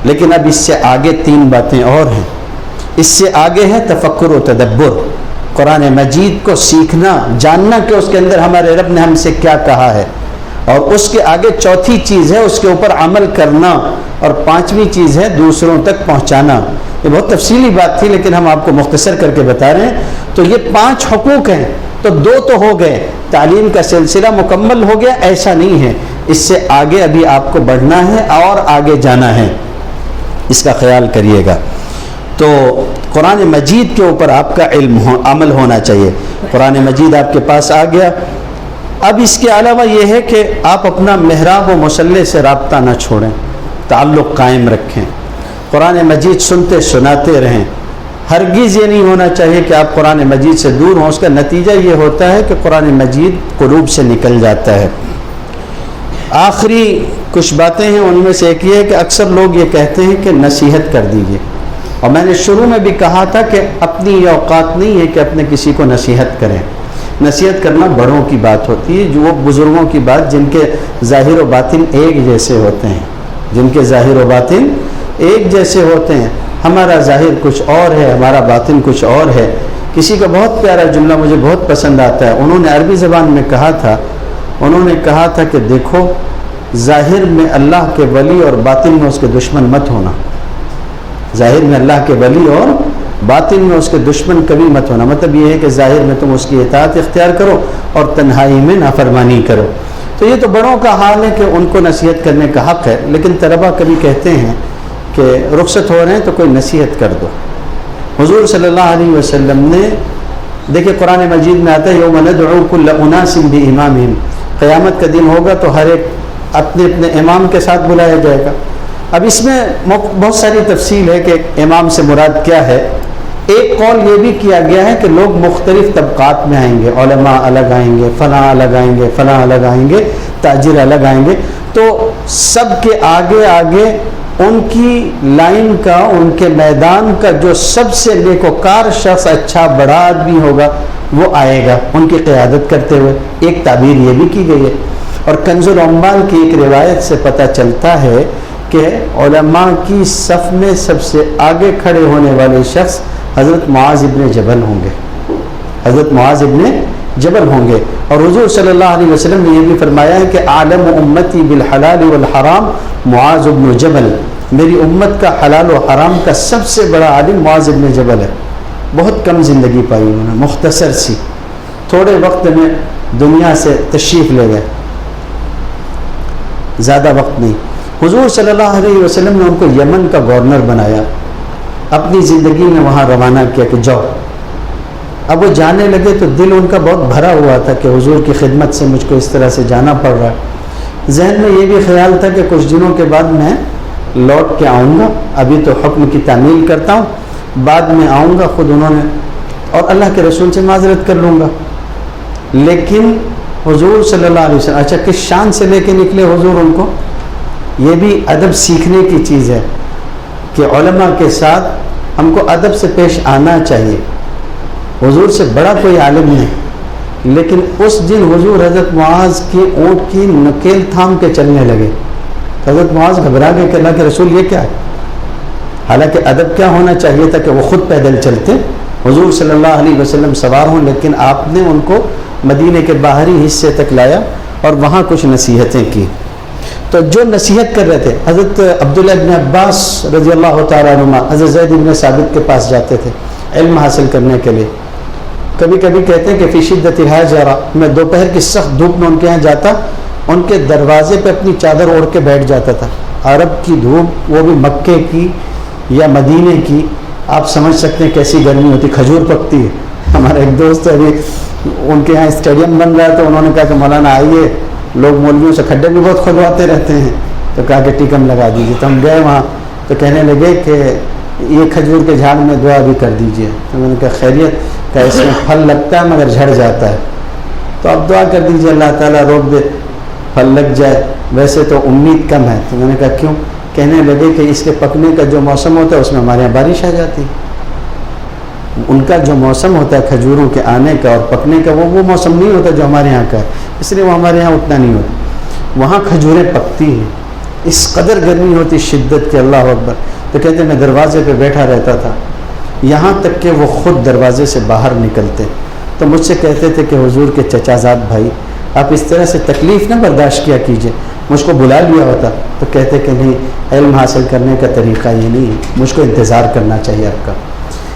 لیکن اب اس سے آگے 3 باتیں اور ہیں۔ اس سے آگے ہے تفکر و تدبر، قرآن مجید کو سیکھنا، جاننا کہ اس کے اندر ہمارے رب نے ہم سے کیا کہا ہے، اور اس کے آگے 4تھی چیز ہے اس کے اوپر عمل کرنا، اور 5ویں چیز ہے دوسروں تک پہنچانا۔ یہ بہت تفصیلی بات تھی لیکن ہم آپ کو مختصر کر کے بتا رہے ہیں۔ تو یہ 5 حقوق ہیں، تو 2 تو ہو گئے، تعلیم کا سلسلہ مکمل ہو گیا، ایسا نہیں ہے، اس سے آگے ابھی آپ کو بڑھنا ہے اور آگے جانا ہے، اس کا خیال کریے گا۔ تو قرآن مجید کے اوپر آپ کا عمل ہونا چاہیے۔ قرآن مجید آپ کے پاس آ گیا، اب اس کے علاوہ یہ ہے کہ آپ اپنا محراب و مصلی سے رابطہ نہ چھوڑیں، تعلق قائم رکھیں، قرآن مجید سنتے سناتے رہیں۔ ہرگز یہ نہیں ہونا چاہیے کہ آپ قرآن مجید سے دور ہوں، اس کا نتیجہ یہ ہوتا ہے کہ قرآن مجید قلوب سے نکل جاتا ہے۔ آخری کچھ باتیں ہیں، ان میں سے ایک یہ ہے کہ اکثر لوگ یہ کہتے ہیں کہ نصیحت کر دیجیے، اور میں نے شروع میں بھی کہا تھا کہ اپنی یہ اوقات نہیں ہے کہ اپنے کسی کو نصیحت کریں۔ نصیحت کرنا بڑوں کی بات ہوتی ہے، جو وہ بزرگوں کی بات جن کے ظاہر و باطن ایک جیسے ہوتے ہیں، جن کے ظاہر و باطن ایک جیسے ہوتے ہیں۔ ہمارا ظاہر کچھ اور ہے، ہمارا باطن کچھ اور ہے۔ کسی کا بہت پیارا جملہ مجھے بہت پسند آتا ہے، انہوں نے عربی زبان میں کہا تھا کہ دیکھو، ظاہر میں اللہ کے ولی اور باطن میں اس کے دشمن مت ہونا۔ ظاہر میں اللہ کے ولی اور باطن میں اس کے دشمن کبھی مت ہونا۔ مطلب یہ ہے کہ ظاہر میں تم اس کی اطاعت اختیار کرو اور تنہائی میں نافرمانی کرو۔ تو یہ تو بڑوں کا حال ہے کہ ان کو نصیحت کرنے کا حق ہے، لیکن طلبہ کبھی کہتے ہیں کہ رخصت ہو رہے ہیں تو کوئی نصیحت کر دو۔ حضور صلی اللہ علیہ وسلم نے، دیکھیں قرآن مجید میں آتا ہے یوم ندعو کل اناس بامامہم، قیامت کا دن ہوگا تو ہر ایک اپنے اپنے امام کے ساتھ بلایا جائے گا۔ اب اس میں بہت ساری تفصیل ہے کہ امام سے مراد کیا ہے۔ ایک قول یہ بھی کیا گیا ہے کہ لوگ مختلف طبقات میں آئیں گے، علماء الگ آئیں گے، فلاں الگ آئیں گے، فلاں الگ آئیں گے، تاجر الگ آئیں گے، تو سب کے آگے آگے ان کی لائن کا، ان کے میدان کا جو سب سے نیکوکار شخص، اچھا بڑا آدمی ہوگا وہ آئے گا ان کی قیادت کرتے ہوئے۔ ایک تعبیر یہ بھی کی گئی ہے، اور کنز العمال کی ایک روایت سے پتہ چلتا ہے کہ علماء کی صف میں سب سے آگے کھڑے ہونے والے شخص حضرت معاذ ابن جبل ہوں گے، حضرت معاذ ابن جبل ہوں گے۔ اور حضور صلی اللہ علیہ وسلم نے یہ بھی فرمایا ہے کہ عالم امتی بالحلال والحرام معاذ ابن جبل، میری امت کا حلال و حرام کا سب سے بڑا عالم معاذ ابن جبل ہے۔ بہت کم زندگی پائی انہوں نے، مختصر سی، تھوڑے وقت میں دنیا سے تشریف لے گئے، زیادہ وقت نہیں۔ حضور صلی اللہ علیہ وسلم نے ان کو یمن کا گورنر بنایا، اپنی زندگی میں وہاں روانہ کیا کہ جاؤ اب وہ جانے لگے تو دل ان کا بہت بھرا ہوا تھا کہ حضور کی خدمت سے مجھ کو اس طرح سے جانا پڑ رہا ہے۔ ذہن میں یہ بھی خیال تھا کہ کچھ دنوں کے بعد میں لوٹ کے آؤں گا، ابھی تو حکم کی تعمیل کرتا ہوں، بعد میں آؤں گا، خود انہوں نے اور اللہ کے رسول سے معذرت کر لوں گا۔ لیکن حضور صلی اللہ علیہ وسلم، اچھا کس شان سے لے کے نکلے حضور ان کو، یہ بھی ادب سیکھنے کی چیز ہے کہ علماء کے ساتھ ہم کو ادب سے پیش آنا چاہیے۔ حضور سے بڑا کوئی عالم نہیں، لیکن اس دن حضور حضرت معاذ کی اونٹ کی نکیل تھام کے چلنے لگے۔ حضرت معاذ گھبرا گئے کہ اللہ کے رسول یہ کیا ہے؟ حالانکہ ادب کیا ہونا چاہیے تھا کہ وہ خود پیدل چلتے، حضور صلی اللہ علیہ وسلم سوار ہوں، لیکن آپ نے ان کو مدینے کے باہری حصے تک لایا اور وہاں کچھ نصیحتیں کی۔ تو جو نصیحت کر رہے تھے حضرت عبداللہ ابن عباس رضی اللہ تعالیٰ عنہ حضرت زید ابن ثابت کے پاس جاتے تھے علم حاصل کرنے کے لیے۔ کبھی کبھی کہتے ہیں کہ فی شدت الحجرہ، میں دوپہر کی سخت دھوپ میں ان کے یہاں جاتا، ان کے دروازے پہ اپنی چادر اوڑھ کے بیٹھ جاتا تھا۔ عرب کی دھوپ، وہ بھی مکے کی یا مدینے کی، آپ سمجھ سکتے ہیں کیسی گرمی ہوتی، کھجور پکتی ہے۔ ہمارا ایک دوست ابھی ان کے یہاں اسٹیڈیم بن رہا ہے تو انہوں نے کہا کہ مولانا آئیے، لوگ مولویوں سے کھڈے بھی بہت کھدواتے رہتے ہیں، تو کہا کہ ٹیکم لگا دیجیے۔ تو ہم گئے وہاں تو کہنے لگے کہ یہ کھجور کے جھاڑ میں دعا بھی کر دیجیے۔ تو میں نے کہا خیریت، کہ اس میں پھل لگتا ہے مگر جھڑ جاتا ہے، تو آپ دعا کر دیجیے اللہ تعالیٰ روک دے پھل لگ جائے، ویسے تو امید کم ہے۔ تو میں نے کہا کیوں؟ کہنے لگے کہ اس کے پکنے کا جو موسم ہوتا ہے اس میں ہمارے یہاں بارش آ جاتی ہے۔ ان کا جو موسم ہوتا ہے کھجوروں کے آنے کا اور پکنے کا، وہ موسم نہیں ہوتا جو ہمارے یہاں کا ہے، اس لیے وہ ہمارے یہاں اتنا نہیں ہوتا۔ وہاں کھجوریں پکتی ہیں، اس قدر گرمی ہوتی شدت کے، اللہ اکبر۔ تو کہتے ہیں میں دروازے پہ بیٹھا رہتا تھا، یہاں تک کہ وہ خود دروازے سے باہر نکلتے تو مجھ سے کہتے تھے کہ حضور کے چچا زاد بھائی، آپ اس طرح سے تکلیف نہ برداشت کیا کیجئے، مجھ کو بلا لیا ہوتا۔ تو کہتے کہ نہیں، علم حاصل کرنے کا طریقہ یہ نہیں ہے، مجھ کو انتظار کرنا چاہیے آپ کا۔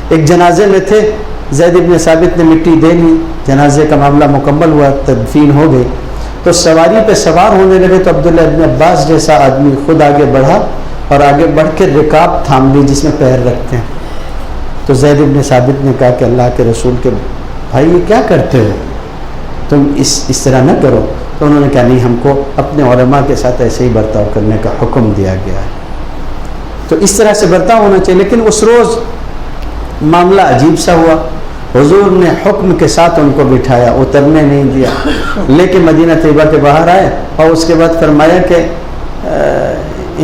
ایک جنازے میں تھے، زید ابن ثابت نے مٹی دے لی، جنازے کا معاملہ مکمل ہوا، تدفین ہو گئی، تو سواری پہ سوار ہونے لگے تو عبداللہ ابن عباس جیسا آدمی خود آگے بڑھا اور آگے بڑھ کے رکاب تھام لی جس میں پیر رکھتے ہیں۔ تو زید ابن ثابت نے کہا کہ اللہ کے رسول کے بھائی یہ کیا کرتے ہو، تم اس طرح نہ کرو۔ تو انہوں نے کہا نہیں، ہم کو اپنے علماء کے ساتھ ایسے ہی برتاؤ کرنے کا حکم دیا گیا ہے، تو اس طرح سے برتاؤ ہونا چاہیے۔ لیکن اس روز معاملہ عجیب سا ہوا، حضور نے حکم کے ساتھ ان کو بٹھایا، اترنے نہیں دیا، لیکن مدینہ طیبہ کے باہر آئے اور اس کے بعد فرمایا کہ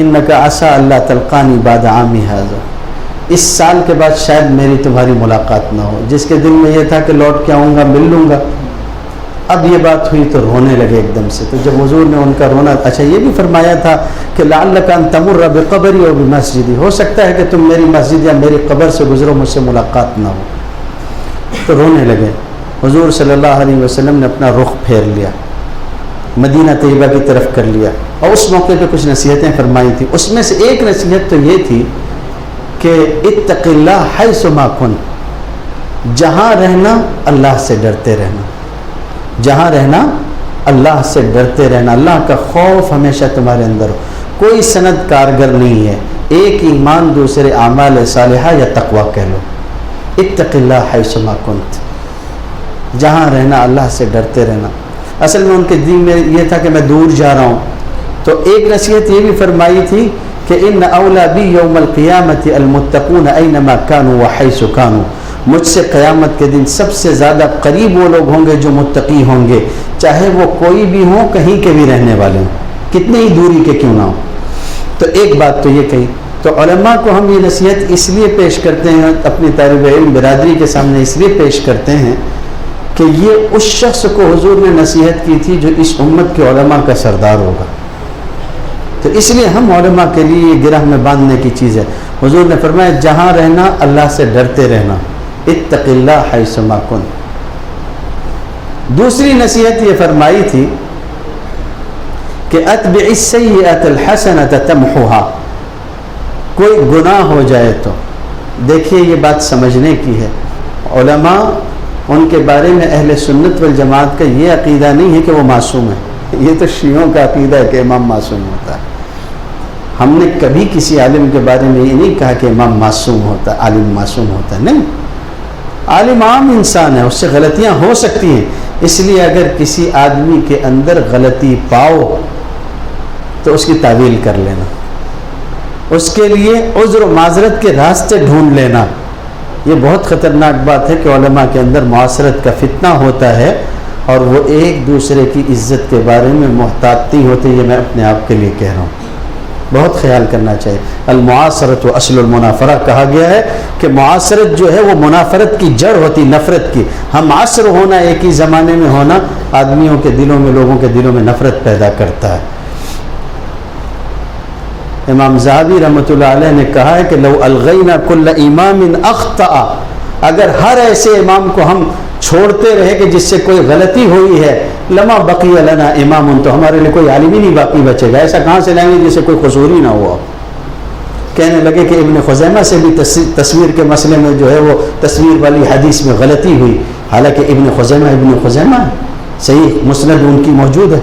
انک عسى اللہ تلقانی بعد عامی ھذا، اس سال کے بعد شاید میری تمہاری ملاقات نہ ہو۔ جس کے دل میں یہ تھا کہ لوٹ کے آؤں گا، مل لوں گا، اب یہ بات ہوئی تو رونے لگے ایک دم سے۔ تو جب حضور نے ان کا رونا، اچھا یہ بھی فرمایا تھا کہ لعلک ان تمر بقبری او بمسجدی، ہو سکتا ہے کہ تم میری مسجد یا میری قبر سے گزرو، مجھ سے ملاقات نہ ہو۔ تو رونے لگے۔ حضور صلی اللہ علیہ وسلم نے اپنا رخ پھیر لیا، مدینہ طیبہ کی طرف کر لیا، اور اس موقع پہ کچھ نصیحتیں فرمائی تھیں۔ اس میں سے ایک نصیحت تو یہ تھی کہ اتق اللہ حیث ما کنت، جہاں رہنا اللہ سے ڈرتے رہنا، جہاں رہنا اللہ سے ڈرتے رہنا، اللہ کا خوف ہمیشہ تمہارے اندر ہو۔ کوئی سند کارگر نہیں ہے، ایک ایمان دوسرے اعمال صالحہ یا تقویٰ کہہ لو۔ اتق اللہ حیث ما کنت، جہاں رہنا اللہ سے ڈرتے رہنا۔ اصل میں ان کے دین میں یہ تھا کہ میں دور جا رہا ہوں، تو ایک نصیحت یہ بھی فرمائی تھی کہ ان اولا بی یوم القیامت المتقون اینما کانوا وحیث کانوا، مجھ سے قیامت کے دن سب سے زیادہ قریب وہ لوگ ہوں گے جو متقی ہوں گے، چاہے وہ کوئی بھی ہوں، کہیں کے بھی رہنے والے ہوں، کتنے ہی دوری کے کیوں نہ ہوں۔ تو ایک بات تو یہ کہی۔ تو علماء کو ہم یہ نصیحت اس لیے پیش کرتے ہیں، اپنی طالب علم برادری کے سامنے اس لیے پیش کرتے ہیں کہ یہ اس شخص کو حضور نے نصیحت کی تھی جو اس امت کے علماء کا سردار ہوگا، تو اس لیے ہم علماء کے لیے یہ گرہ میں باندھنے کی چیز ہے۔ حضور نے فرمایا جہاں رہنا اللہ سے ڈرتے رہنا، اتق اللہ حیث ما کنت۔ دوسری نصیحت یہ فرمائی تھی کہ اتبع السیئۃ الحسنۃ تمحوها، کوئی گناہ ہو جائے تو دیکھیے یہ بات سمجھنے کی ہے، علماء ان کے بارے میں اہل سنت والجماعت کا یہ عقیدہ نہیں ہے کہ وہ معصوم ہے، یہ تو شیعوں کا عقیدہ ہے کہ امام معصوم ہوتا ہے۔ ہم نے کبھی کسی عالم کے بارے میں یہ نہیں کہا کہ امام معصوم ہوتا ہے، عالم معصوم ہوتا ہے، نہیں، عالم عام انسان ہے، اس سے غلطیاں ہو سکتی ہیں، اس لیے اگر کسی آدمی کے اندر غلطی پاؤ تو اس کی تعویل کر لینا، اس کے لیے عذر و معذرت کے راستے ڈھونڈ لینا۔ یہ بہت خطرناک بات ہے کہ علماء کے اندر معاشرت کا فتنہ ہوتا ہے اور وہ ایک دوسرے کی عزت کے بارے میں محتاط نہیں ہوتے۔ یہ میں اپنے آپ کے لیے کہہ رہا ہوں، بہت خیال کرنا چاہیے۔ المعاصرت و اصل المنافرہ کہا گیا ہے کہ معاصرت جو ہے وہ منافرت کی جڑ ہوتی، نفرت کی۔ ہم معاصر ہونا، ایک ہی زمانے میں ہونا، آدمیوں کے دلوں میں، لوگوں کے دلوں میں نفرت پیدا کرتا ہے۔ امام ذہبی رحمۃ اللہ علیہ نے کہا ہے کہ لو الغینا کل امام اخطأ، اگر ہر ایسے امام کو ہم چھوڑتے رہے کہ جس سے کوئی غلطی ہوئی ہے، لما بقی لنا امام، تو ہمارے لیے کوئی عالم ہی نہیں باقی بچے گا۔ ایسا کہاں سے لائیں گے جس سے کوئی قصور ہی نہ ہوا؟ کہنے لگے کہ ابن خزیمہ سے بھی تصویر کے مسئلے میں جو ہے وہ تصویر والی حدیث میں غلطی ہوئی، حالانکہ ابن خزیمہ ہے، صحیح مسند ان کی موجود ہے۔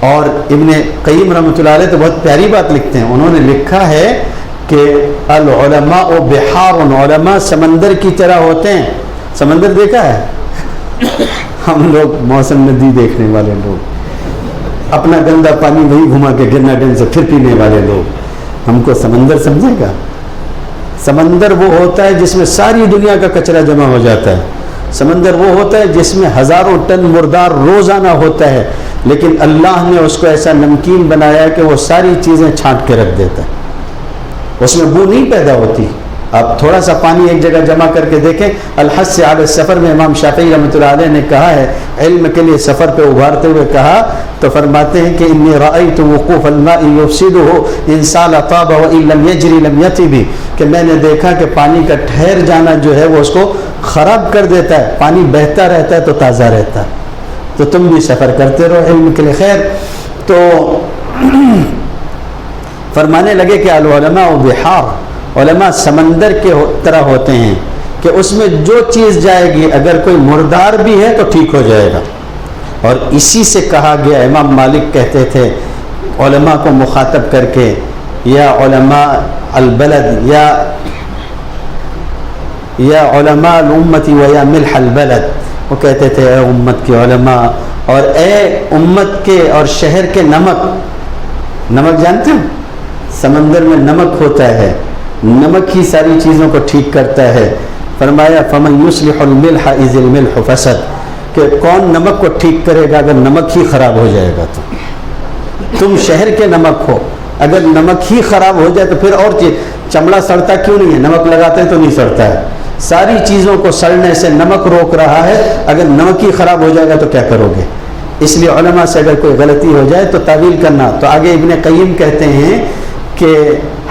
اور ابن قیم رحمۃ اللہ علیہ تو بہت پیاری بات لکھتے ہیں، انہوں نے لکھا ہے کہ العلماء بحار، علماء سمندر کی طرح ہوتے ہیں۔ سمندر دیکھا ہے؟ ہم لوگ موسم ندی دیکھنے والے لوگ، اپنا گندا پانی وہی گھما کے گرنا گن سے پھر پینے والے لوگ، ہم کو سمندر سمجھے گا؟ سمندر وہ ہوتا ہے جس میں ساری دنیا کا کچرا جمع ہو جاتا ہے۔ سمندر وہ ہوتا ہے جس میں ہزاروں ٹن مردار روزانہ ہوتا ہے، لیکن اللہ نے اس کو ایسا نمکین بنایا کہ وہ ساری چیزیں چھانٹ کے رکھ دیتا ہے، اس میں بو نہیں پیدا ہوتی۔ آپ تھوڑا سا پانی ایک جگہ جمع کر کے دیکھیں۔ الحث علی السفر میں امام شافعی رحمۃ اللہ علیہ نے کہا ہے، علم کے لیے سفر پہ ابھارتے ہوئے کہا تو فرماتے ہیں کہ انی رأیت وقوف الماء یفسدہ ان سال طاب وان لم یجری لم یطب، کہ میں نے دیکھا کہ پانی کا ٹھہر جانا جو ہے وہ اس کو خراب کر دیتا ہے، پانی بہتا رہتا ہے تو تازہ رہتا ہے۔ تو تم بھی سفر کرتے رہو علم کے لیے۔ خیر، تو فرمانے لگے کہ العلماء بحار، علماء سمندر کے طرح ہوتے ہیں کہ اس میں جو چیز جائے گی، اگر کوئی مردار بھی ہے تو ٹھیک ہو جائے گا۔ اور اسی سے کہا گیا، امام مالک کہتے تھے علماء کو مخاطب کر کے، یا علماء البلد، یا علماء الامتی و یا ملح البلد، وہ کہتے تھے اے امت کے علماء اور اے امت کے اور شہر کے نمک۔ نمک جانتے ہو؟ سمندر میں نمک ہوتا ہے، نمک ہی ساری چیزوں کو ٹھیک کرتا ہے۔ فرمایا فمن یصلح الملح اذ الملح فسد، کہ کون نمک کو ٹھیک کرے گا اگر نمک ہی خراب ہو جائے گا تو؟ تم شہر کے نمک ہو، اگر نمک ہی خراب ہو جائے تو پھر اور چیز، چمڑا سڑتا کیوں نہیں ہے؟ نمک لگاتے ہیں تو نہیں سڑتا ہے۔ ساری چیزوں کو سڑنے سے نمک روک رہا ہے، اگر نمک ہی خراب ہو جائے گا تو کیا کرو گے؟ اس لیے علماء سے اگر کوئی غلطی ہو جائے تو تعویل کرنا۔ تو آگے ابن قیم کہتے ہیں کہ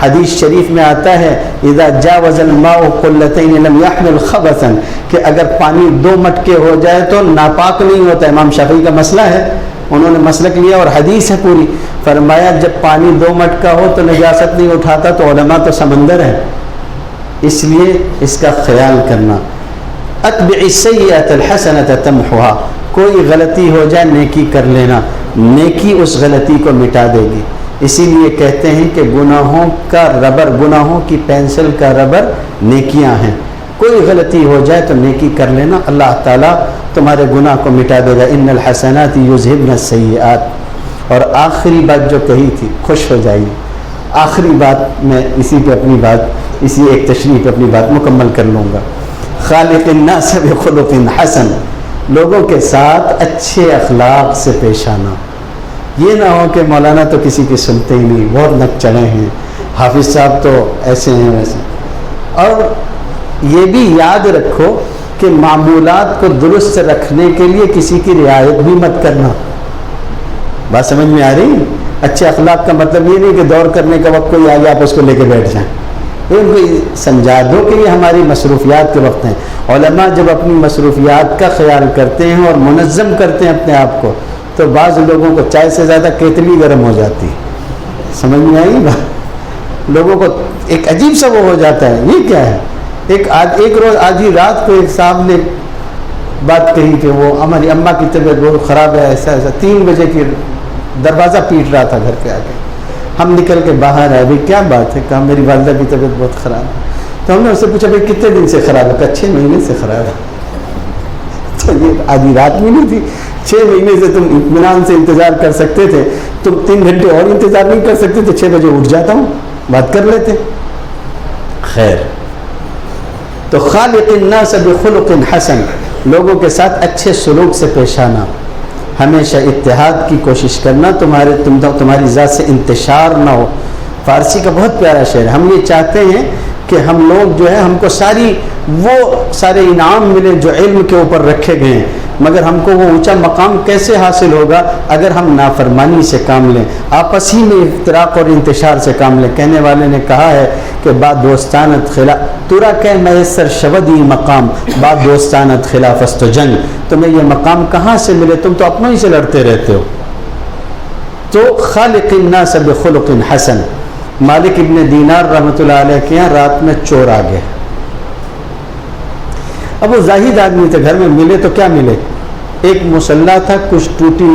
حدیث شریف میں آتا ہے اذا جاوز الماء قلتین لم يحمل خبثا، کہ اگر پانی 2 مٹکے ہو جائے تو ناپاک نہیں ہوتا۔ امام شافعی کا مسئلہ ہے، انہوں نے مسلک لیا اور حدیث ہے پوری۔ فرمایا جب پانی 2 مٹکا ہو تو نجاست نہیں اٹھاتا، تو علماء تو سمندر ہے، اس لیے اس کا خیال کرنا۔ اتبع السیئۃ الحسنۃ تمحوها، کوئی غلطی ہو جائے نیکی کر لینا، نیکی اس غلطی کو مٹا دے گی۔ اسی لیے کہتے ہیں کہ گناہوں کا ربر، گناہوں کی پینسل کا ربر نیکیاں ہیں۔ کوئی غلطی ہو جائے تو نیکی کر لینا، اللہ تعالیٰ تمہارے گناہ کو مٹا دے گا۔ ان الحسنات یذہبن السیئات۔ اور آخری بات جو کہی تھی، خوش ہو جائیے، آخری بات میں اسی پہ اپنی بات، اسی ایک تشریح پہ اپنی بات مکمل کر لوں گا۔ خالق الناس بخلق حسن، لوگوں کے ساتھ اچھے اخلاق سے پیش آنا۔ یہ نہ ہو کہ مولانا تو کسی کی سنتے ہی نہیں، بہت نک چڑھے ہیں، حافظ صاحب تو ایسے ہیں ویسے۔ اور یہ بھی یاد رکھو کہ معمولات کو درست رکھنے کے لیے کسی کی رعایت بھی مت کرنا۔ بات سمجھ میں آ رہی؟ اچھے اخلاق کا مطلب یہ نہیں کہ دور کرنے کا وقت کوئی آگے آپ اس کو لے کے بیٹھ جائیں، ان کو سمجھا دو کہ یہ ہماری مصروفیات کے وقت ہیں۔ علماء جب اپنی مصروفیات کا خیال کرتے ہیں اور منظم کرتے ہیں اپنے آپ کو، تو بعض لوگوں کو چائے سے زیادہ کیتلی گرم ہو جاتی ہے۔ سمجھ میں آئی بات؟ لوگوں کو ایک عجیب سا وہ ہو جاتا ہے، یہ کیا ہے؟ ایک روز آدھی رات کو ایک صاحب نے بات کہی کہ وہ ہماری اماں کی طبیعت بہت خراب ہے، ایسا 3 بجے کی دروازہ پیٹ رہا تھا گھر کے آگے۔ ہم نکل کے باہر آئے، بھائی کیا بات ہے؟ کہا میری والدہ کی طبیعت بہت خراب ہے۔ تو ہم نے اس سے پوچھا بھائی کتنے دن سے خراب ہے؟ کہا 6 مہینے سے خراب ہے۔ تو یہ آدھی رات میں نہیں تھی، 6 مہینے سے تم اطمینان سے انتظار کر سکتے تھے، تم 3 گھنٹے اور انتظار نہیں کر سکتے تھے؟ 6 بجے اٹھ جاتا ہوں، بات کر لیتے۔ خیر، تو خالق الناس بخلق حسن، لوگوں کے ساتھ اچھے سلوک سے پیش آنا، ہمیشہ اتحاد کی کوشش کرنا، تمہاری ذات سے انتشار نہ ہو۔ فارسی کا بہت پیارا شعر ہے۔ ہم یہ چاہتے ہیں کہ ہم لوگ جو ہے ہم کو سارے انعام ملے جو علم کے اوپر رکھے گئے ہیں، مگر ہم کو وہ اونچا مقام کیسے حاصل ہوگا اگر ہم نافرمانی سے کام لیں، آپس ہی میں افتراق اور انتشار سے کام لیں۔ کہنے والے نے کہا ہے کہ بعد دوستانت خلاف تورا کہ میسر شودی مقام، بعد دوستانت خلاف است جنگ، تمہیں یہ مقام کہاں سے ملے؟ تم تو اپنوں ہی سے لڑتے رہتے ہو۔ تو خالق الناس بخلق حسن۔ مالک ابن دینار رحمۃ اللہ علیہ کے یہاں رات میں چور آ گئے۔ اب وہ زاہد آدمی تھے، گھر میں ملے تو کیا ملے؟ ایک مصلح تھا، کچھ ٹوٹی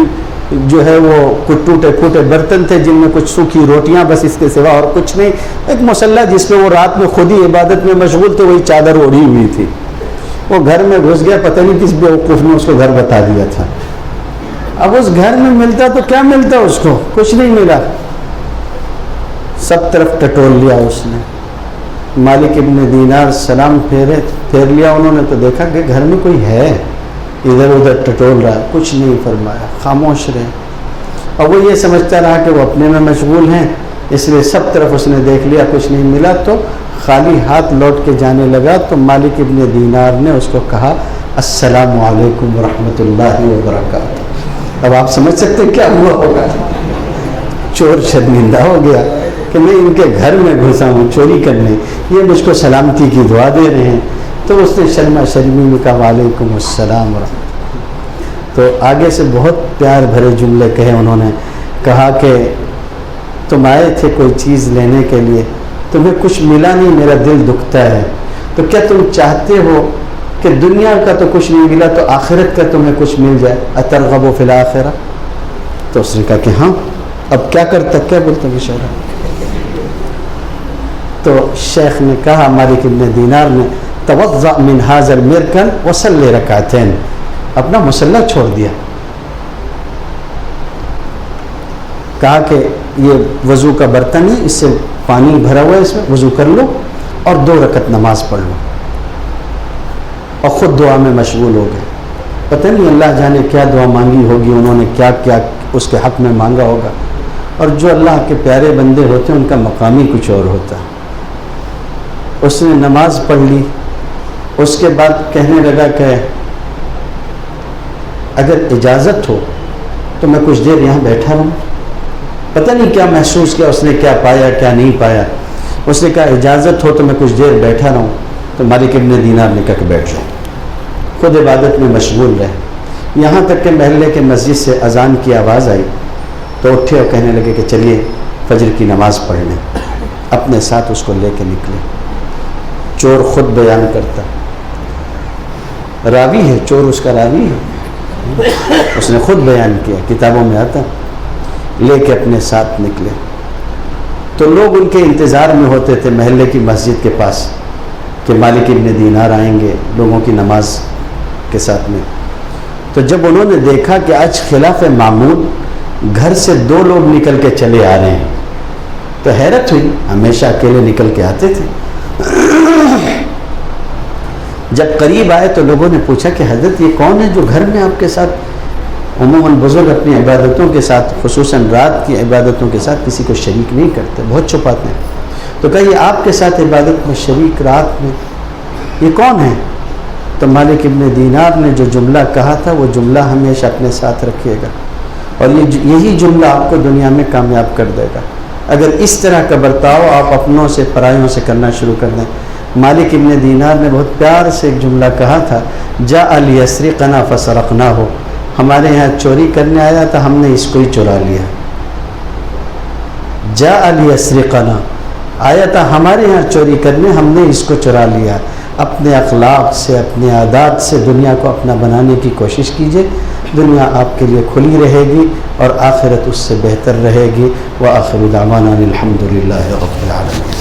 جو ہے وہ کچھ ٹوٹے پھوٹے برتن تھے جن میں کچھ سوکھی روٹیاں، بس اس کے سوا اور کچھ نہیں۔ ایک مصلح جس میں وہ رات میں خود ہی عبادت میں مشغول تھے، وہی چادر اوڑھی ہوئی تھی۔ وہ گھر میں گھس گیا، پتہ نہیں کس بیوقوف نے اس کو گھر بتا دیا تھا۔ اب اس گھر میں ملتا تو کیا ملتا اس کو؟ کچھ نہیں ملا، سب طرف ٹٹول لیا اس نے۔ مالک ابن دینار سلام پھیر لیا انہوں نے تو دیکھا کہ گھر میں کوئی ہے، ادھر ادھر ٹٹول رہا، کچھ نہیں فرمایا، خاموش رہے۔ اور وہ یہ سمجھتا رہا کہ وہ اپنے میں مشغول ہیں، اس لیے سب طرف اس نے دیکھ لیا، کچھ نہیں ملا تو خالی ہاتھ لوٹ کے جانے لگا۔ تو مالک ابن دینار نے اس کو کہا السلام علیکم ورحمۃ اللہ وبرکاتہ۔ اب آپ سمجھ سکتے ہیں کیا ہوا ہوگا؟ چور شرمندہ ہو گیا کہ میں ان کے گھر میں گھسا ہوں چوری کرنے، یہ مجھ کو سلامتی کی دعا دے رہے ہیں۔ تو اس نے شرما شرمی میں کہا وعلیکم السلام ورحمۃ۔ تو آگے سے بہت پیار بھرے جملے کہے انہوں نے، کہا کہ تم آئے تھے کوئی چیز لینے کے لیے، تمہیں کچھ ملا نہیں، میرا دل دکھتا ہے، تو کیا تم چاہتے ہو کہ دنیا کا تو کچھ نہیں ملا تو آخرت کا تمہیں کچھ مل جائے؟ اترغب فی الآخرہ؟ تو اس نے کہا کہ ہاں، اب کیا کرتا، کیا بولتا بیچارہ؟ تو شیخ نے کہا، مالک ابن دینار نے، توضأ من هذا المركن وصلي رکعتین، اپنا مصلح چھوڑ دیا، کہا کہ یہ وضو کا برتن ہے، اس سے پانی بھرا ہوا ہے، اس میں وضو کر لو اور 2 رکعت نماز پڑھ لو، اور خود دعا میں مشغول ہو گئے۔ پتہ نہیں اللہ جانے کیا دعا مانگی ہوگی انہوں نے، کیا کیا اس کے حق میں مانگا ہوگا۔ اور جو اللہ کے پیارے بندے ہوتے ہیں ان کا مقام ہی کچھ اور ہوتا ہے۔ اس نے نماز پڑھ لی، اس کے بعد کہنے لگا کہ اگر اجازت ہو تو میں کچھ دیر یہاں بیٹھا رہوں۔ پتہ نہیں کیا محسوس کیا اس نے، کیا پایا کیا نہیں پایا۔ اس نے کہا اجازت ہو تو میں کچھ دیر بیٹھا رہوں۔ تو مالک ابن دینار نے کہا کہ بیٹھ جاؤ، خود عبادت میں مشغول رہے، یہاں تک کہ محلے کے مسجد سے اذان کی آواز آئی تو اٹھے اور کہنے لگے کہ چلیے فجر کی نماز پڑھ لیں۔ اپنے ساتھ اس کو لے کے نکلے۔ چور خود بیان کرتا، راوی ہے چور، اس کا راوی ہے، اس نے خود بیان کیا، کتابوں میں آتا، لے کے اپنے ساتھ نکلے۔ تو لوگ ان کے انتظار میں ہوتے تھے محلے کی مسجد کے پاس کہ مالک ابن دینار آئیں گے لوگوں کی نماز کے ساتھ میں۔ تو جب انہوں نے دیکھا کہ آج خلاف معمول گھر سے 2 لوگ نکل کے چلے آ رہے ہیں تو حیرت ہوئی، ہمیشہ اکیلے نکل کے آتے تھے۔ جب قریب آئے تو لوگوں نے پوچھا کہ حضرت یہ کون ہے جو گھر میں آپ کے ساتھ، عموماً بزرگ اپنی عبادتوں کے ساتھ خصوصاً رات کی عبادتوں کے ساتھ کسی کو شریک نہیں کرتے، بہت چھپاتے ہیں۔ تو کہا یہ آپ کے ساتھ عبادت میں شریک رات میں یہ کون ہے؟ تو مالک ابن دینار نے جو جملہ کہا تھا وہ جملہ ہمیشہ اپنے ساتھ رکھیے گا، اور یہی جملہ آپ کو دنیا میں کامیاب کر دے گا اگر اس طرح کا برتاؤ آپ اپنوں سے پرایوں سے کرنا شروع کر دیں۔ مالک ابن دینار نے بہت پیار سے ایک جملہ کہا تھا، جاء لیسرقنا فسرقناہ، ہمارے یہاں چوری کرنے آیا تھا، ہم نے اس کو ہی چرا لیا۔ جاء لیسرقنا، آیا تھا ہمارے یہاں چوری کرنے، ہم نے اس کو چرا لیا۔ اپنے اخلاق سے اپنے عادات سے دنیا کو اپنا بنانے کی کوشش کیجئے، دنیا آپ کے لیے کھلی رہے گی اور آخرت اس سے بہتر رہے گی۔ وآخر دعوانا الحمد للہ رب العالمین۔